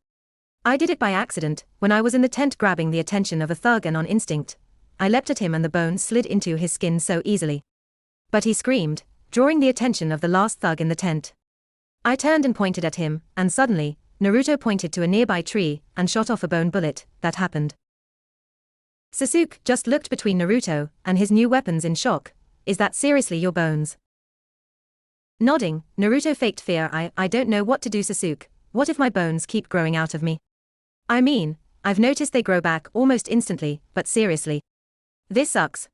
I did it by accident, when I was in the tent grabbing the attention of a thug, and on instinct, I leapt at him and the bones slid into his skin so easily. But he screamed, drawing the attention of the last thug in the tent. I turned and pointed at him, and suddenly, Naruto pointed to a nearby tree and shot off a bone bullet. That happened. Sasuke just looked between Naruto and his new weapons in shock. Is that seriously your bones? Nodding, Naruto faked fear. I don't know what to do, Sasuke. What if my bones keep growing out of me? I mean, I've noticed they grow back almost instantly, but seriously. This sucks.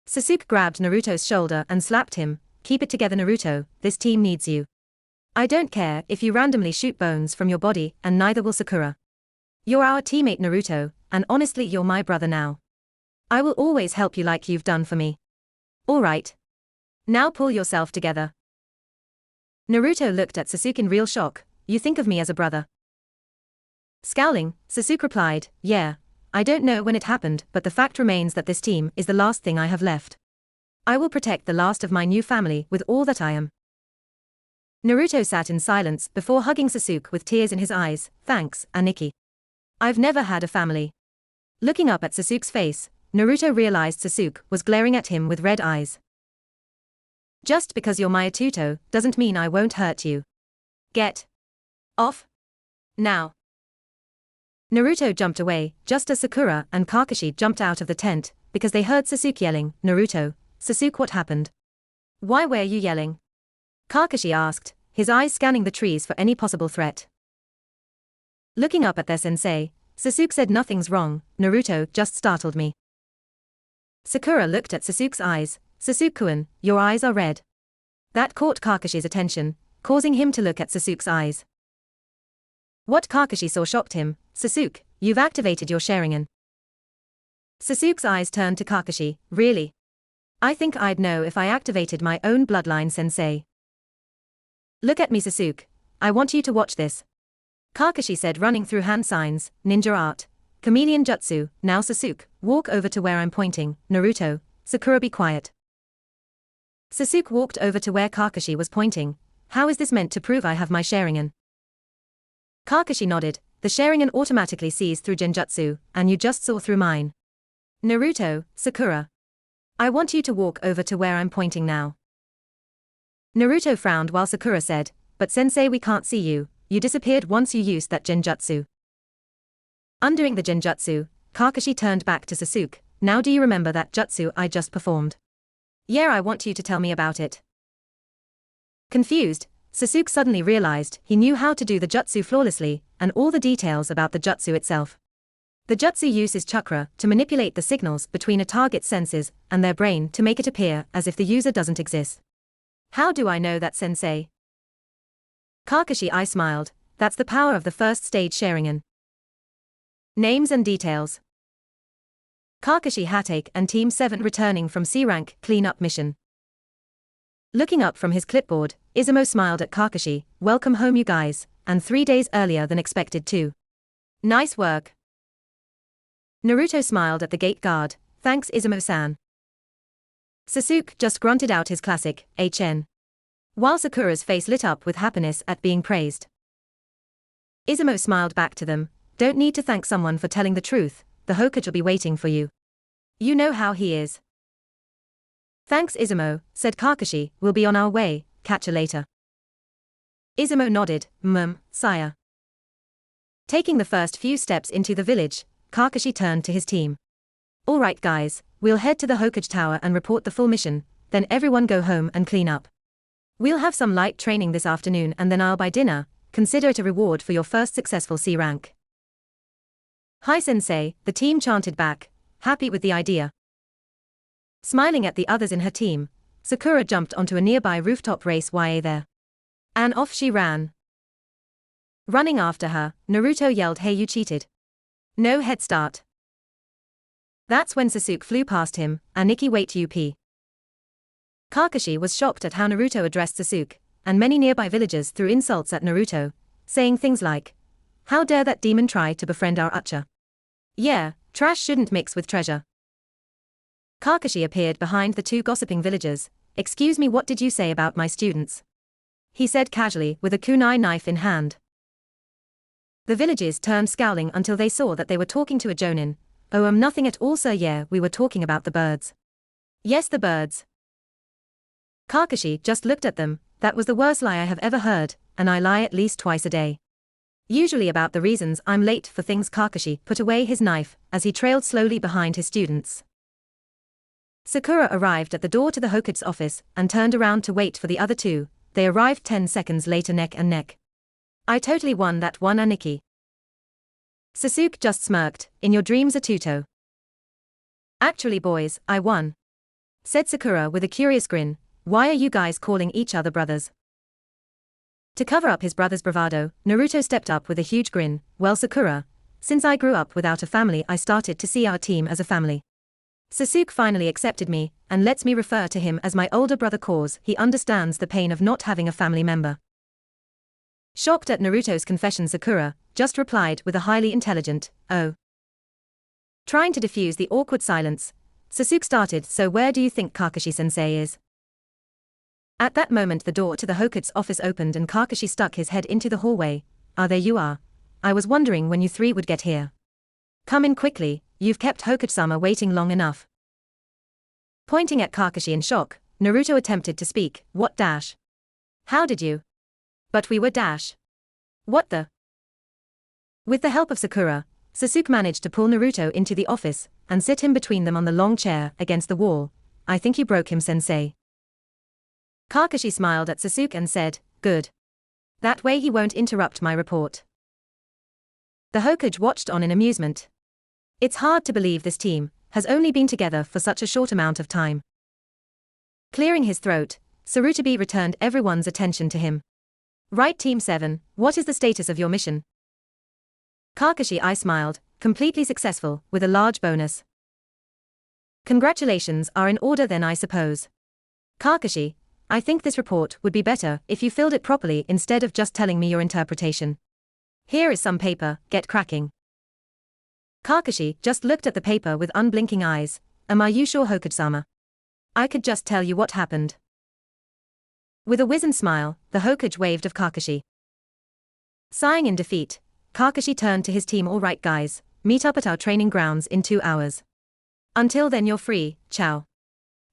Sasuke grabbed Naruto's shoulder and slapped him. Keep it together, Naruto, this team needs you. I don't care if you randomly shoot bones from your body, and neither will Sakura. You're our teammate, Naruto, and honestly you're my brother now. I will always help you like you've done for me. Alright. Now pull yourself together. Naruto looked at Sasuke in real shock. You think of me as a brother? Scowling, Sasuke replied, yeah, I don't know when it happened, but the fact remains that this team is the last thing I have left. I will protect the last of my new family with all that I am. Naruto sat in silence before hugging Sasuke with tears in his eyes. Thanks, Aniki. I've never had a family. Looking up at Sasuke's face, Naruto realized Sasuke was glaring at him with red eyes. Just because you're my Atuto doesn't mean I won't hurt you. Get off now. Naruto jumped away, just as Sakura and Kakashi jumped out of the tent, because they heard Sasuke yelling, "Naruto, Sasuke, what happened? Why were you yelling?" Kakashi asked, his eyes scanning the trees for any possible threat. Looking up at their sensei, Sasuke said, "Nothing's wrong, Naruto just startled me." Sakura looked at Sasuke's eyes. "Sasuke-kun, your eyes are red." That caught Kakashi's attention, causing him to look at Sasuke's eyes. What Kakashi saw shocked him. "Sasuke, you've activated your Sharingan." Sasuke's eyes turned to Kakashi. "Really? I think I'd know if I activated my own bloodline, sensei." "Look at me, Sasuke. I want you to watch this." Kakashi said, running through hand signs, ninja art, chameleon jutsu. "Now Sasuke, walk over to where I'm pointing. Naruto, Sakura, be quiet." Sasuke walked over to where Kakashi was pointing. "How is this meant to prove I have my Sharingan?" Kakashi nodded. "The Sharingan automatically sees through genjutsu, and you just saw through mine. Naruto, Sakura, I want you to walk over to where I'm pointing now." Naruto frowned while Sakura said, "But sensei, we can't see you. You disappeared once you used that genjutsu." Undoing the genjutsu, Kakashi turned back to Sasuke. "Now do you remember that jutsu I just performed?" "Yeah, I want you to tell me about it." Confused, Sasuke suddenly realized he knew how to do the jutsu flawlessly, and all the details about the jutsu itself. The jutsu uses chakra to manipulate the signals between a target's senses and their brain to make it appear as if the user doesn't exist. "How do I know that, sensei?" Kakashi I smiled. "That's the power of the first stage Sharingan." Names and details. Kakashi Hatake and Team 7 returning from C-Rank cleanup mission. Looking up from his clipboard, Izumo smiled at Kakashi. "Welcome home, you guys, and 3 days earlier than expected too. Nice work." Naruto smiled at the gate guard. "Thanks, Izumo-san." Sasuke just grunted out his classic, HN. While Sakura's face lit up with happiness at being praised. Izumo smiled back to them. "Don't need to thank someone for telling the truth, the Hokage will be waiting for you. You know how he is." "Thanks, Izumo," said Kakashi, "we'll be on our way, catch you later." Izumo nodded, sire." Taking the first few steps into the village, Kakashi turned to his team. "All right guys, we'll head to the Hokage Tower and report the full mission, then everyone go home and clean up. We'll have some light training this afternoon and then I'll buy dinner, consider it a reward for your first successful C rank." "Hi sensei," the team chanted back, happy with the idea. Smiling at the others in her team, Sakura jumped onto a nearby rooftop race there. And off she ran. Running after her, Naruto yelled, "Hey, you cheated. No head start." That's when Sasuke flew past him. "Aniki, wait, UP." Kakashi was shocked at how Naruto addressed Sasuke, and many nearby villagers threw insults at Naruto, saying things like, "How dare that demon try to befriend our Ucha? Yeah, trash shouldn't mix with treasure." Kakashi appeared behind the two gossiping villagers. "Excuse me, what did you say about my students?" he said casually with a kunai knife in hand. The villagers turned scowling until they saw that they were talking to a jonin. "Oh, nothing at all, sir. Yeah, we were talking about the birds." "Yes, the birds." Kakashi just looked at them. "That was the worst lie I have ever heard, and I lie at least twice a day. Usually about the reasons I'm late for things." Kakashi put away his knife as he trailed slowly behind his students. Sakura arrived at the door to the Hokage's office and turned around to wait for the other two. They arrived 10 seconds later, neck and neck. "I totally won that one, Aniki." Sasuke just smirked. "In your dreams, Atuto." "Actually boys, I won," said Sakura with a curious grin. "Why are you guys calling each other brothers?" To cover up his brother's bravado, Naruto stepped up with a huge grin. "Well, Sakura, since I grew up without a family, I started to see our team as a family. Sasuke finally accepted me, and lets me refer to him as my older brother cause he understands the pain of not having a family member." Shocked at Naruto's confession, Sakura just replied with a highly intelligent, "Oh." Trying to diffuse the awkward silence, Sasuke started, "So where do you think Kakashi-sensei is?" At that moment the door to the Hokage's office opened and Kakashi stuck his head into the hallway. "Ah, there you are. I was wondering when you three would get here. Come in quickly, you've kept Hokage-sama waiting long enough." Pointing at Kakashi in shock, Naruto attempted to speak. "What dash? How did you?" "But we were dash. What the?" With the help of Sakura, Sasuke managed to pull Naruto into the office and sit him between them on the long chair against the wall. I think you broke him, sensei. Kakashi smiled at Sasuke and said, good. That way he won't interrupt my report. The Hokage watched on in amusement. It's hard to believe this team has only been together for such a short amount of time. Clearing his throat, Sarutobi returned everyone's attention to him. Right, Team 7, what is the status of your mission? Kakashi I smiled, completely successful, with a large bonus. Congratulations are in order then, I suppose. Kakashi, I think this report would be better if you filled it properly instead of just telling me your interpretation. Here is some paper, get cracking. Kakashi just looked at the paper with unblinking eyes. Am I you sure, Hokage-sama? I could just tell you what happened. With a wizened smile, the Hokage waved of Kakashi. Sighing in defeat, Kakashi turned to his team. All right guys, meet up at our training grounds in 2 hours. Until then you're free, ciao.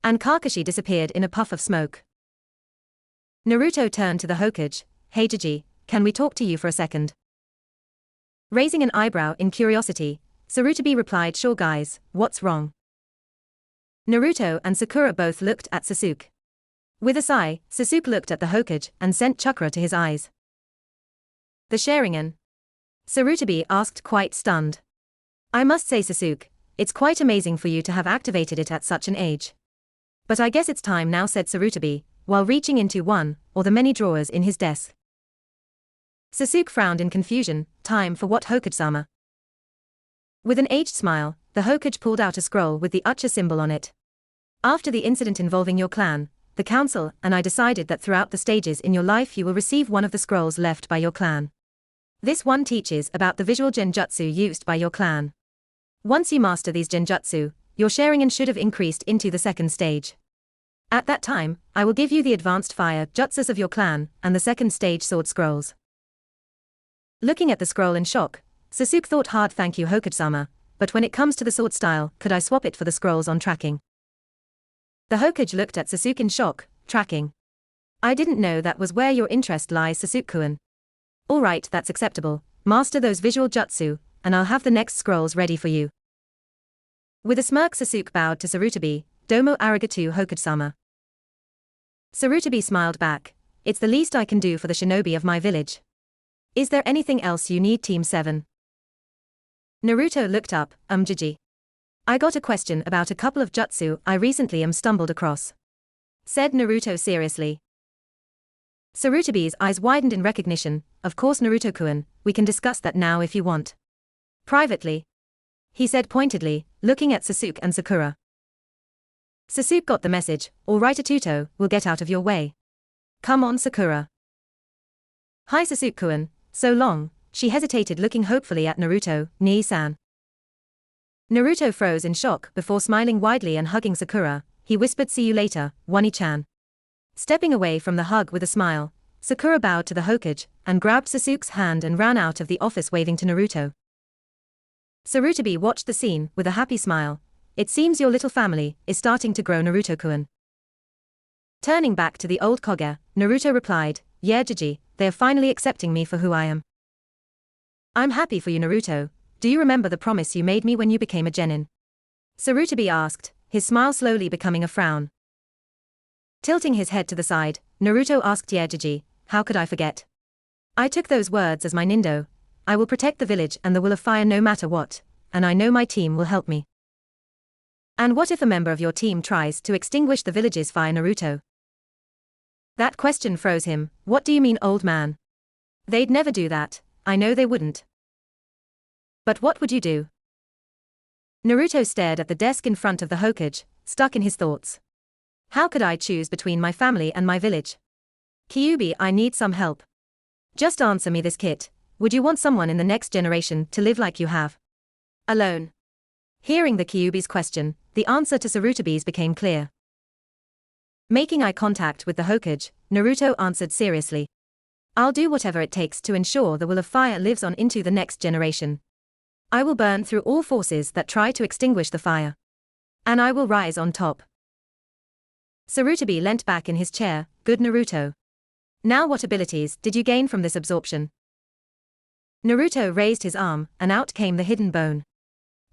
And Kakashi disappeared in a puff of smoke. Naruto turned to the Hokage. Hey Jiji, can we talk to you for a second? Raising an eyebrow in curiosity, Sarutobi replied, sure guys, what's wrong? Naruto and Sakura both looked at Sasuke. With a sigh, Sasuke looked at the Hokage and sent chakra to his eyes. The Sharingan? Sarutobi asked, quite stunned. I must say Sasuke, it's quite amazing for you to have activated it at such an age. But I guess it's time now, said Sarutobi, while reaching into one or the many drawers in his desk. Sasuke frowned in confusion. Time for what, Hokage-sama? With an aged smile, the Hokage pulled out a scroll with the Ucha symbol on it. After the incident involving your clan, the council and I decided that throughout the stages in your life you will receive one of the scrolls left by your clan. This one teaches about the visual genjutsu used by your clan. Once you master these genjutsu, your Sharingan should have increased into the 2nd stage. At that time, I will give you the advanced fire jutsus of your clan and the 2nd stage sword scrolls. Looking at the scroll in shock, Sasuke thought hard. Thank you, Hokage-sama, but when it comes to the sword style, could I swap it for the scrolls on tracking? The Hokage looked at Sasuke in shock. Tracking? I didn't know that was where your interest lies, Sasuke-kun. Alright, that's acceptable. Master those visual jutsu, and I'll have the next scrolls ready for you. With a smirk, Sasuke bowed to Sarutobi. Domo arigato, Hokage-sama. Sarutobi smiled back. It's the least I can do for the shinobi of my village. Is there anything else you need, Team 7? Naruto looked up. Jiji. I got a question about a couple of jutsu I recently stumbled across. Said Naruto seriously. Sarutobi's eyes widened in recognition. Of course, Naruto-kun, we can discuss that now if you want. Privately. He said pointedly, looking at Sasuke and Sakura. Sasuke got the message. All right, Atuto, we'll get out of your way. Come on, Sakura. Hi, Sasuke-kun, so long. She hesitated, looking hopefully at Naruto. Nii-san. Naruto froze in shock before smiling widely and hugging Sakura. He whispered, see you later, Wani-chan. Stepping away from the hug with a smile, Sakura bowed to the Hokage and grabbed Sasuke's hand and ran out of the office, waving to Naruto. Sarutobi watched the scene with a happy smile. It seems your little family is starting to grow, Naruto-kun. Turning back to the old Koge, Naruto replied, yeah Jiji, they are finally accepting me for who I am. I'm happy for you, Naruto. Do you remember the promise you made me when you became a genin? Sarutobi asked, his smile slowly becoming a frown. Tilting his head to the side, Naruto asked, yeah Jiji, how could I forget? I took those words as my nindo. I will protect the village and the will of fire no matter what, and I know my team will help me. And what if a member of your team tries to extinguish the village's fire, Naruto? That question froze him. What do you mean, old man? They'd never do that, I know they wouldn't. But what would you do? Naruto stared at the desk in front of the Hokage, stuck in his thoughts. How could I choose between my family and my village? Kyuubi, I need some help. Just answer me this, Kit. Would you want someone in the next generation to live like you have? Alone. Hearing the Kyuubi's question, the answer to Sarutobi's became clear. Making eye contact with the Hokage, Naruto answered seriously. I'll do whatever it takes to ensure the will of fire lives on into the next generation. I will burn through all forces that try to extinguish the fire. And I will rise on top. Sarutobi leant back in his chair. Good, Naruto. Now what abilities did you gain from this absorption? Naruto raised his arm, and out came the hidden bone.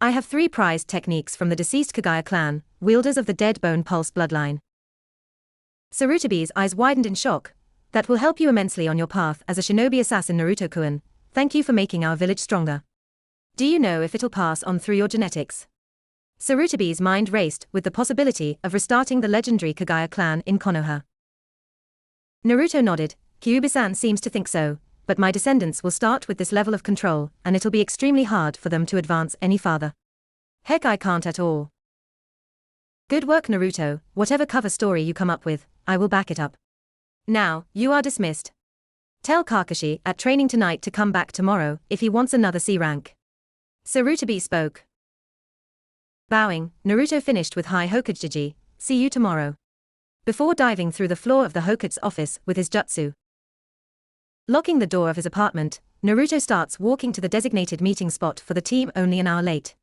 I have 3 prized techniques from the deceased Kagaya clan, wielders of the dead bone pulse bloodline. Sarutobi's eyes widened in shock. That will help you immensely on your path as a shinobi assassin, Naruto-kun. Thank you for making our village stronger. Do you know if it'll pass on through your genetics? Sarutobi's mind raced with the possibility of restarting the legendary Kagaya clan in Konoha. Naruto nodded. Kyuubi-san seems to think so, but my descendants will start with this level of control, and it'll be extremely hard for them to advance any farther. Heck, I can't at all. Good work, Naruto. Whatever cover story you come up with, I will back it up. Now, you are dismissed. Tell Kakashi at training tonight to come back tomorrow if he wants another C rank. Sarutobi spoke. Bowing, Naruto finished with Hi Hokage, see you tomorrow. Before diving through the floor of the Hokage's office with his jutsu. Locking the door of his apartment, Naruto starts walking to the designated meeting spot for the team only an hour late.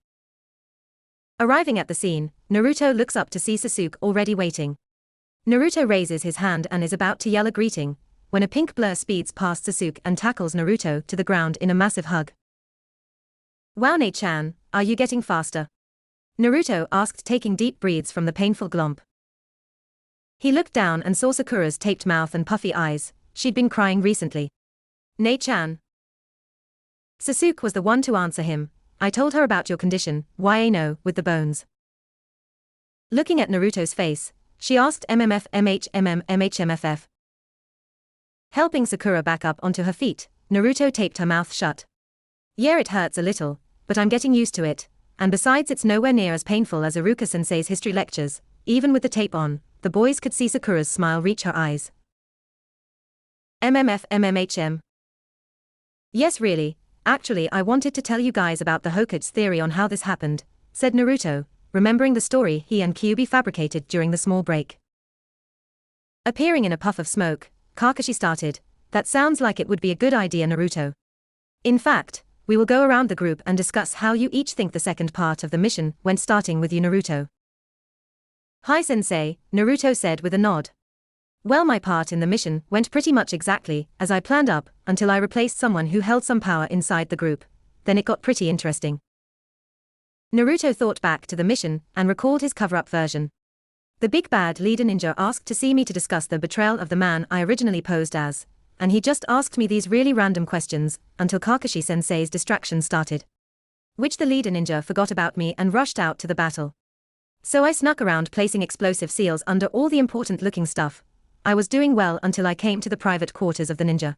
Arriving at the scene, Naruto looks up to see Sasuke already waiting. Naruto raises his hand and is about to yell a greeting, when a pink blur speeds past Sasuke and tackles Naruto to the ground in a massive hug. Wow, Ne-chan, are you getting faster? Naruto asked, taking deep breaths from the painful glomp. He looked down and saw Sakura's taped mouth and puffy eyes. She'd been crying recently. Ne-chan. Sasuke was the one to answer him. I told her about your condition, no, with the bones. Looking at Naruto's face, she asked MMF. Helping Sakura back up onto her feet, Naruto taped her mouth shut. Yeah, it hurts a little, but I'm getting used to it, and besides it's nowhere near as painful as Iruka-sensei's history lectures. Even with the tape on, the boys could see Sakura's smile reach her eyes. MMM. Yes, really. Actually, I wanted to tell you guys about the Hokage's theory on how this happened, said Naruto, remembering the story he and Kyuubi fabricated during the small break. Appearing in a puff of smoke, Kakashi started. That sounds like it would be a good idea, Naruto. In fact, we will go around the group and discuss how you each think the second part of the mission went, starting with you, Naruto. Hi, Sensei, Naruto said with a nod. Well, my part in the mission went pretty much exactly as I planned up until I replaced someone who held some power inside the group. Then it got pretty interesting. Naruto thought back to the mission and recalled his cover-up version. The big bad leader ninja asked to see me to discuss the betrayal of the man I originally posed as, and he just asked me these really random questions until Kakashi-sensei's distraction started. Which the leader ninja forgot about me and rushed out to the battle. So I snuck around placing explosive seals under all the important-looking stuff. I was doing well until I came to the private quarters of the ninja.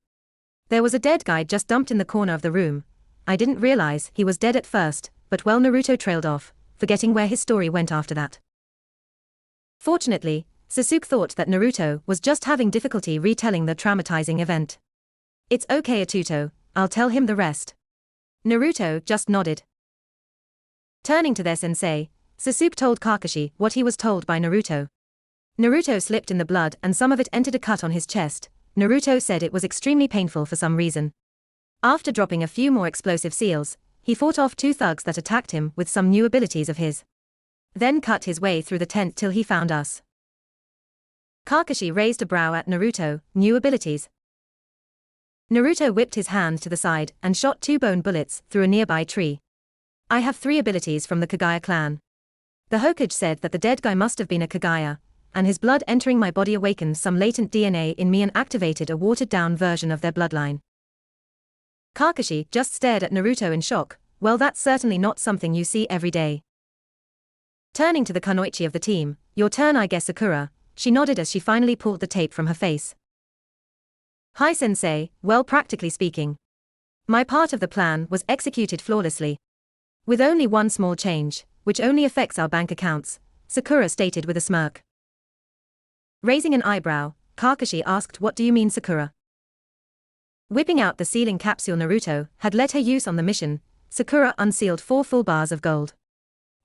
There was a dead guy just dumped in the corner of the room. I didn't realize he was dead at first, but Naruto trailed off, forgetting where his story went after that. Fortunately, Sasuke thought that Naruto was just having difficulty retelling the traumatizing event. It's okay, Atuto, I'll tell him the rest. Naruto just nodded. Turning to their sensei, Sasuke told Kakashi what he was told by Naruto. Naruto slipped in the blood and some of it entered a cut on his chest. Naruto said it was extremely painful for some reason. After dropping a few more explosive seals, he fought off 2 thugs that attacked him with some new abilities of his. Then cut his way through the tent till he found us. Kakashi raised a brow at Naruto. New abilities. Naruto whipped his hand to the side and shot 2 bone bullets through a nearby tree. I have 3 abilities from the Kagaya clan. The Hokage said that the dead guy must have been a Kagaya, and his blood entering my body awakened some latent DNA in me and activated a watered-down version of their bloodline. Kakashi just stared at Naruto in shock. Well, that's certainly not something you see every day. Turning to the kunoichi of the team, your turn, I guess, Sakura. She nodded as she finally pulled the tape from her face. Hi, Sensei. Well, practically speaking, my part of the plan was executed flawlessly. With only one small change, which only affects our bank accounts, Sakura stated with a smirk. Raising an eyebrow, Kakashi asked, what do you mean, Sakura? Whipping out the sealing capsule Naruto had let her use on the mission, Sakura unsealed 4 full bars of gold.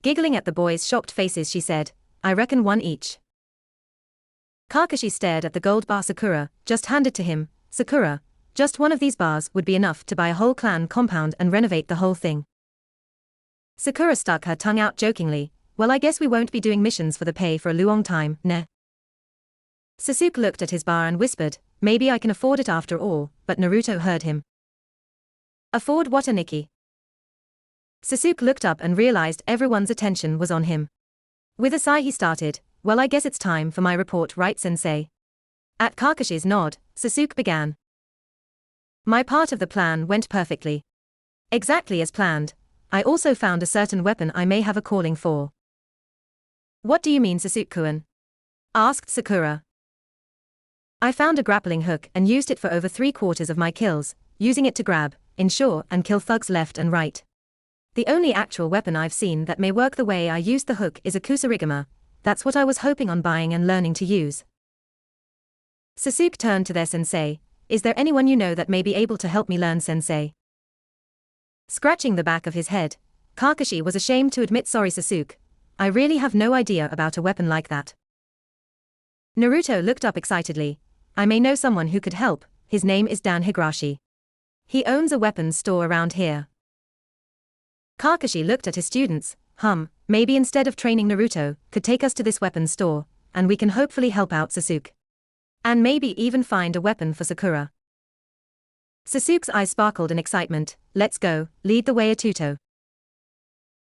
Giggling at the boys' shocked faces, she said, I reckon 1 each. Kakashi stared at the gold bar Sakura just handed to him. Sakura, just 1 of these bars would be enough to buy a whole clan compound and renovate the whole thing. Sakura stuck her tongue out jokingly. Well, I guess we won't be doing missions for the pay for a long time, ne? Sasuke looked at his bar and whispered, maybe I can afford it after all, but Naruto heard him. Afford what a Nikki. Sasuke looked up and realized everyone's attention was on him. With a sigh he started, well I guess it's time for my report, right sensei? At Kakashi's nod, Sasuke began. My part of the plan went perfectly. Exactly as planned. I also found a certain weapon I may have a calling for. What do you mean, Sasuke-kun? Asked Sakura. I found a grappling hook and used it for over 3/4 of my kills, using it to grab, ensure and kill thugs left and right. The only actual weapon I've seen that may work the way I used the hook is a kusarigama. That's what I was hoping on buying and learning to use. Sasuke turned to their sensei. Is there anyone you know that may be able to help me learn, sensei? Scratching the back of his head, Kakashi was ashamed to admit, sorry Sasuke, I really have no idea about a weapon like that. Naruto looked up excitedly. I may know someone who could help, his name is Dan Higurashi. He owns a weapons store around here. Kakashi looked at his students. Maybe instead of training Naruto, could take us to this weapons store, and we can hopefully help out Sasuke. And maybe even find a weapon for Sakura. Sasuke's eyes sparkled in excitement. Let's go, lead the way Atuto.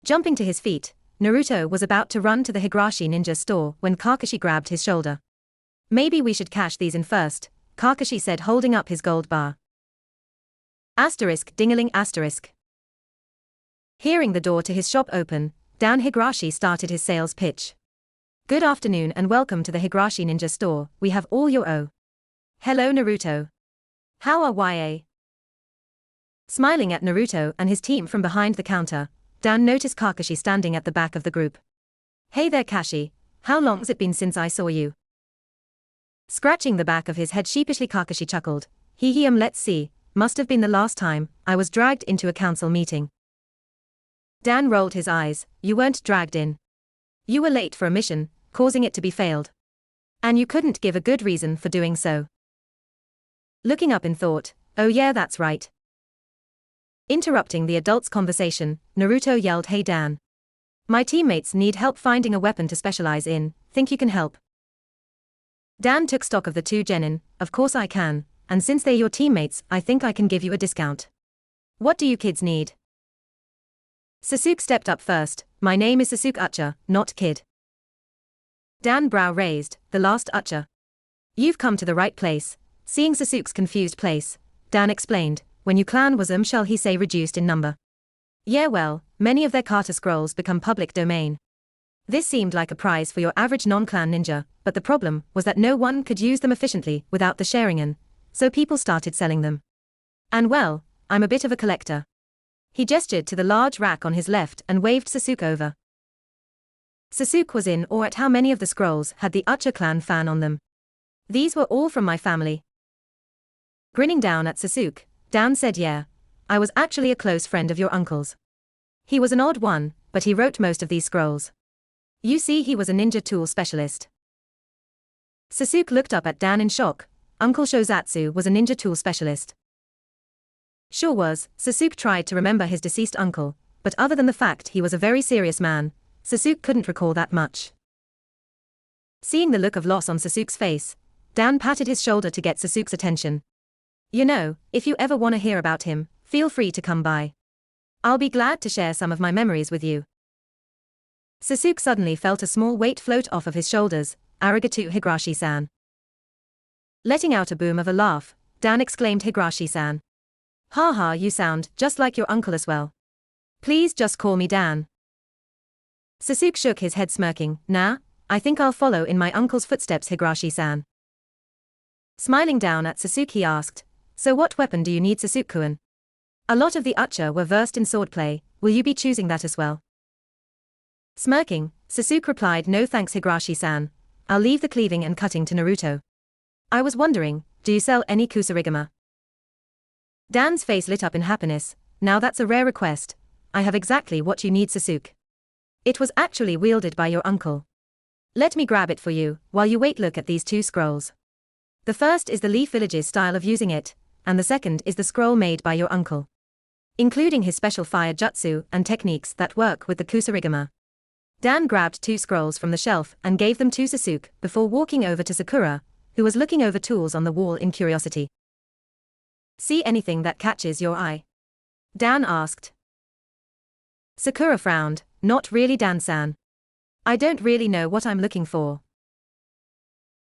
Jumping to his feet, Naruto was about to run to the Higurashi ninja store when Kakashi grabbed his shoulder. Maybe we should cash these in first, Kakashi said, holding up his gold bar. Asterisk dingaling asterisk. Hearing the door to his shop open, Dan Higurashi started his sales pitch. Good afternoon and welcome to the Higurashi ninja store, we have all your Hello Naruto. How are ya? Smiling at Naruto and his team from behind the counter, Dan noticed Kakashi standing at the back of the group. Hey there Kashi, how long's it been since I saw you? Scratching the back of his head sheepishly, Kakashi chuckled. Let's see, must have been the last time I was dragged into a council meeting. Dan rolled his eyes. You weren't dragged in. You were late for a mission, causing it to be failed. And you couldn't give a good reason for doing so. Looking up in thought, oh yeah, that's right. Interrupting the adults' conversation, Naruto yelled, hey Dan. My teammates need help finding a weapon to specialize in, think you can help? Dan took stock of the two genin. Of course I can, and since they're your teammates, I think I can give you a discount. What do you kids need? Sasuke stepped up first. My name is Sasuke Uchiha, not Kid. Dan brow raised, the last Uchiha. You've come to the right place. Seeing Sasuke's confused place, Dan explained, when your clan was shall he say reduced in number. Yeah well, many of their kata scrolls become public domain. This seemed like a prize for your average non-clan ninja, but the problem was that no one could use them efficiently without the sharing so people started selling them. And well, I'm a bit of a collector. He gestured to the large rack on his left and waved Sasuke over. Sasuke was in awe at how many of the scrolls had the Uchiha clan fan on them. These were all from my family. Grinning down at Sasuke, Dan said, yeah, I was actually a close friend of your uncle's. He was an odd one, but he wrote most of these scrolls. You see, he was a ninja tool specialist. Sasuke looked up at Dan in shock. Uncle Shozatsu was a ninja tool specialist. Sure was. Sasuke tried to remember his deceased uncle, but other than the fact he was a very serious man, Sasuke couldn't recall that much. Seeing the look of loss on Sasuke's face, Dan patted his shoulder to get Sasuke's attention. You know, if you ever want to hear about him, feel free to come by. I'll be glad to share some of my memories with you. Sasuke suddenly felt a small weight float off of his shoulders. Arigato Higurashi-san. Letting out a boom of a laugh, Dan exclaimed, Higurashi-san. Haha, you sound just like your uncle as well. Please just call me Dan. Sasuke shook his head smirking. Nah, I think I'll follow in my uncle's footsteps, Higurashi-san. Smiling down at Sasuke he asked, so what weapon do you need, Sasuke-kun? A lot of the Uchiha were versed in swordplay, will you be choosing that as well? Smirking, Sasuke replied, no thanks Higurashi-san, I'll leave the cleaving and cutting to Naruto. I was wondering, do you sell any kusarigama? Dan's face lit up in happiness. Now that's a rare request. I have exactly what you need, Sasuke. It was actually wielded by your uncle. Let me grab it for you, while you wait. Look at these two scrolls. The first is the Leaf Village's style of using it, and the second is the scroll made by your uncle. Including his special fire jutsu and techniques that work with the kusarigama. Dan grabbed two scrolls from the shelf and gave them to Sasuke before walking over to Sakura, who was looking over tools on the wall in curiosity. See anything that catches your eye? Dan asked. Sakura frowned. Not really, Dan-san. I don't really know what I'm looking for.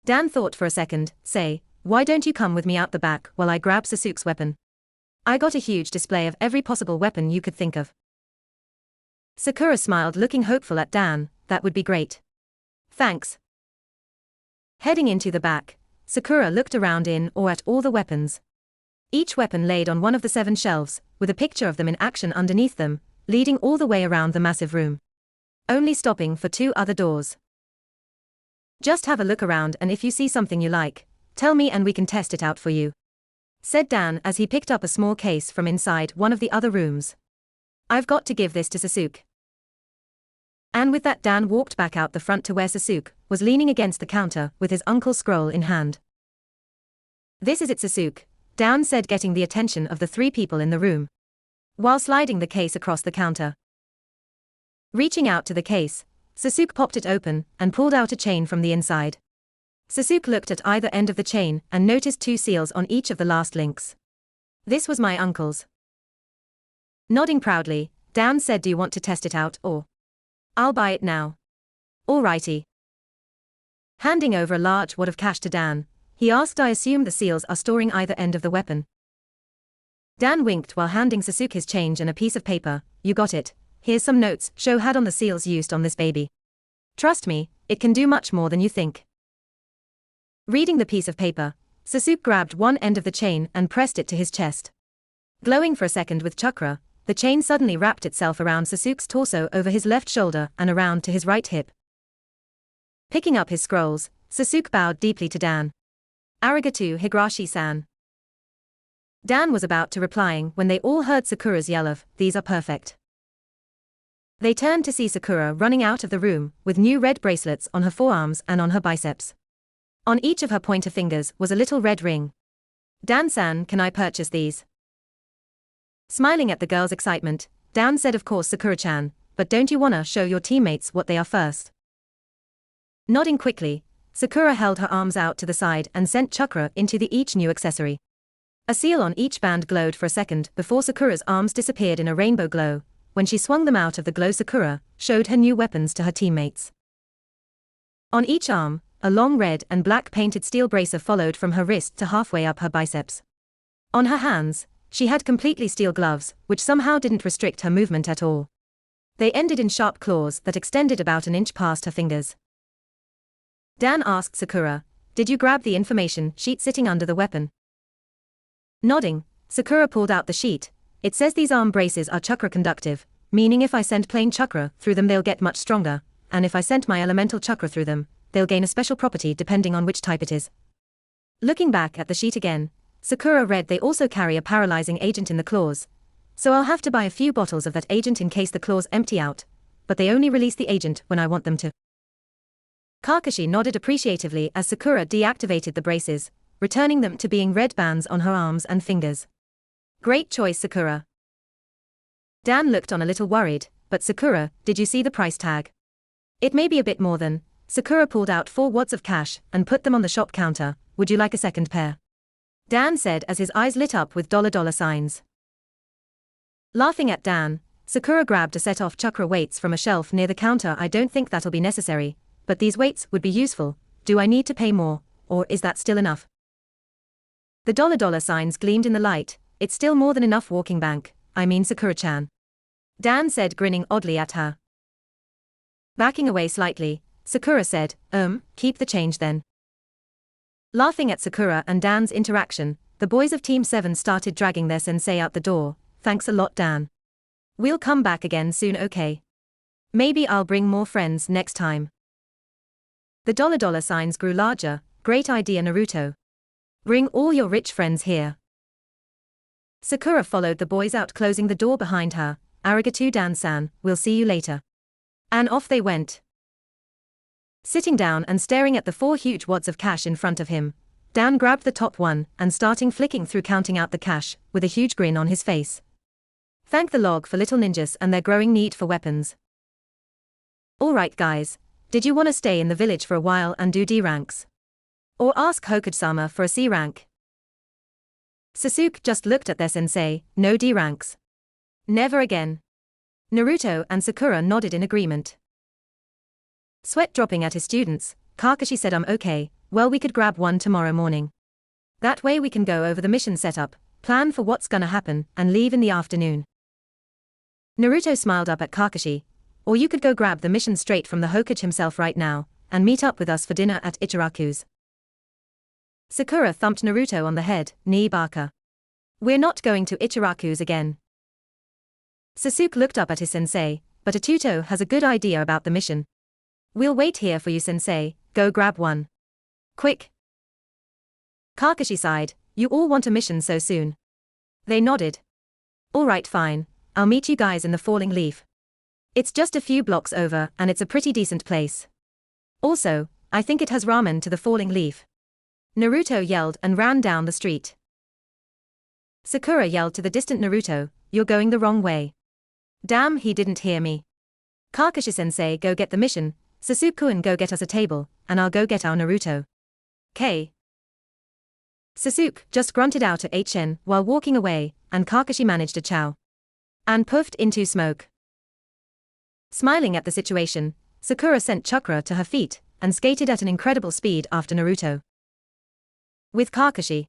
Dan thought for a second. Say, why don't you come with me out the back while I grab Sasuke's weapon? I got a huge display of every possible weapon you could think of. Sakura smiled, looking hopeful at Dan. That would be great. Thanks. Heading into the back, Sakura looked around in awe at all the weapons. Each weapon laid on one of the 7 shelves, with a picture of them in action underneath them, leading all the way around the massive room. Only stopping for 2 other doors. Just have a look around, and if you see something you like, tell me and we can test it out for you, said Dan as he picked up a small case from inside one of the other rooms. I've got to give this to Sasuke. And with that, Dan walked back out the front to where Sasuke was leaning against the counter with his uncle's scroll in hand. This is it, Sasuke, Dan said, getting the attention of the 3 people in the room, while sliding the case across the counter. Reaching out to the case, Sasuke popped it open and pulled out a chain from the inside. Sasuke looked at either end of the chain and noticed 2 seals on each of the last links. This was my uncle's. Nodding proudly, Dan said, do you want to test it out, or? I'll buy it now. Alrighty. Handing over a large wad of cash to Dan, he asked, I assume the seals are storing either end of the weapon. Dan winked while handing Sasuke his change and a piece of paper. You got it. Here's some notes show had on the seals used on this baby. Trust me, it can do much more than you think. Reading the piece of paper, Sasuke grabbed one end of the chain and pressed it to his chest. Glowing for a second with chakra, the chain suddenly wrapped itself around Sasuke's torso, over his left shoulder and around to his right hip. Picking up his scrolls, Sasuke bowed deeply to Dan. Arigato, Higurashi-san. Dan was about to replying when they all heard Sakura's yell of, these are perfect. They turned to see Sakura running out of the room, with new red bracelets on her forearms and on her biceps. On each of her pointer fingers was a little red ring. Dan-san, can I purchase these? Smiling at the girl's excitement, Dan said, of course, Sakura-chan, but don't you wanna show your teammates what they are first? Nodding quickly, Sakura held her arms out to the side and sent chakra into each new accessory. A seal on each band glowed for a second before Sakura's arms disappeared in a rainbow glow. When she swung them out of the glow, Sakura showed her new weapons to her teammates. On each arm, a long red and black painted steel bracer followed from her wrist to halfway up her biceps. On her hands, she had completely steel gloves, which somehow didn't restrict her movement at all. They ended in sharp claws that extended about an inch past her fingers. Dan asked Sakura, did you grab the information sheet sitting under the weapon? Nodding, Sakura pulled out the sheet. It says these arm braces are chakra conductive, meaning if I send plain chakra through them they'll get much stronger, and if I sent my elemental chakra through them, they'll gain a special property depending on which type it is. Looking back at the sheet again, Sakura read they also carry a paralyzing agent in the claws, so I'll have to buy a few bottles of that agent in case the claws empty out, but they only release the agent when I want them to. Kakashi nodded appreciatively as Sakura deactivated the braces, returning them to being red bands on her arms and fingers. Great choice, Sakura. Dan looked on a little worried, but Sakura, did you see the price tag? It may be a bit more than. Sakura pulled out 4 wads of cash and put them on the shop counter. Would you like a second pair? Dan said as his eyes lit up with dollar signs. Laughing at Dan, Sakura grabbed a set of chakra weights from a shelf near the counter. I don't think that'll be necessary, but these weights would be useful. Do I need to pay more, or is that still enough? The dollar signs gleamed in the light. It's still more than enough, walking bank, I mean Sakura-chan. Dan said, grinning oddly at her. Backing away slightly, Sakura said, keep the change then. Laughing at Sakura and Dan's interaction, the boys of Team 7 started dragging their sensei out the door. Thanks a lot, Dan. We'll come back again soon, okay? Maybe I'll bring more friends next time. The dollar signs grew larger. Great idea, Naruto. Bring all your rich friends here. Sakura followed the boys out, closing the door behind her. Arigato, Dan-san, we'll see you later. And off they went. Sitting down and staring at the 4 huge wads of cash in front of him, Dan grabbed the top one and starting flicking through, counting out the cash, with a huge grin on his face. Thank the log for little ninjas and their growing need for weapons. Alright guys, did you want to stay in the village for a while and do D ranks? Or ask Hokage-sama for a C rank? Sasuke just looked at their sensei. No D ranks. Never again. Naruto and Sakura nodded in agreement. Sweat dropping at his students, Kakashi said okay, well we could grab one tomorrow morning. That way we can go over the mission setup, plan for what's gonna happen, and leave in the afternoon. Naruto smiled up at Kakashi. Or you could go grab the mission straight from the Hokage himself right now, and meet up with us for dinner at Ichiraku's. Sakura thumped Naruto on the head, "Ni baka. We're not going to Ichiraku's again." Sasuke looked up at his sensei, but Ituto has a good idea about the mission. "We'll wait here for you, sensei, go grab one. Quick." Kakashi sighed, "You all want a mission so soon?" They nodded. "Alright, fine, I'll meet you guys in the Falling Leaf. It's just a few blocks over and it's a pretty decent place. Also, I think it has ramen to the Falling Leaf." Naruto yelled and ran down the street. Sakura yelled to the distant Naruto, "You're going the wrong way." Damn, he didn't hear me. "Kakashi-sensei, go get the mission, Sasuke-kun go get us a table, and I'll go get our Naruto." K. Sasuke just grunted out a HN while walking away, and Kakashi managed a chow. And puffed into smoke. Smiling at the situation, Sakura sent Chakra to her feet, and skated at an incredible speed after Naruto. With Kakashi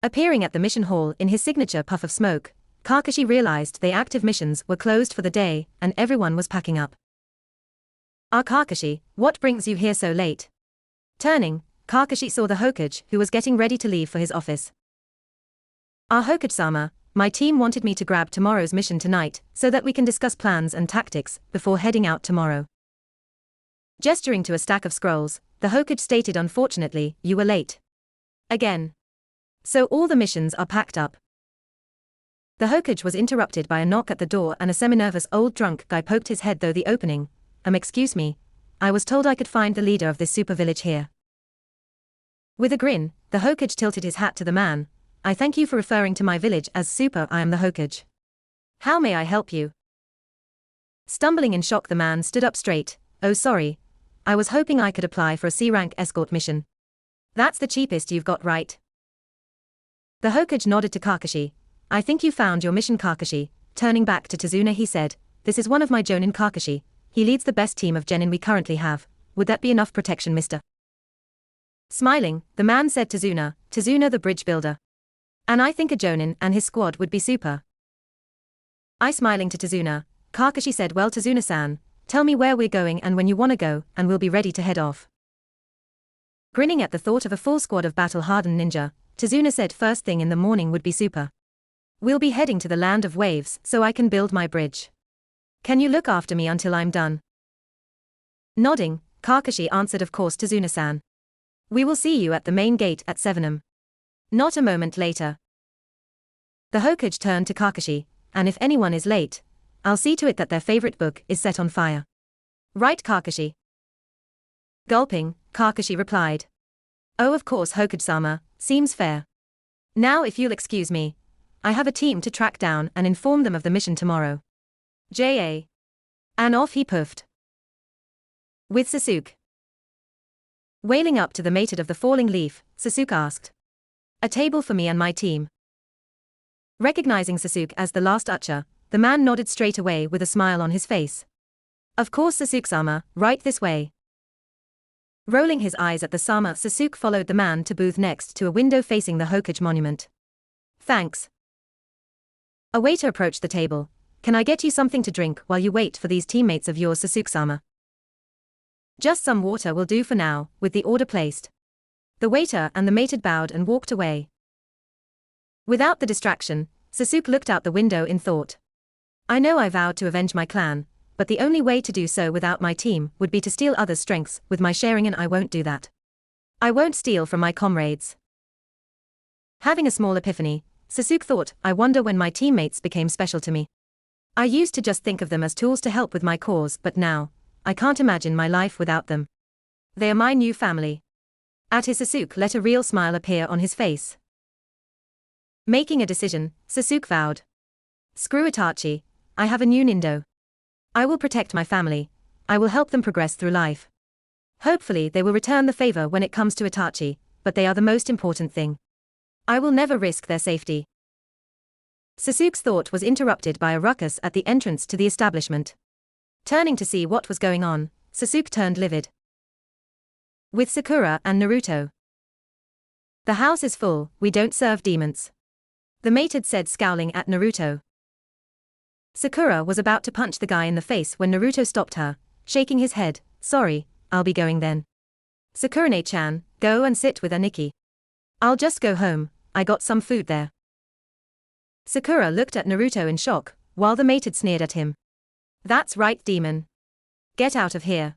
appearing at the mission hall in his signature puff of smoke, Kakashi realized the active missions were closed for the day, and everyone was packing up. Kakashi, what brings you here so late?" Turning, Kakashi saw the Hokage who was getting ready to leave for his office. Hokage-sama, my team wanted me to grab tomorrow's mission tonight, so that we can discuss plans and tactics before heading out tomorrow. Gesturing to a stack of scrolls, the Hokage stated, "Unfortunately, you were late. Again. So all the missions are packed up." The Hokage was interrupted by a knock at the door and a semi-nervous old drunk guy poked his head through the opening. Excuse me. I was told I could find the leader of this super village here." With a grin, the Hokage tilted his hat to the man. "I thank you for referring to my village as super. I am the Hokage. How may I help you?" Stumbling in shock, the man stood up straight. "Oh sorry. I was hoping I could apply for a C-rank escort mission." "That's the cheapest you've got, right?" The Hokage nodded to Kakashi. "I think you found your mission, Kakashi." Turning back to Tazuna, he said, "This is one of my Jonin, Kakashi. He leads the best team of genin we currently have. Would that be enough protection, mister?" Smiling, the man said to Tazuna the bridge builder. "And I think a Jonin and his squad would be super." Smiling to Tazuna, Kakashi said, "Well, Tazuna-san, tell me where we're going and when you wanna go, and we'll be ready to head off." Grinning at the thought of a full squad of battle-hardened ninja, Tazuna said, "First thing in the morning would be super. We'll be heading to the land of waves so I can build my bridge. Can you look after me until I'm done?" Nodding, Kakashi answered, "Of course, Tazuna-san. We will see you at the main gate at 7 am. Not a moment later. The Hokage turned to Kakashi, "And if anyone is late, I'll see to it that their favorite book is set on fire." "Right, Kakashi." Gulping, Kakashi replied. "Oh, of course, Hokage-sama, seems fair. Now if you'll excuse me, I have a team to track down and inform them of the mission tomorrow. J.A." And off he puffed. With Sasuke wailing up to the mated of the Falling Leaf, Sasuke asked, "A table for me and my team?" Recognizing Sasuke as the last Ucha, the man nodded straight away with a smile on his face. "Of course, Sasuke-sama, right this way." Rolling his eyes at the Sama, Sasuke followed the man to booth next to a window facing the Hokage monument. "Thanks." A waiter approached the table. "Can I get you something to drink while you wait for these teammates of yours, Sasuke-sama?" "Just some water will do for now," with the order placed. The waiter and the mated bowed and walked away. Without the distraction, Sasuke looked out the window in thought. "I know I vowed to avenge my clan, but the only way to do so without my team would be to steal others' strengths with my sharing, and I won't do that. I won't steal from my comrades." Having a small epiphany, Sasuke thought, "I wonder when my teammates became special to me. I used to just think of them as tools to help with my cause, but now, I can't imagine my life without them. They are my new family." At his Sasuke let a real smile appear on his face. Making a decision, Sasuke vowed. "Screw Itachi, I have a new Nindo. I will protect my family. I will help them progress through life. Hopefully they will return the favor when it comes to Itachi, but they are the most important thing. I will never risk their safety." Sasuke's thought was interrupted by a ruckus at the entrance to the establishment. Turning to see what was going on, Sasuke turned livid. With Sakura and Naruto. The house is full, we don't serve demons. The mate had said, scowling at Naruto. Sakura was about to punch the guy in the face when Naruto stopped her, shaking his head. Sorry, I'll be going then. Sakurane-chan, go and sit with Aniki. I'll just go home, I got some food there. Sakura looked at Naruto in shock, while the mate had sneered at him. That's right, demon. Get out of here.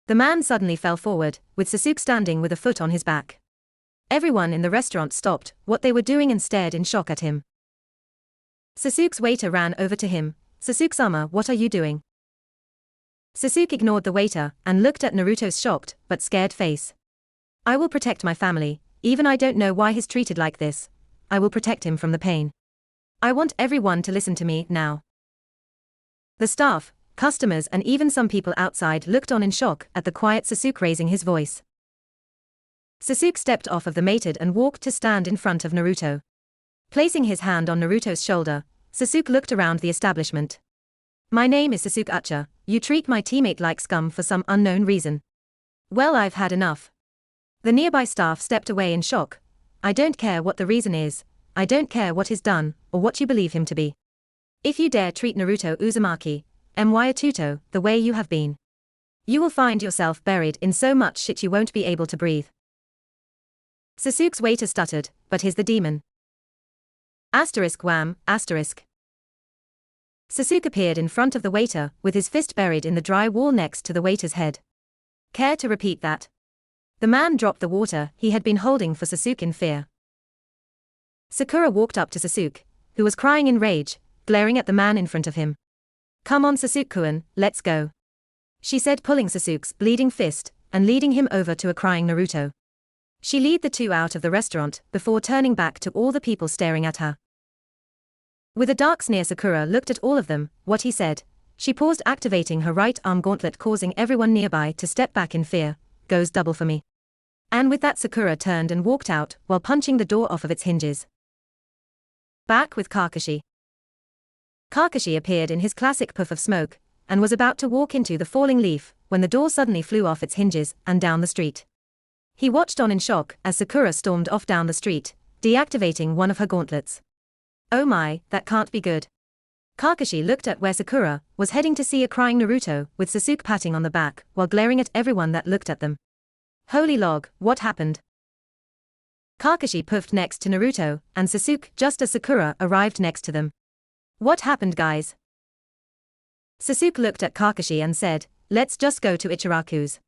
The man suddenly fell forward, with Sasuke standing with a foot on his back. Everyone in the restaurant stopped what they were doing and stared in shock at him. Sasuke's waiter ran over to him. Sasuke-sama, what are you doing? Sasuke ignored the waiter and looked at Naruto's shocked but scared face. I will protect my family, even I don't know why he's treated like this. I will protect him from the pain. I want everyone to listen to me now. The staff, customers and even some people outside looked on in shock at the quiet Sasuke raising his voice. Sasuke stepped off of the mated and walked to stand in front of Naruto. Placing his hand on Naruto's shoulder, Sasuke looked around the establishment. My name is Sasuke Uchiha, you treat my teammate like scum for some unknown reason. Well, I've had enough. The nearby staff stepped away in shock. I don't care what the reason is, I don't care what he's done, or what you believe him to be. If you dare treat Naruto Uzumaki, Tuto, the way you have been, you will find yourself buried in so much shit you won't be able to breathe. Sasuke's waiter stuttered, but he's the demon. Wham, Sasuke appeared in front of the waiter, with his fist buried in the dry wall next to the waiter's head. Care to repeat that? The man dropped the water he had been holding for Sasuke in fear. Sakura walked up to Sasuke, who was crying in rage, glaring at the man in front of him. Come on Sasuke-kun, let's go. She said, pulling Sasuke's bleeding fist and leading him over to a crying Naruto. She led the two out of the restaurant before turning back to all the people staring at her. With a dark sneer, Sakura looked at all of them. What he said. She paused, activating her right arm gauntlet, causing everyone nearby to step back in fear. Goes double for me. And with that, Sakura turned and walked out while punching the door off of its hinges. Back with Kakashi. Kakashi appeared in his classic puff of smoke and was about to walk into the falling leaf when the door suddenly flew off its hinges and down the street. He watched on in shock as Sakura stormed off down the street, deactivating one of her gauntlets. Oh my, that can't be good. Kakashi looked at where Sakura was heading to see a crying Naruto with Sasuke patting on the back while glaring at everyone that looked at them. Holy log, what happened? Kakashi puffed next to Naruto and Sasuke just as Sakura arrived next to them. What happened, guys? Sasuke looked at Kakashi and said, let's just go to Ichiraku's.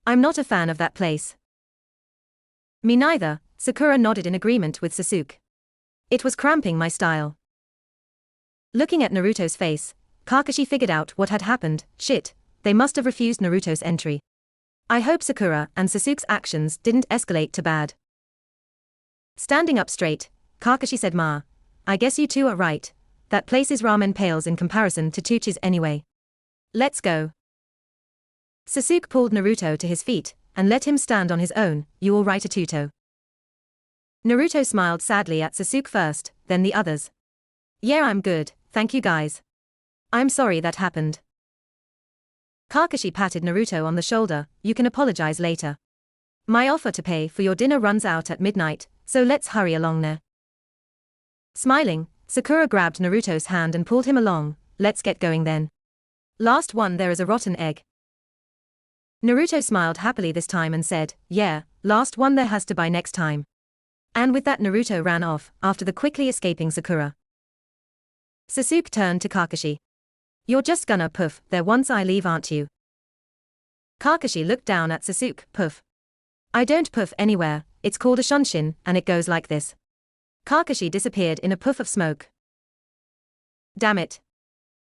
I'm not a fan of that place. Me neither, Sakura nodded in agreement with Sasuke. It was cramping my style. Looking at Naruto's face, Kakashi figured out what had happened. Shit, they must have refused Naruto's entry. I hope Sakura and Sasuke's actions didn't escalate to bad. Standing up straight, Kakashi said, I guess you two are right. That place's ramen pales in comparison to Tuchi's anyway. Let's go. Sasuke pulled Naruto to his feet and let him stand on his own. You all right, Atuto? Naruto smiled sadly at Sasuke first, then the others. Yeah, I'm good, thank you guys. I'm sorry that happened. Kakashi patted Naruto on the shoulder. You can apologize later. My offer to pay for your dinner runs out at midnight, so let's hurry along now. Smiling, Sakura grabbed Naruto's hand and pulled him along. Let's get going then. Last one, there is a rotten egg. Naruto smiled happily this time and said, yeah, last one there has to buy next time. And with that, Naruto ran off after the quickly escaping Sakura. Sasuke turned to Kakashi. You're just gonna poof there once I leave, aren't you? Kakashi looked down at Sasuke. Poof. I don't poof anywhere, it's called a shunshin, and it goes like this. Kakashi disappeared in a puff of smoke. Damn it.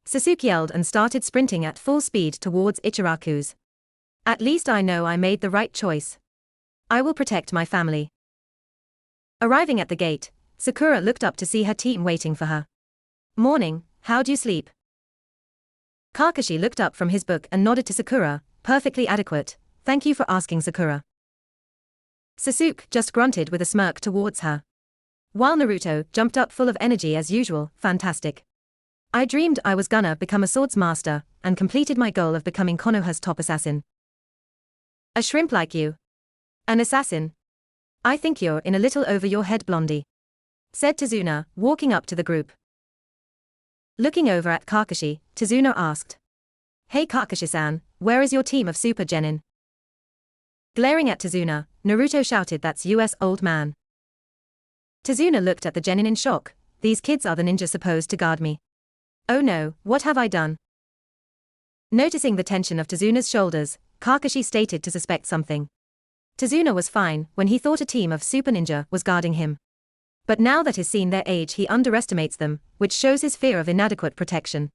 Sasuke yelled and started sprinting at full speed towards Ichiraku's. At least I know I made the right choice. I will protect my family. Arriving at the gate, Sakura looked up to see her team waiting for her. Morning, how'd you sleep? Kakashi looked up from his book and nodded to Sakura. Perfectly adequate, thank you for asking, Sakura. Sasuke just grunted with a smirk towards her. While Naruto jumped up full of energy as usual, fantastic. I dreamed I was gonna become a swords master, and completed my goal of becoming Konoha's top assassin. A shrimp like you. An assassin? I think you're in a little over your head, Blondie, said Tazuna, walking up to the group. Looking over at Kakashi, Tazuna asked, "Hey Kakashi-san, where is your team of Super Genin?" Glaring at Tazuna, Naruto shouted, "That's US, old man." Tazuna looked at the Genin in shock. These kids are the ninja supposed to guard me. Oh no, what have I done? Noticing the tension of Tazuna's shoulders, Kakashi stated to suspect something. Tazuna was fine when he thought a team of super ninja was guarding him. But now that he's seen their age, he underestimates them, which shows his fear of inadequate protection.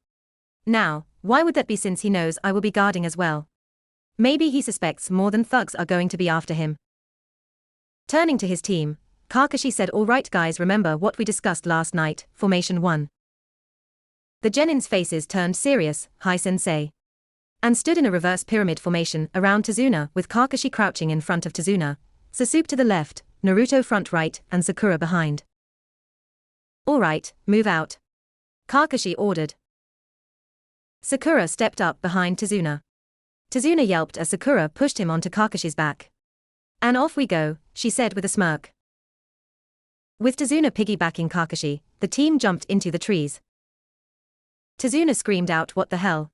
Now, why would that be, since he knows I will be guarding as well? Maybe he suspects more than thugs are going to be after him. Turning to his team, Kakashi said, "All right guys, remember what we discussed last night, Formation 1. The Genin's faces turned serious, "Hi sensei," and stood in a reverse pyramid formation around Tazuna, with Kakashi crouching in front of Tazuna, Sasuke to the left, Naruto front right, and Sakura behind. "All right, move out," Kakashi ordered. Sakura stepped up behind Tazuna. Tazuna yelped as Sakura pushed him onto Kakashi's back. "And off we go," she said with a smirk. With Tazuna piggybacking Kakashi, the team jumped into the trees. Tazuna screamed out, "What the hell?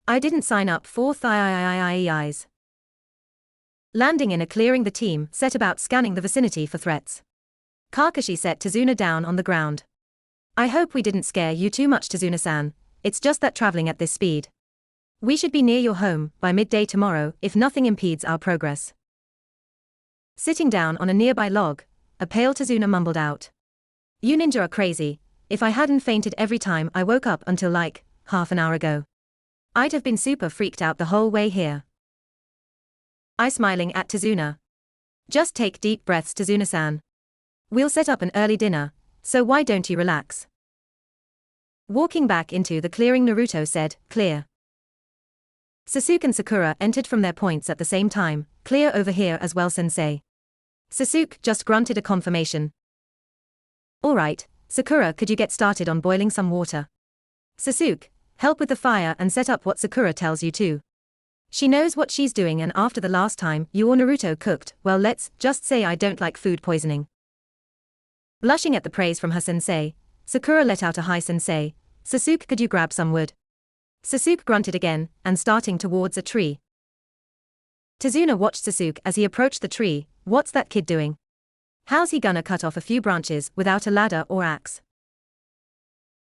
I didn't sign up for thighs." Landing in a clearing, the team set about scanning the vicinity for threats. Kakashi set Tazuna down on the ground. "I hope we didn't scare you too much, Tazuna-san. It's just that traveling at this speed. We should be near your home by midday tomorrow if nothing impedes our progress." Sitting down on a nearby log, a pale Tazuna mumbled out, "You ninja are crazy. If I hadn't fainted every time I woke up until like half an hour ago, I'd have been super freaked out the whole way here." I smiling at Tazuna. "Just take deep breaths, Tazuna-san. We'll set up an early dinner, so why don't you relax?" Walking back into the clearing, Naruto said, "Clear." Sasuke and Sakura entered from their points at the same time. "Clear over here as well, sensei." Sasuke just grunted a confirmation. "All right, Sakura, could you get started on boiling some water?" "Sasuke, help with the fire and set up what Sakura tells you to. She knows what she's doing, and after the last time you or Naruto cooked, well, let's just say I don't like food poisoning." Blushing at the praise from her sensei, Sakura let out a "Hi sensei." "Sasuke, could you grab some wood?" Sasuke grunted again, and starting towards a tree. Tazuna watched Sasuke as he approached the tree. What's that kid doing? How's he gonna cut off a few branches without a ladder or axe?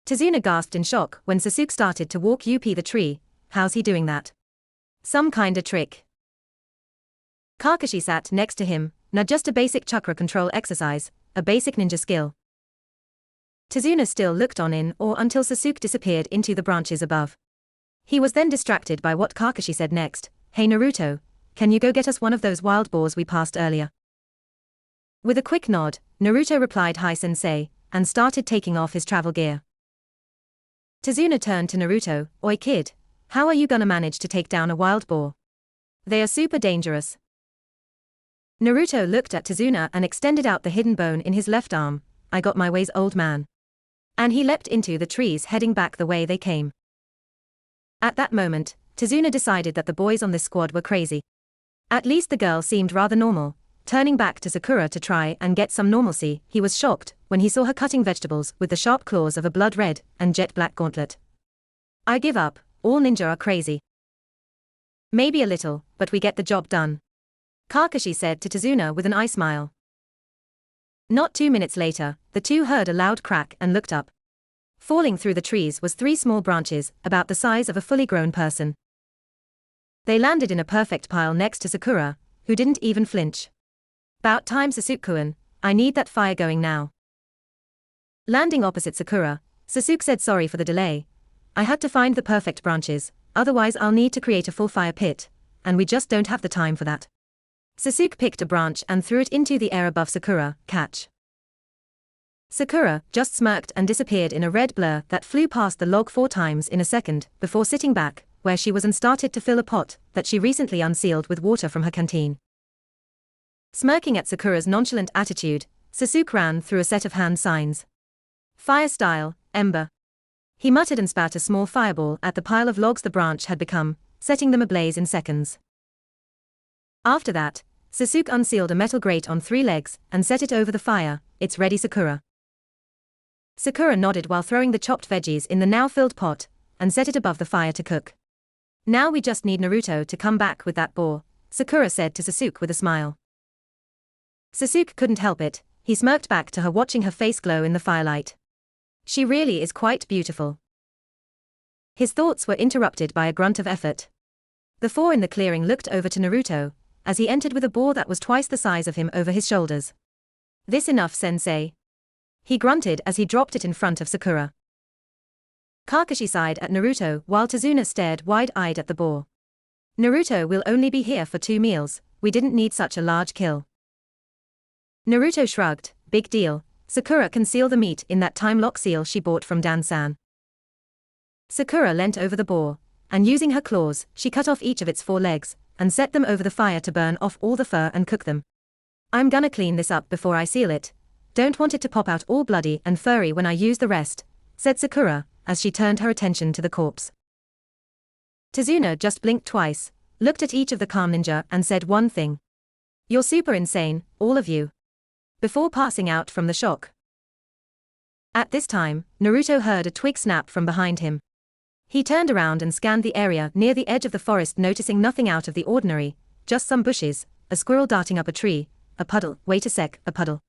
Tazuna gasped in shock when Sasuke started to walk up the tree. How's he doing that? Some kinda trick. Kakashi sat next to him. Not just a basic chakra control exercise, a basic ninja skill. Tazuna still looked on in awe until Sasuke disappeared into the branches above. He was then distracted by what Kakashi said next. "Hey Naruto, can you go get us one of those wild boars we passed earlier?" With a quick nod, Naruto replied, "Hi sensei," and started taking off his travel gear. Tazuna turned to Naruto. "Oi kid, how are you gonna manage to take down a wild boar? They are super dangerous." Naruto looked at Tazuna and extended out the hidden bone in his left arm. "I got my ways, old man." And he leapt into the trees, heading back the way they came. At that moment, Tazuna decided that the boys on this squad were crazy. At least the girl seemed rather normal. Turning back to Sakura to try and get some normalcy, he was shocked when he saw her cutting vegetables with the sharp claws of a blood red and jet black gauntlet. "I give up, all ninja are crazy." "Maybe a little, but we get the job done," Kakashi said to Tazuna with an eye smile. Not 2 minutes later, the two heard a loud crack and looked up. Falling through the trees was 3 small branches, about the size of a fully grown person. They landed in a perfect pile next to Sakura, who didn't even flinch. "About time, Sasuke-kun, I need that fire going now." Landing opposite Sakura, Sasuke said, "Sorry for the delay. I had to find the perfect branches, otherwise I'll need to create a full fire pit, and we just don't have the time for that." Sasuke picked a branch and threw it into the air above Sakura. "Catch." Sakura just smirked and disappeared in a red blur that flew past the log 4 times in a second, before sitting back where she was and started to fill a pot that she recently unsealed with water from her canteen. Smirking at Sakura's nonchalant attitude, Sasuke ran through a set of hand signs. Fire style, ember. He muttered and spat a small fireball at the pile of logs the branch had become, setting them ablaze in seconds. After that, Sasuke unsealed a metal grate on 3 legs and set it over the fire. It's ready, Sakura. Sakura nodded while throwing the chopped veggies in the now filled pot and set it above the fire to cook. Now we just need Naruto to come back with that boar, Sakura said to Sasuke with a smile. Sasuke couldn't help it, he smirked back to her, watching her face glow in the firelight. She really is quite beautiful. His thoughts were interrupted by a grunt of effort. The 4 in the clearing looked over to Naruto, as he entered with a boar that was twice the size of him over his shoulders. This enough, sensei? He grunted as he dropped it in front of Sakura. Kakashi sighed at Naruto while Tazuna stared wide-eyed at the boar. Naruto will only be here for 2 meals, we didn't need such a large kill. Naruto shrugged, big deal, Sakura can seal the meat in that time-lock seal she bought from Dan-san. Sakura leant over the boar, and using her claws, she cut off each of its 4 legs, and set them over the fire to burn off all the fur and cook them. I'm gonna clean this up before I seal it. Don't want it to pop out all bloody and furry when I use the rest, said Sakura, as she turned her attention to the corpse. Tazuna just blinked twice, looked at each of the calm ninja and said one thing. You're super insane, all of you. Before passing out from the shock. At this time, Naruto heard a twig snap from behind him. He turned around and scanned the area near the edge of the forest, noticing nothing out of the ordinary, just some bushes, a squirrel darting up a tree, a puddle, wait a sec, a puddle.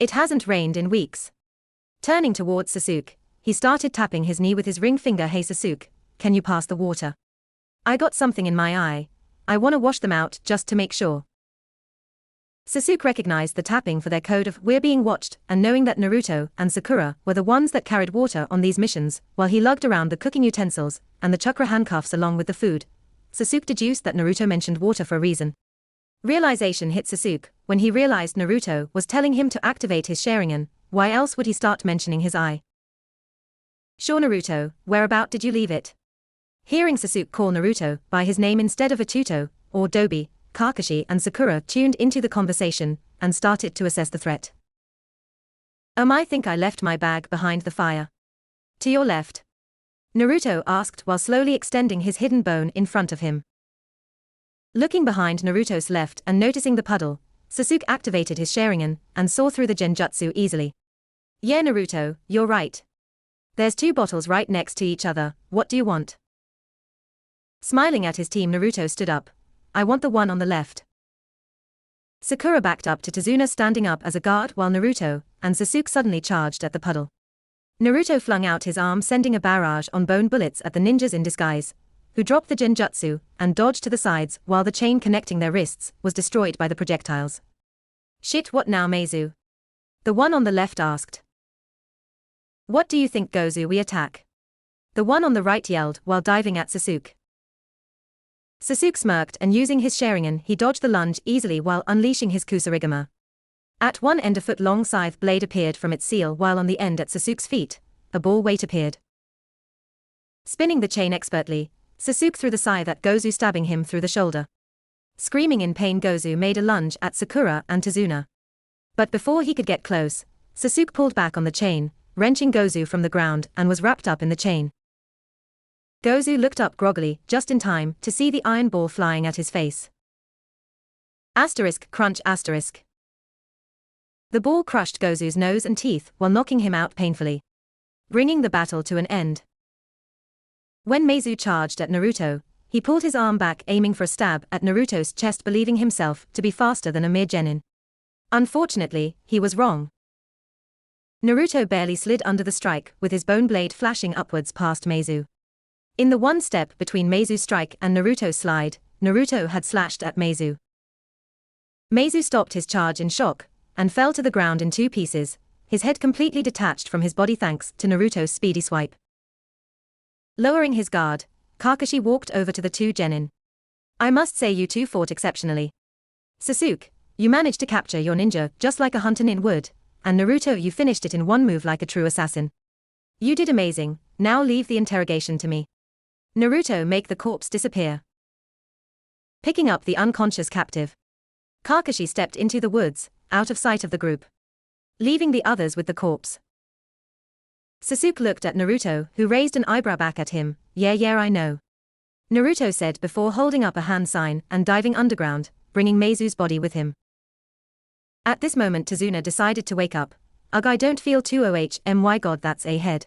It hasn't rained in weeks. Turning towards Sasuke, he started tapping his knee with his ring finger. Hey Sasuke, can you pass the water? I got something in my eye. I wanna wash them out just to make sure. Sasuke recognized the tapping for their code of "we're being watched," and knowing that Naruto and Sakura were the ones that carried water on these missions, while he lugged around the cooking utensils and the chakra handcuffs along with the food, Sasuke deduced that Naruto mentioned water for a reason. Realization hit Sasuke when he realized Naruto was telling him to activate his Sharingan. Why else would he start mentioning his eye? Sure Naruto, whereabout did you leave it? Hearing Sasuke call Naruto by his name instead of Ituto or Dobi, Kakashi and Sakura tuned into the conversation and started to assess the threat. I think I left my bag behind the fire. To your left? Naruto asked while slowly extending his hidden bone in front of him. Looking behind Naruto's left and noticing the puddle, Sasuke activated his Sharingan and saw through the genjutsu easily. Yeah Naruto, you're right. There's 2 bottles right next to each other, what do you want? Smiling at his team, Naruto stood up. I want the one on the left. Sakura backed up to Tazuna, standing up as a guard while Naruto and Sasuke suddenly charged at the puddle. Naruto flung out his arm, sending a barrage on bone bullets at the ninjas in disguise, who dropped the genjutsu and dodged to the sides while the chain connecting their wrists was destroyed by the projectiles. Shit, what now Meizu? The one on the left asked. What do you think, Gozu, we attack? The one on the right yelled while diving at Sasuke. Sasuke smirked and using his Sharingan he dodged the lunge easily while unleashing his Kusarigama. At one end a foot-long scythe blade appeared from its seal, while on the end at Sasuke's feet, a ball weight appeared. Spinning the chain expertly, Sasuke threw the scythe at Gozu, stabbing him through the shoulder. Screaming in pain, Gozu made a lunge at Sakura and Tazuna. But before he could get close, Sasuke pulled back on the chain, wrenching Gozu from the ground and was wrapped up in the chain. Gozu looked up groggily, just in time to see the iron ball flying at his face. Asterisk crunch asterisk. The ball crushed Gozu's nose and teeth while knocking him out painfully, bringing the battle to an end. When Meizu charged at Naruto, he pulled his arm back, aiming for a stab at Naruto's chest, believing himself to be faster than a mere genin. Unfortunately, he was wrong. Naruto barely slid under the strike, with his bone blade flashing upwards past Meizu. In the one step between Meizu's strike and Naruto's slide, Naruto had slashed at Meizu. Meizu stopped his charge in shock, and fell to the ground in 2 pieces, his head completely detached from his body thanks to Naruto's speedy swipe. Lowering his guard, Kakashi walked over to the 2 genin. I must say you 2 fought exceptionally. Sasuke, you managed to capture your ninja just like a hunter nin would, and Naruto, you finished it in 1 move like a true assassin. You did amazing, now leave the interrogation to me. Naruto, make the corpse disappear. Picking up the unconscious captive, Kakashi stepped into the woods, out of sight of the group. leaving the others with the corpse. Sasuke looked at Naruto, who raised an eyebrow back at him. Yeah, I know. Naruto said before holding up a hand sign and diving underground, bringing Meizu's body with him. At this moment Tazuna decided to wake up. Ugh, I don't feel too my god, that's a head.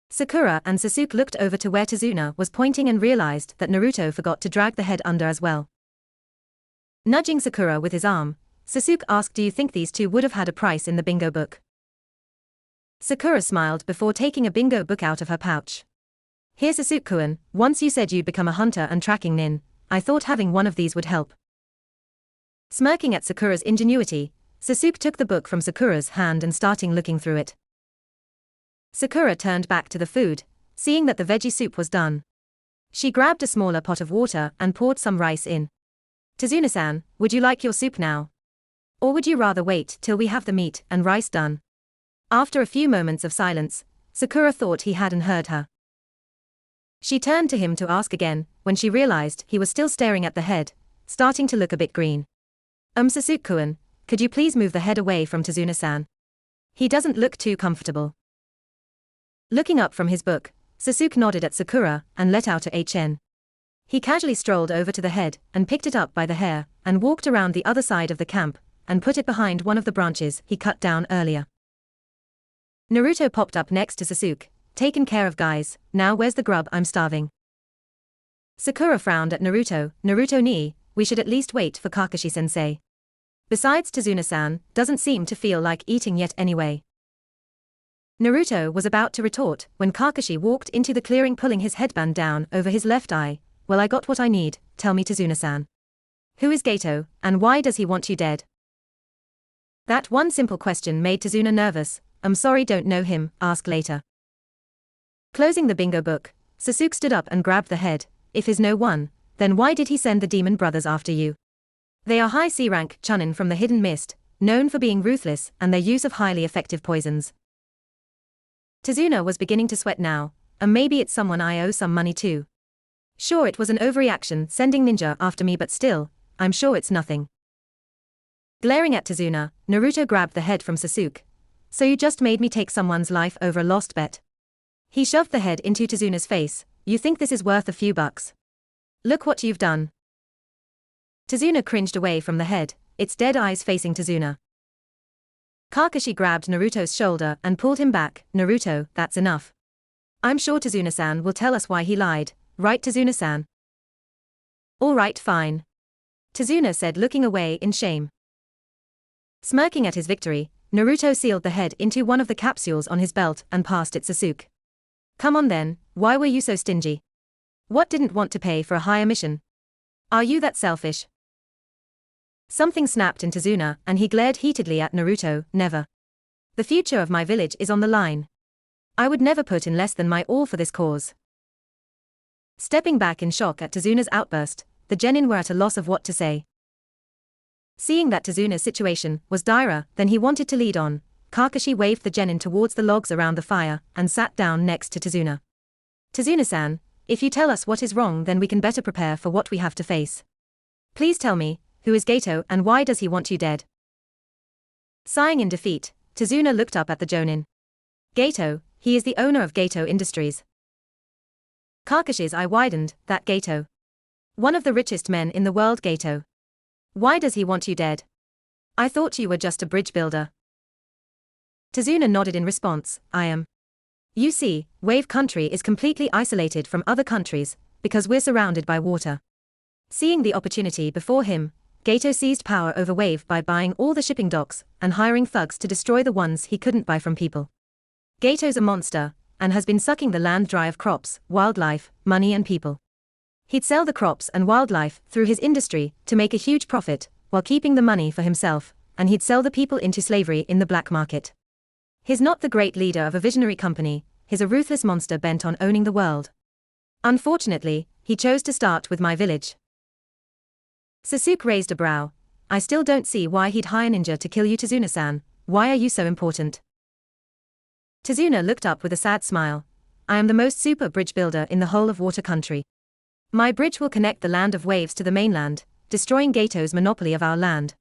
Sakura and Sasuke looked over to where Tazuna was pointing and realized that Naruto forgot to drag the head under as well. Nudging Sakura with his arm, Sasuke asked, do you think these two would have had a price in the bingo book? Sakura smiled before taking a bingo book out of her pouch. Here Sasuke-kun, once you said you'd become a hunter and tracking nin, I thought having one of these would help. Smirking at Sakura's ingenuity, Sasuke took the book from Sakura's hand and starting looking through it. Sakura turned back to the food, seeing that the veggie soup was done. She grabbed a smaller pot of water and poured some rice in. Tazuna-san, would you like your soup now? Or would you rather wait till we have the meat and rice done? After a few moments of silence, Sakura thought he hadn't heard her. She turned to him to ask again, when she realized he was still staring at the head, starting to look a bit green. Sasuke-kun, could you please move the head away from Tazuna-san? He doesn't look too comfortable. Looking up from his book, Sasuke nodded at Sakura and let out a HN. He casually strolled over to the head and picked it up by the hair and walked around the other side of the camp and put it behind one of the branches he cut down earlier. Naruto popped up next to Sasuke. Taken care of, guys, now where's the grub? I'm starving. Sakura frowned at Naruto. Naruto-ni, we should at least wait for Kakashi-sensei. Besides, Tazuna-san doesn't seem to feel like eating yet anyway. Naruto was about to retort when Kakashi walked into the clearing pulling his headband down over his left eye. Well, I got what I need, tell me Tazuna-san. Who is Gato, and why does he want you dead? That one simple question made Tazuna nervous. I'm sorry, don't know him, ask later. Closing the bingo book, Sasuke stood up and grabbed the head. If he's no one, then why did he send the demon brothers after you? They are high C-rank chunin from the Hidden Mist, known for being ruthless and their use of highly effective poisons. Tazuna was beginning to sweat now, and maybe it's someone I owe some money to. Sure, it was an overreaction sending ninja after me, but still, I'm sure it's nothing. Glaring at Tazuna, Naruto grabbed the head from Sasuke. So you just made me take someone's life over a lost bet. He shoved the head into Tazuna's face. You think this is worth a few bucks? Look what you've done. Tazuna cringed away from the head, its dead eyes facing Tazuna. Kakashi grabbed Naruto's shoulder and pulled him back. Naruto, that's enough. I'm sure Tazuna-san will tell us why he lied, right Tazuna-san? All right, fine. Tazuna said, looking away in shame. Smirking at his victory, Naruto sealed the head into one of the capsules on his belt and passed it Sasuke. Come on then, why were you so stingy? What, didn't want to pay for a higher mission? Are you that selfish? Something snapped in Tazuna and he glared heatedly at Naruto. Never. The future of my village is on the line. I would never put in less than my all for this cause. Stepping back in shock at Tazuna's outburst, the genin were at a loss of what to say. Seeing that Tazuna's situation was dire than he wanted to lead on, Kakashi waved the genin towards the logs around the fire and sat down next to Tazuna. Tazuna-san, if you tell us what is wrong, then we can better prepare for what we have to face. Please tell me, who is Gato and why does he want you dead? Sighing in defeat, Tazuna looked up at the jonin. Gato, he is the owner of Gato Industries. Kakashi's eye widened. That Gato. One of the richest men in the world, Gato. Why does he want you dead? I thought you were just a bridge builder. Tazuna nodded in response. I am. You see, Wave Country is completely isolated from other countries, because we're surrounded by water. Seeing the opportunity before him, Gato seized power over Wave by buying all the shipping docks and hiring thugs to destroy the ones he couldn't buy from people. Gato's a monster, and has been sucking the land dry of crops, wildlife, money and people. He'd sell the crops and wildlife through his industry to make a huge profit, while keeping the money for himself, and he'd sell the people into slavery in the black market. He's not the great leader of a visionary company, he's a ruthless monster bent on owning the world. Unfortunately, he chose to start with my village. Sasuke raised a brow. I still don't see why he'd hire ninja to kill you, Tazuna-san. Why are you so important? Tazuna looked up with a sad smile. I am the most super bridge builder in the whole of Water Country. My bridge will connect the land of waves to the mainland, destroying Gato's monopoly of our land.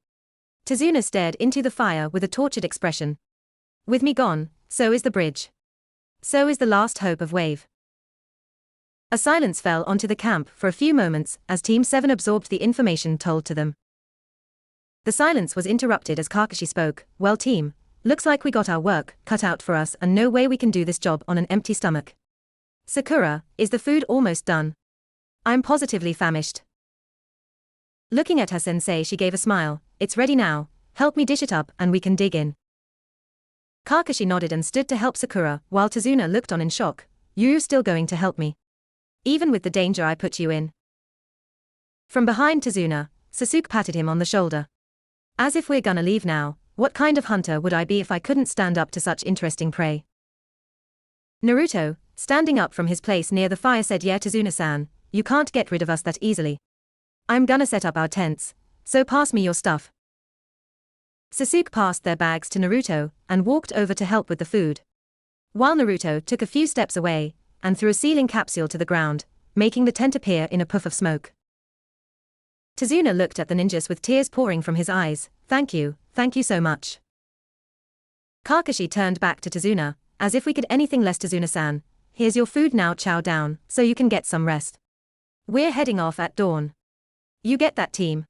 Tazuna stared into the fire with a tortured expression. With me gone, so is the bridge. So is the last hope of Wave. A silence fell onto the camp for a few moments as Team 7 absorbed the information told to them. The silence was interrupted as Kakashi spoke. Well team, looks like we got our work cut out for us and no way we can do this job on an empty stomach. Sakura, is the food almost done? I'm positively famished. Looking at her sensei, she gave a smile. It's ready now, help me dish it up and we can dig in. Kakashi nodded and stood to help Sakura, while Tazuna looked on in shock. You're still going to help me? Even with the danger I put you in? From behind Tazuna, Sasuke patted him on the shoulder. As if we're gonna leave now, what kind of hunter would I be if I couldn't stand up to such interesting prey? Naruto, standing up from his place near the fire, said, yeah Tazuna-san, you can't get rid of us that easily. I'm gonna set up our tents, so pass me your stuff. Sasuke passed their bags to Naruto and walked over to help with the food. While Naruto took a few steps away and threw a ceiling capsule to the ground, making the tent appear in a puff of smoke. Tazuna looked at the ninjas with tears pouring from his eyes. Thank you so much. Kakashi turned back to Tazuna, as if we could anything less. Tazuna-san, here's your food now, chow down, so you can get some rest. We're heading off at dawn. You get that, team?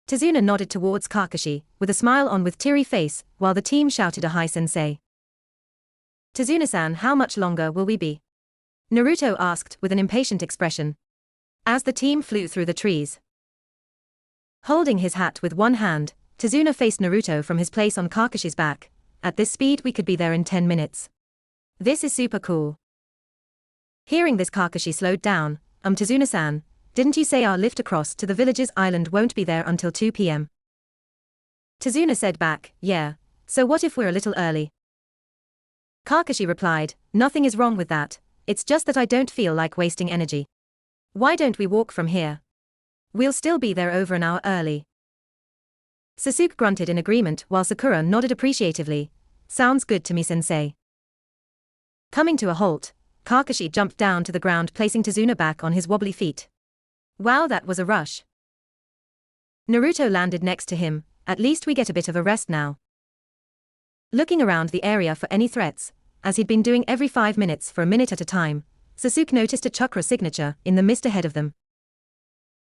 Tazuna nodded towards Kakashi, with a smile on with teary face, while the team shouted a hi sensei. Tazuna-san, how much longer will we be? Naruto asked with an impatient expression. As the team flew through the trees. Holding his hat with one hand, Tazuna faced Naruto from his place on Kakashi's back. At this speed we could be there in 10 minutes. This is super cool. Hearing this, Kakashi slowed down. Tazuna-san, didn't you say our lift across to the village's island won't be there until 2 p.m? Tazuna said back, yeah, so what if we're a little early? Kakashi replied, nothing is wrong with that, it's just that I don't feel like wasting energy. Why don't we walk from here? We'll still be there over an hour early. Sasuke grunted in agreement while Sakura nodded appreciatively. Sounds good to me, sensei. Coming to a halt, Kakashi jumped down to the ground, placing Tazuna back on his wobbly feet. Wow, that was a rush. Naruto landed next to him. At least we get a bit of a rest now. Looking around the area for any threats, as he'd been doing every 5 minutes for a minute at a time, Sasuke noticed a chakra signature in the mist ahead of them.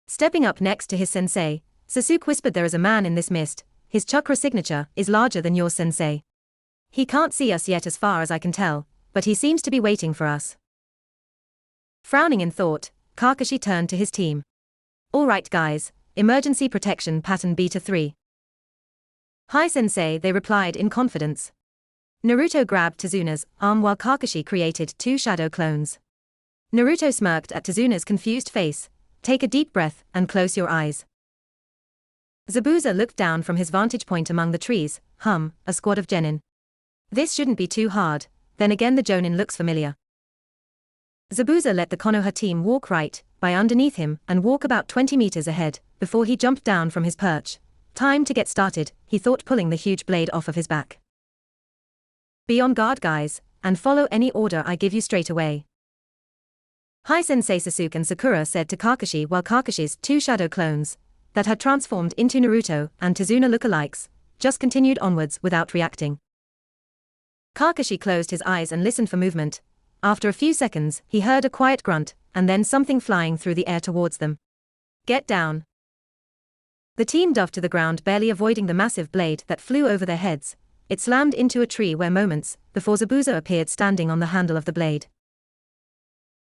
Stepping up next to his sensei, Sasuke whispered, there is a man in this mist, his chakra signature is larger than yours, sensei. He can't see us yet as far as I can tell, but he seems to be waiting for us. Frowning in thought, Kakashi turned to his team. Alright guys, emergency protection pattern beta 3. Hi sensei, they replied in confidence. Naruto grabbed Tazuna's arm while Kakashi created 2 shadow clones. Naruto smirked at Tazuna's confused face. Take a deep breath and close your eyes. Zabuza looked down from his vantage point among the trees. A squad of genin. This shouldn't be too hard, then again the jonin looks familiar. Zabuza let the Konoha team walk right by underneath him and walk about 20 meters ahead before he jumped down from his perch. Time to get started, he thought, pulling the huge blade off of his back. Be on guard guys, and follow any order I give you straight away. Hi sensei, Sasuke and Sakura said to Kakashi while Kakashi's 2 shadow clones, that had transformed into Naruto and Tazuna lookalikes, just continued onwards without reacting. Kakashi closed his eyes and listened for movement. After a few seconds, he heard a quiet grunt, and then something flying through the air towards them. Get down. The team dove to the ground, barely avoiding the massive blade that flew over their heads. It slammed into a tree where moments before Zabuza appeared standing on the handle of the blade.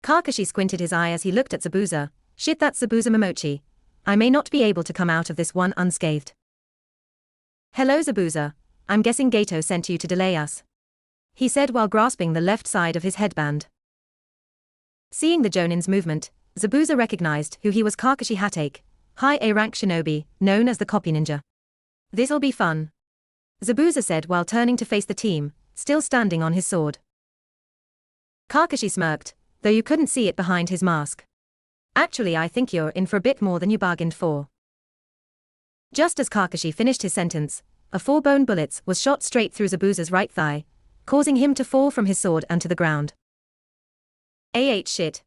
Kakashi squinted his eye as he looked at Zabuza. Shit, that's Zabuza Momochi. I may not be able to come out of this one unscathed. Hello Zabuza, I'm guessing Gato sent you to delay us, he said while grasping the left side of his headband. Seeing the Jonin's movement, Zabuza recognized who he was. Kakashi Hatake, high A-rank shinobi, known as the Copy Ninja. This'll be fun, Zabuza said while turning to face the team, still standing on his sword. Kakashi smirked, though you couldn't see it behind his mask. Actually, I think you're in for a bit more than you bargained for. Just as Kakashi finished his sentence, a 4-bone bullet was shot straight through Zabuza's right thigh, causing him to fall from his sword and to the ground. Shit.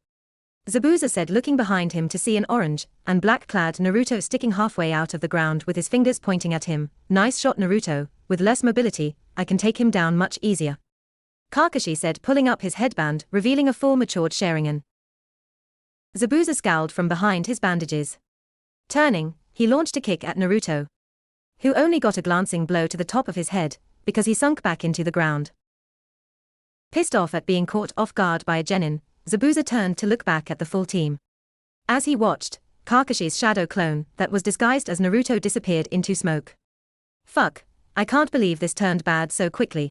Zabuza said, looking behind him to see an orange and black-clad Naruto sticking halfway out of the ground with his fingers pointing at him. Nice shot, Naruto. With less mobility, I can take him down much easier. Kakashi said, pulling up his headband, revealing a full matured Sharingan. Zabuza scowled from behind his bandages. Turning, he launched a kick at Naruto, who only got a glancing blow to the top of his head, because he sunk back into the ground. Pissed off at being caught off guard by a genin, Zabuza turned to look back at the full team. As he watched, Kakashi's shadow clone, that was disguised as Naruto, disappeared into smoke. Fuck, I can't believe this turned bad so quickly.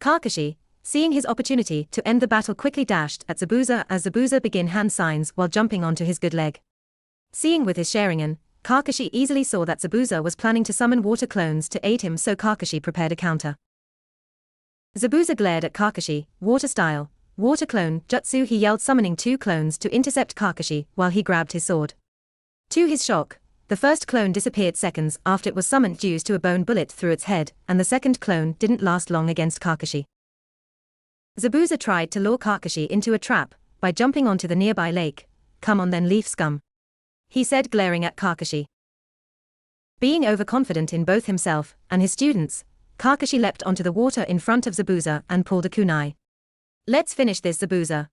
Kakashi, seeing his opportunity to end the battle, quickly dashed at Zabuza as Zabuza began hand signs while jumping onto his good leg. Seeing with his Sharingan, Kakashi easily saw that Zabuza was planning to summon water clones to aid him, so Kakashi prepared a counter. Zabuza glared at Kakashi, water style, water clone, jutsu, he yelled, summoning 2 clones to intercept Kakashi while he grabbed his sword. To his shock, the first clone disappeared seconds after it was summoned due to a bone bullet through its head, and the second clone didn't last long against Kakashi. Zabuza tried to lure Kakashi into a trap by jumping onto the nearby lake. Come on then, leaf scum, he said, glaring at Kakashi. Being overconfident in both himself and his students, Kakashi leapt onto the water in front of Zabuza and pulled a kunai. Let's finish this, Zabuza.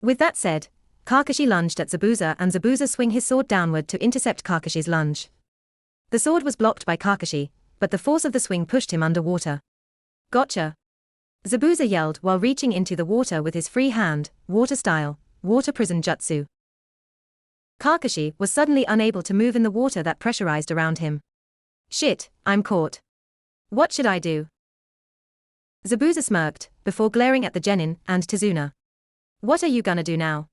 With that said, Kakashi lunged at Zabuza and Zabuza swung his sword downward to intercept Kakashi's lunge. The sword was blocked by Kakashi, but the force of the swing pushed him underwater. Gotcha! Zabuza yelled while reaching into the water with his free hand, water style, water prison jutsu. Kakashi was suddenly unable to move in the water that pressurized around him. Shit, I'm caught. What should I do? Zabuza smirked, before glaring at the genin and Tazuna. What are you gonna do now?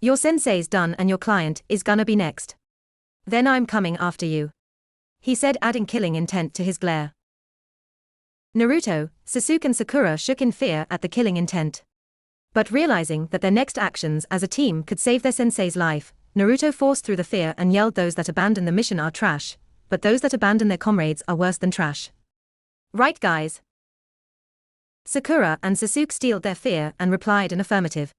Your sensei's done and your client is gonna be next. Then I'm coming after you, he said, adding killing intent to his glare. Naruto, Sasuke and Sakura shook in fear at the killing intent. But realizing that their next actions as a team could save their sensei's life, Naruto forced through the fear and yelled, those that abandon the mission are trash, but those that abandon their comrades are worse than trash. Right, guys? Sakura and Sasuke steeled their fear and replied an affirmative.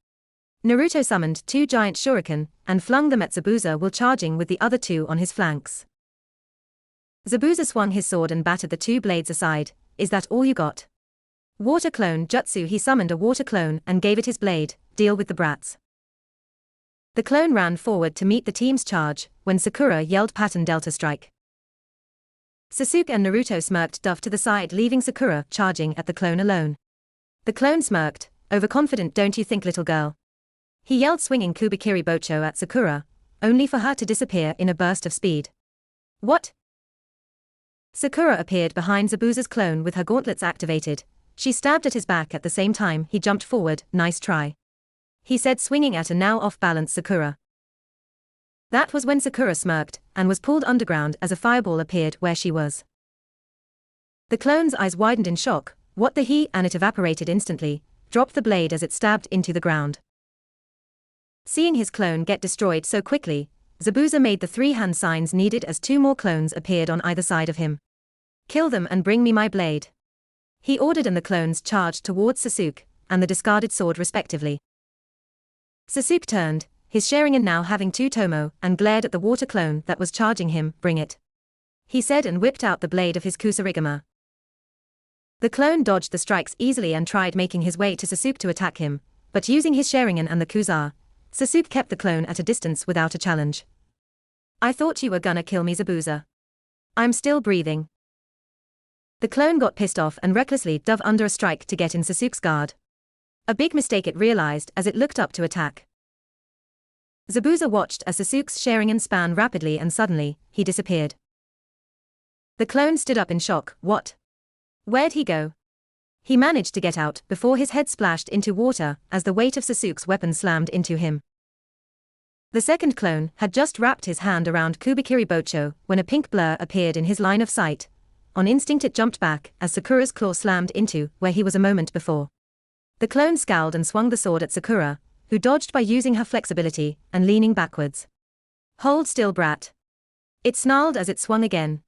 Naruto summoned 2 giant shuriken and flung them at Zabuza while charging with the other 2 on his flanks. Zabuza swung his sword and battered the 2 blades aside. Is that all you got? Water clone jutsu, he summoned a water clone and gave it his blade. Deal with the brats. The clone ran forward to meet the team's charge when Sakura yelled, pattern delta strike. Sasuke and Naruto smirked, duff to the side, leaving Sakura charging at the clone alone. The clone smirked, overconfident, don't you think, little girl? He yelled, swinging Kubikiri Bocho at Sakura, only for her to disappear in a burst of speed. What? Sakura appeared behind Zabuza's clone with her gauntlets activated. She stabbed at his back at the same time he jumped forward. Nice try, he said, swinging at a now off-balance Sakura. That was when Sakura smirked and was pulled underground as a fireball appeared where she was. The clone's eyes widened in shock. What the he? And it evaporated instantly, dropped the blade as it stabbed into the ground. Seeing his clone get destroyed so quickly, Zabuza made the 3 hand signs needed as 2 more clones appeared on either side of him. Kill them and bring me my blade, he ordered, and the clones charged towards Sasuke and the discarded sword respectively. Sasuke turned, his Sharingan now having 2 tomo, and glared at the water clone that was charging him. Bring it, he said, and whipped out the blade of his Kusarigama. The clone dodged the strikes easily and tried making his way to Sasuke to attack him, but using his Sharingan and the Kusar, Sasuke kept the clone at a distance without a challenge. I thought you were gonna kill me, Zabuza. I'm still breathing. The clone got pissed off and recklessly dove under a strike to get in Sasuke's guard. A big mistake, it realized as it looked up to attack. Zabuza watched as Sasuke's Sharingan span rapidly and suddenly, he disappeared. The clone stood up in shock. What? Where'd he go? He managed to get out before his head splashed into water as the weight of Sasuke's weapon slammed into him. The second clone had just wrapped his hand around Kubikiri Bocho when a pink blur appeared in his line of sight. On instinct it jumped back as Sakura's claw slammed into where he was a moment before. The clone scowled and swung the sword at Sakura, who dodged by using her flexibility and leaning backwards. Hold still, brat. It snarled as it swung again.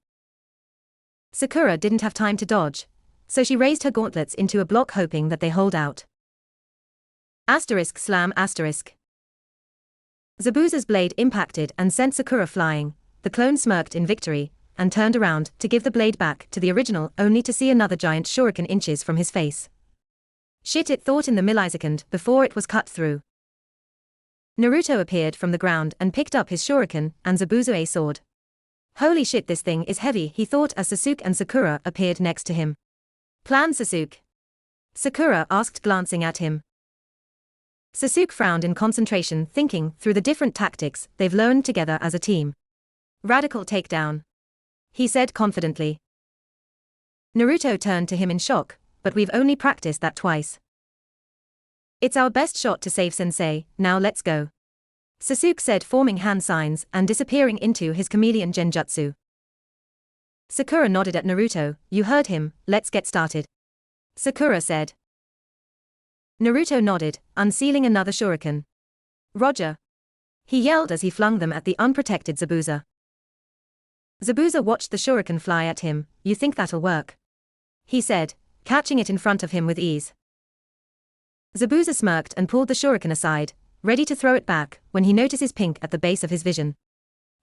Sakura didn't have time to dodge, so she raised her gauntlets into a block hoping that they hold out. Asterisk slam asterisk. Zabuza's blade impacted and sent Sakura flying. The clone smirked in victory, and turned around to give the blade back to the original only to see another giant shuriken inches from his face. Shit, it thought in the millisecond before it was cut through. Naruto appeared from the ground and picked up his shuriken and Zabuza's sword. Holy shit, this thing is heavy, he thought as Sasuke and Sakura appeared next to him. Plan, Sasuke? Sakura asked, glancing at him. Sasuke frowned in concentration, thinking through the different tactics they've learned together as a team. Radical takedown, he said confidently. Naruto turned to him in shock, but we've only practiced that twice. It's our best shot to save Sensei, now let's go. Sasuke said, forming hand signs and disappearing into his chameleon genjutsu. Sakura nodded at Naruto. You heard him, let's get started. Sakura said. Naruto nodded, unsealing another shuriken. Roger, he yelled as he flung them at the unprotected Zabuza. Zabuza watched the shuriken fly at him. You think that'll work? He said, catching it in front of him with ease. Zabuza smirked and pulled the shuriken aside, ready to throw it back, when he notices pink at the base of his vision.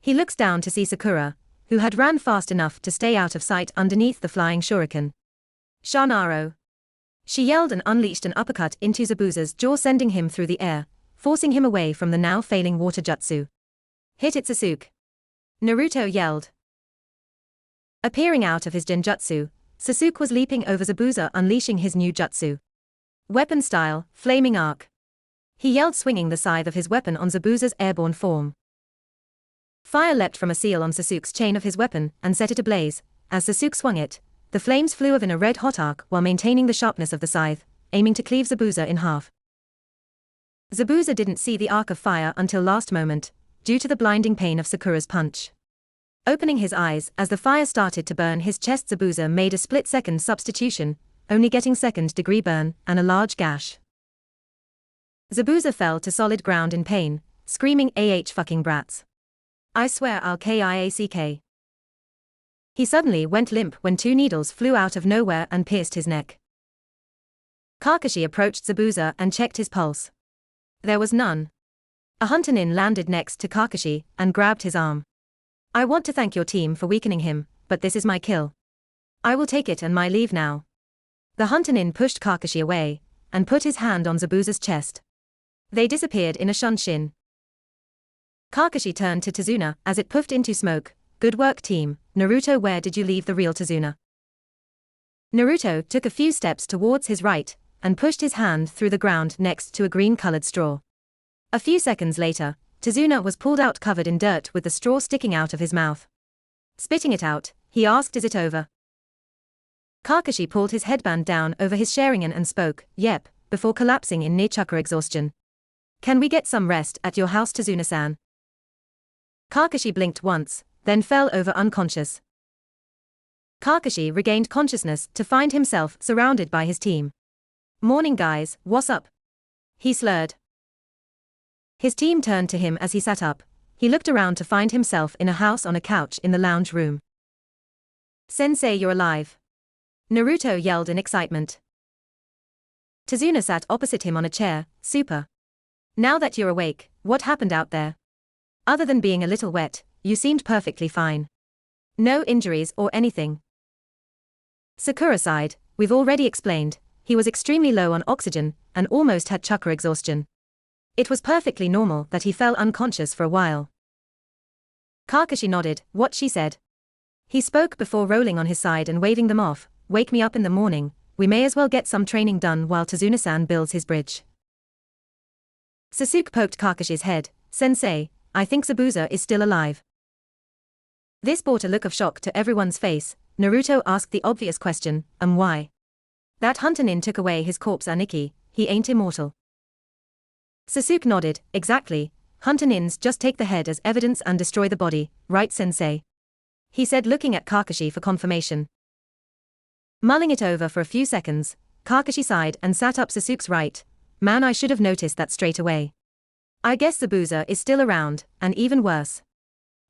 He looks down to see Sakura, who had ran fast enough to stay out of sight underneath the flying shuriken. Shanaro, she yelled and unleashed an uppercut into Zabuza's jaw, sending him through the air, forcing him away from the now failing water jutsu. Hit it, Sasuke, Naruto yelled. Appearing out of his genjutsu, Sasuke was leaping over Zabuza, unleashing his new jutsu. Weapon style, flaming arc, he yelled, swinging the scythe of his weapon on Zabuza's airborne form. Fire leapt from a seal on Sasuke's chain of his weapon and set it ablaze. As Sasuke swung it, the flames flew off in a red-hot arc while maintaining the sharpness of the scythe, aiming to cleave Zabuza in half. Zabuza didn't see the arc of fire until last moment, due to the blinding pain of Sakura's punch. Opening his eyes as the fire started to burn his chest, Zabuza made a split-second substitution, only getting second-degree burn and a large gash. Zabuza fell to solid ground in pain, screaming, fucking brats. I swear I'll kiack. He suddenly went limp when two needles flew out of nowhere and pierced his neck. Kakashi approached Zabuza and checked his pulse. There was none. A hunter-nin landed next to Kakashi and grabbed his arm. I want to thank your team for weakening him, but this is my kill. I will take it and my leave now. The hunter-nin pushed Kakashi away and put his hand on Zabuza's chest. They disappeared in a shunshin. Kakashi turned to Tazuna as it puffed into smoke. Good work, team. Naruto, where did you leave the real Tazuna? Naruto took a few steps towards his right and pushed his hand through the ground next to a green-colored straw. A few seconds later, Tazuna was pulled out covered in dirt with the straw sticking out of his mouth. Spitting it out, he asked, is it over? Kakashi pulled his headband down over his Sharingan and spoke, yep, before collapsing in near chakra exhaustion. Can we get some rest at your house, Tazuna-san? Kakashi blinked once, then fell over unconscious. Kakashi regained consciousness to find himself surrounded by his team. Morning guys, what's up? He slurred. His team turned to him as he sat up. He looked around to find himself in a house on a couch in the lounge room. Sensei, you're alive. Naruto yelled in excitement. Tazuna sat opposite him on a chair. Super. Now that you're awake, what happened out there? Other than being a little wet, you seemed perfectly fine. No injuries or anything. Sakura sighed. We've already explained, he was extremely low on oxygen and almost had chakra exhaustion. It was perfectly normal that he fell unconscious for a while. Kakashi nodded, what she said. He spoke before rolling on his side and waving them off. Wake me up in the morning, we may as well get some training done while Tazuna-san builds his bridge. Sasuke poked Kakashi's head. Sensei, I think Zabuza is still alive. This brought a look of shock to everyone's face. Naruto asked the obvious question, why? That hunter-nin took away his corpse Aniki, he ain't immortal. Sasuke nodded, exactly, hunter-nins just take the head as evidence and destroy the body, right sensei? He said, looking at Kakashi for confirmation. Mulling it over for a few seconds, Kakashi sighed and sat up. Sasuke's right. Man, I should have noticed that straight away. I guess Zabuza is still around, and even worse,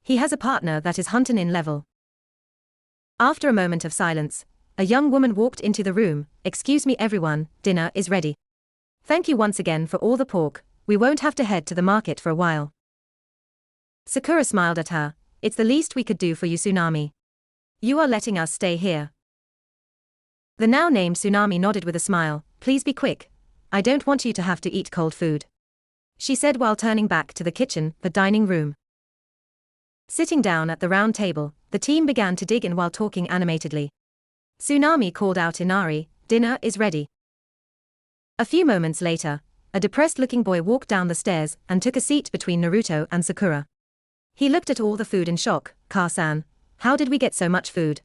he has a partner that is hunter-nin level. After a moment of silence, a young woman walked into the room. Excuse me everyone, dinner is ready. Thank you once again for all the pork, we won't have to head to the market for a while. Sakura smiled at her. It's the least we could do for you, Tsunami. You are letting us stay here. The now named Tsunami nodded with a smile. Please be quick. I don't want you to have to eat cold food, she said while turning back to the kitchen, the dining room. Sitting down at the round table, the team began to dig in while talking animatedly. Tsunami called out Inari, dinner is ready. A few moments later, a depressed-looking boy walked down the stairs and took a seat between Naruto and Sakura. He looked at all the food in shock. Car-san, how did we get so much food?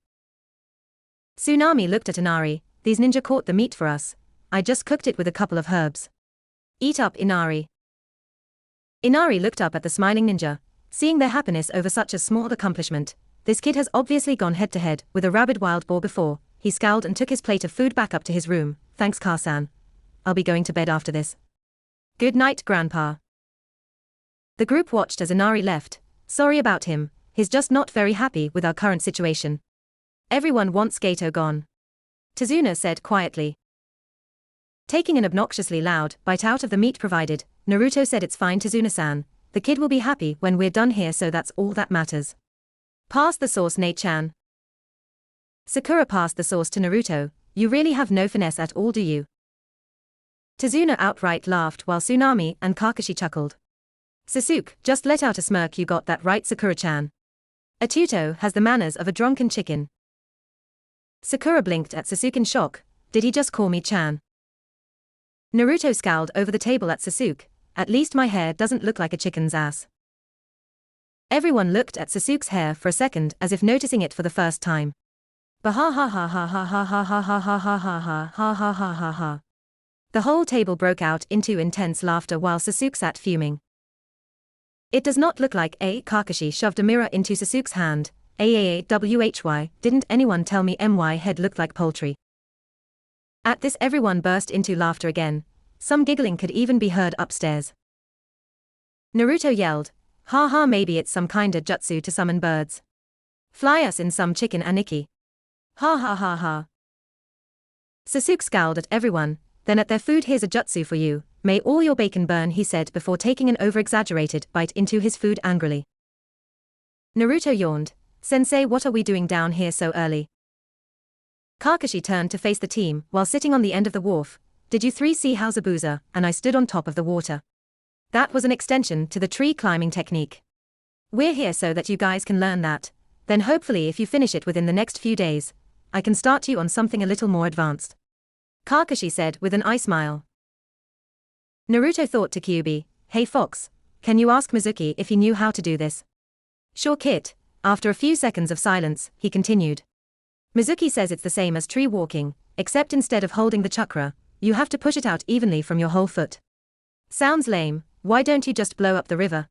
Tsunami looked at Inari. These ninja caught the meat for us. I just cooked it with a couple of herbs. Eat up, Inari. Inari looked up at the smiling ninja. Seeing their happiness over such a small accomplishment, this kid has obviously gone head-to-head with a rabid wild boar before. He scowled and took his plate of food back up to his room. Thanks, Car-san. I'll be going to bed after this. Good night, Grandpa. The group watched as Inari left. Sorry about him, he's just not very happy with our current situation. Everyone wants Gato gone, Tazuna said quietly. Taking an obnoxiously loud bite out of the meat provided, Naruto said, it's fine, Tazuna-san. The kid will be happy when we're done here, so that's all that matters. Pass the sauce, Nate-chan. Sakura passed the sauce to Naruto. You really have no finesse at all, do you? Tazuna outright laughed while Tsunami and Kakashi chuckled. Sasuke just let out a smirk. You got that right, Sakura-chan. A tuto has the manners of a drunken chicken. Sakura blinked at Sasuke in shock. Did he just call me Chan? Naruto scowled over the table at Sasuke. At least my hair doesn't look like a chicken's ass. Everyone looked at Sasuke's hair for a second as if noticing it for the first time. Bah-ha ha ha ha ha ha ha ha ha ha ha ha ha ha ha ha ha ha. The whole table broke out into intense laughter while Sasuke sat fuming. It does not look like a Kakashi shoved a mirror into Sasuke's hand. Why didn't anyone tell me my head looked like poultry? At this everyone burst into laughter again. Some giggling could even be heard upstairs. Naruto yelled, ha ha, maybe it's some kinda jutsu to summon birds. Fly us in some chicken aniki. Ha ha ha ha. Sasuke scowled at everyone, then at their food. Here's a jutsu for you, may all your bacon burn, he said before taking an over-exaggerated bite into his food angrily. Naruto yawned, Sensei, what are we doing down here so early? Kakashi turned to face the team while sitting on the end of the wharf. Did you three see how Zabuza and I stood on top of the water? That was an extension to the tree climbing technique. We're here so that you guys can learn that. Then hopefully if you finish it within the next few days, I can start you on something a little more advanced. Kakashi said with an eye smile. Naruto thought to Kyuubi, hey Fox, can you ask Mizuki if he knew how to do this? Sure, Kit. After a few seconds of silence, he continued. Mizuki says it's the same as tree walking, except instead of holding the chakra, you have to push it out evenly from your whole foot. Sounds lame, why don't you just blow up the river?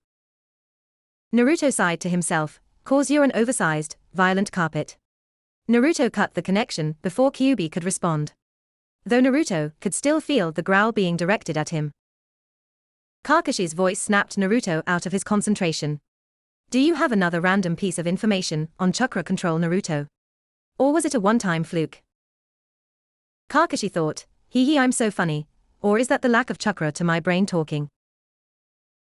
Naruto sighed to himself, cause you're an oversized, violent carpet. Naruto cut the connection before Kyuubi could respond. Though Naruto could still feel the growl being directed at him. Kakashi's voice snapped Naruto out of his concentration. Do you have another random piece of information on chakra control, Naruto? Or was it a one-time fluke? Kakashi thought, hee I'm so funny, or is that the lack of chakra to my brain talking?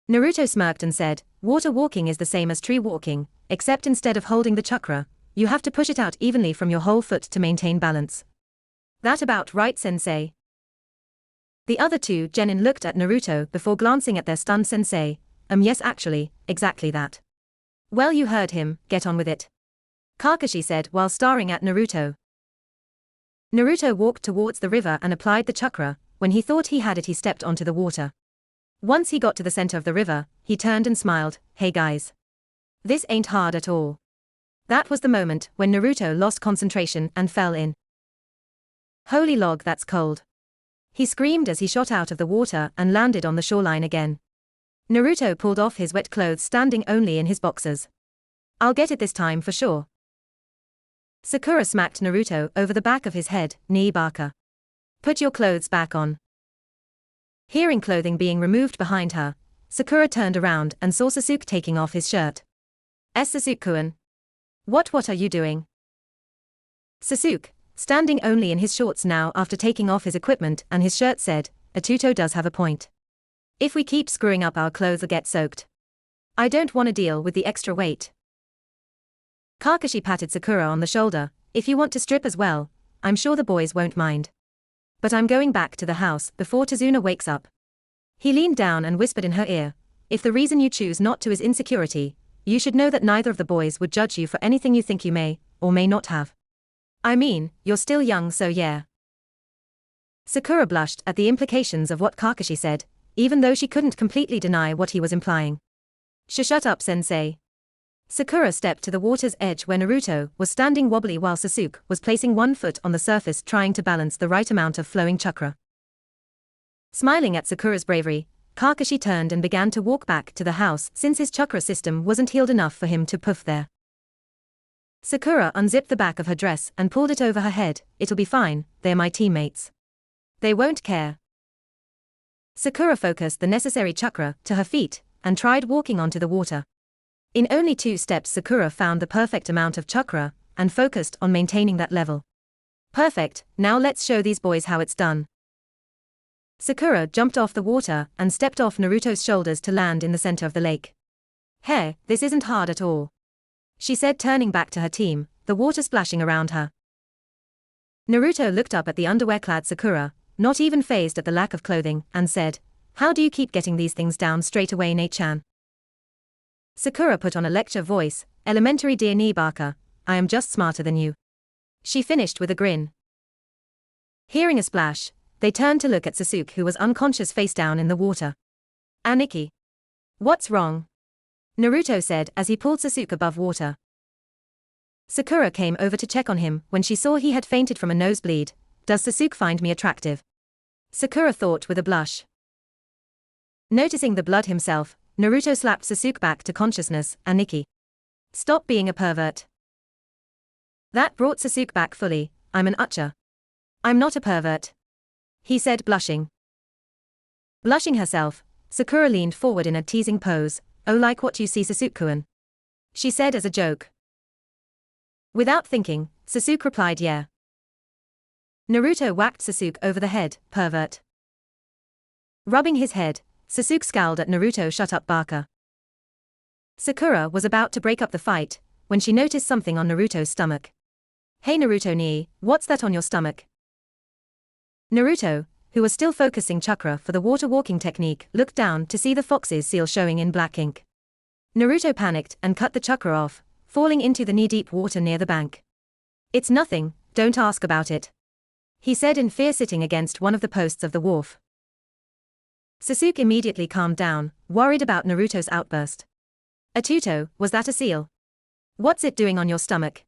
Naruto smirked and said, water walking is the same as tree walking, except instead of holding the chakra, you have to push it out evenly from your whole foot to maintain balance. That about right, Sensei? The other two genin looked at Naruto before glancing at their stunned sensei. Yes, actually, exactly that. Well, you heard him, get on with it. Kakashi said while staring at Naruto. Naruto walked towards the river and applied the chakra. When he thought he had it, he stepped onto the water. Once he got to the center of the river, he turned and smiled, hey guys. This ain't hard at all. That was the moment when Naruto lost concentration and fell in. Holy log, that's cold. He screamed as he shot out of the water and landed on the shoreline again. Naruto pulled off his wet clothes, standing only in his boxers. I'll get it this time for sure. Sakura smacked Naruto over the back of his head, Baka. Put your clothes back on. Hearing clothing being removed behind her, Sakura turned around and saw Sasuke taking off his shirt. Sasuke-kun. What are you doing? Sasuke, standing only in his shorts now after taking off his equipment and his shirt, said, Atuto does have a point. If we keep screwing up, our clothes will get soaked. I don't want to deal with the extra weight. Kakashi patted Sakura on the shoulder. If you want to strip as well, I'm sure the boys won't mind. But I'm going back to the house before Tazuna wakes up. He leaned down and whispered in her ear, if the reason you choose not to is insecurity, you should know that neither of the boys would judge you for anything you think you may, or may not have. I mean, you're still young, so yeah. Sakura blushed at the implications of what Kakashi said, even though she couldn't completely deny what he was implying. Shut up, sensei. Sakura stepped to the water's edge where Naruto was standing wobbly while Sasuke was placing one foot on the surface trying to balance the right amount of flowing chakra. Smiling at Sakura's bravery, Kakashi turned and began to walk back to the house since his chakra system wasn't healed enough for him to poof there. Sakura unzipped the back of her dress and pulled it over her head. It'll be fine, they're my teammates. They won't care. Sakura focused the necessary chakra to her feet and tried walking onto the water. In only 2 steps, Sakura found the perfect amount of chakra and focused on maintaining that level. Perfect, now let's show these boys how it's done. Sakura jumped off the water and stepped off Naruto's shoulders to land in the center of the lake. Hey, this isn't hard at all, she said, turning back to her team, the water splashing around her. Naruto looked up at the underwear-clad Sakura, not even fazed at the lack of clothing, and said, how do you keep getting these things down straight away, Nate-chan? Sakura put on a lecture voice, elementary dear Nibaka, I am just smarter than you. She finished with a grin. Hearing a splash, they turned to look at Sasuke, who was unconscious face down in the water. Aniki. What's wrong? Naruto said as he pulled Sasuke above water. Sakura came over to check on him when she saw he had fainted from a nosebleed. Does Sasuke find me attractive? Sakura thought with a blush. Noticing the blood himself, Naruto slapped Sasuke back to consciousness. Aniki. Stop being a pervert. That brought Sasuke back fully. I'm an ucha. I'm not a pervert, he said, blushing. Blushing herself, Sakura leaned forward in a teasing pose. Oh, like what you see, Sasuke-kun? She said as a joke. Without thinking, Sasuke replied, yeah. Naruto whacked Sasuke over the head. Pervert. Rubbing his head, Sasuke scowled at Naruto. Shut up, Baka. Sakura was about to break up the fight when she noticed something on Naruto's stomach. Hey Naruto nii, what's that on your stomach? Naruto, who was still focusing chakra for the water walking technique, looked down to see the fox's seal showing in black ink. Naruto panicked and cut the chakra off, falling into the knee-deep water near the bank. It's nothing, don't ask about it, he said in fear, sitting against one of the posts of the wharf. Sasuke immediately calmed down, worried about Naruto's outburst. Atuto, was that a seal? What's it doing on your stomach?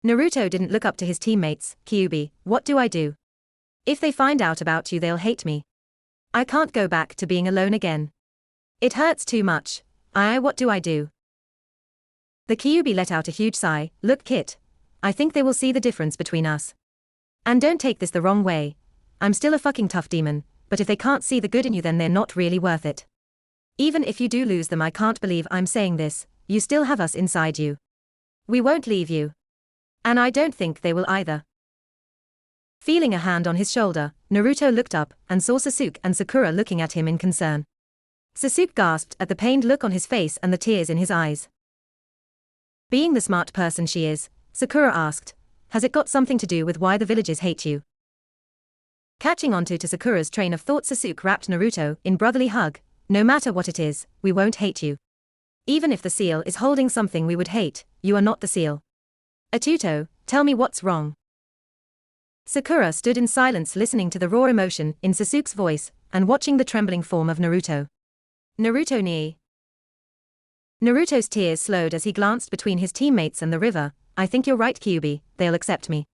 Naruto didn't look up to his teammates. Kyuubi, what do I do? If they find out about you, they'll hate me. I can't go back to being alone again. It hurts too much. What do I do? The Kyuubi let out a huge sigh. Look, Kit, I think they will see the difference between us. And don't take this the wrong way. I'm still a fucking tough demon, but if they can't see the good in you, then they're not really worth it. Even if you do lose them, I can't believe I'm saying this, you still have us inside you. We won't leave you. And I don't think they will either. Feeling a hand on his shoulder, Naruto looked up and saw Sasuke and Sakura looking at him in concern. Sasuke gasped at the pained look on his face and the tears in his eyes. Being the smart person she is, Sakura asked, has it got something to do with why the villagers hate you? Catching onto to Sakura's train of thought, Sasuke wrapped Naruto in brotherly hug. No matter what it is, we won't hate you. Even if the seal is holding something we would hate, you are not the seal. Atuto, tell me what's wrong. Sakura stood in silence, listening to the raw emotion in Sasuke's voice and watching the trembling form of Naruto. Naruto nii. Naruto's tears slowed as he glanced between his teammates and the river. I think you're right, Kyuubi, they'll accept me.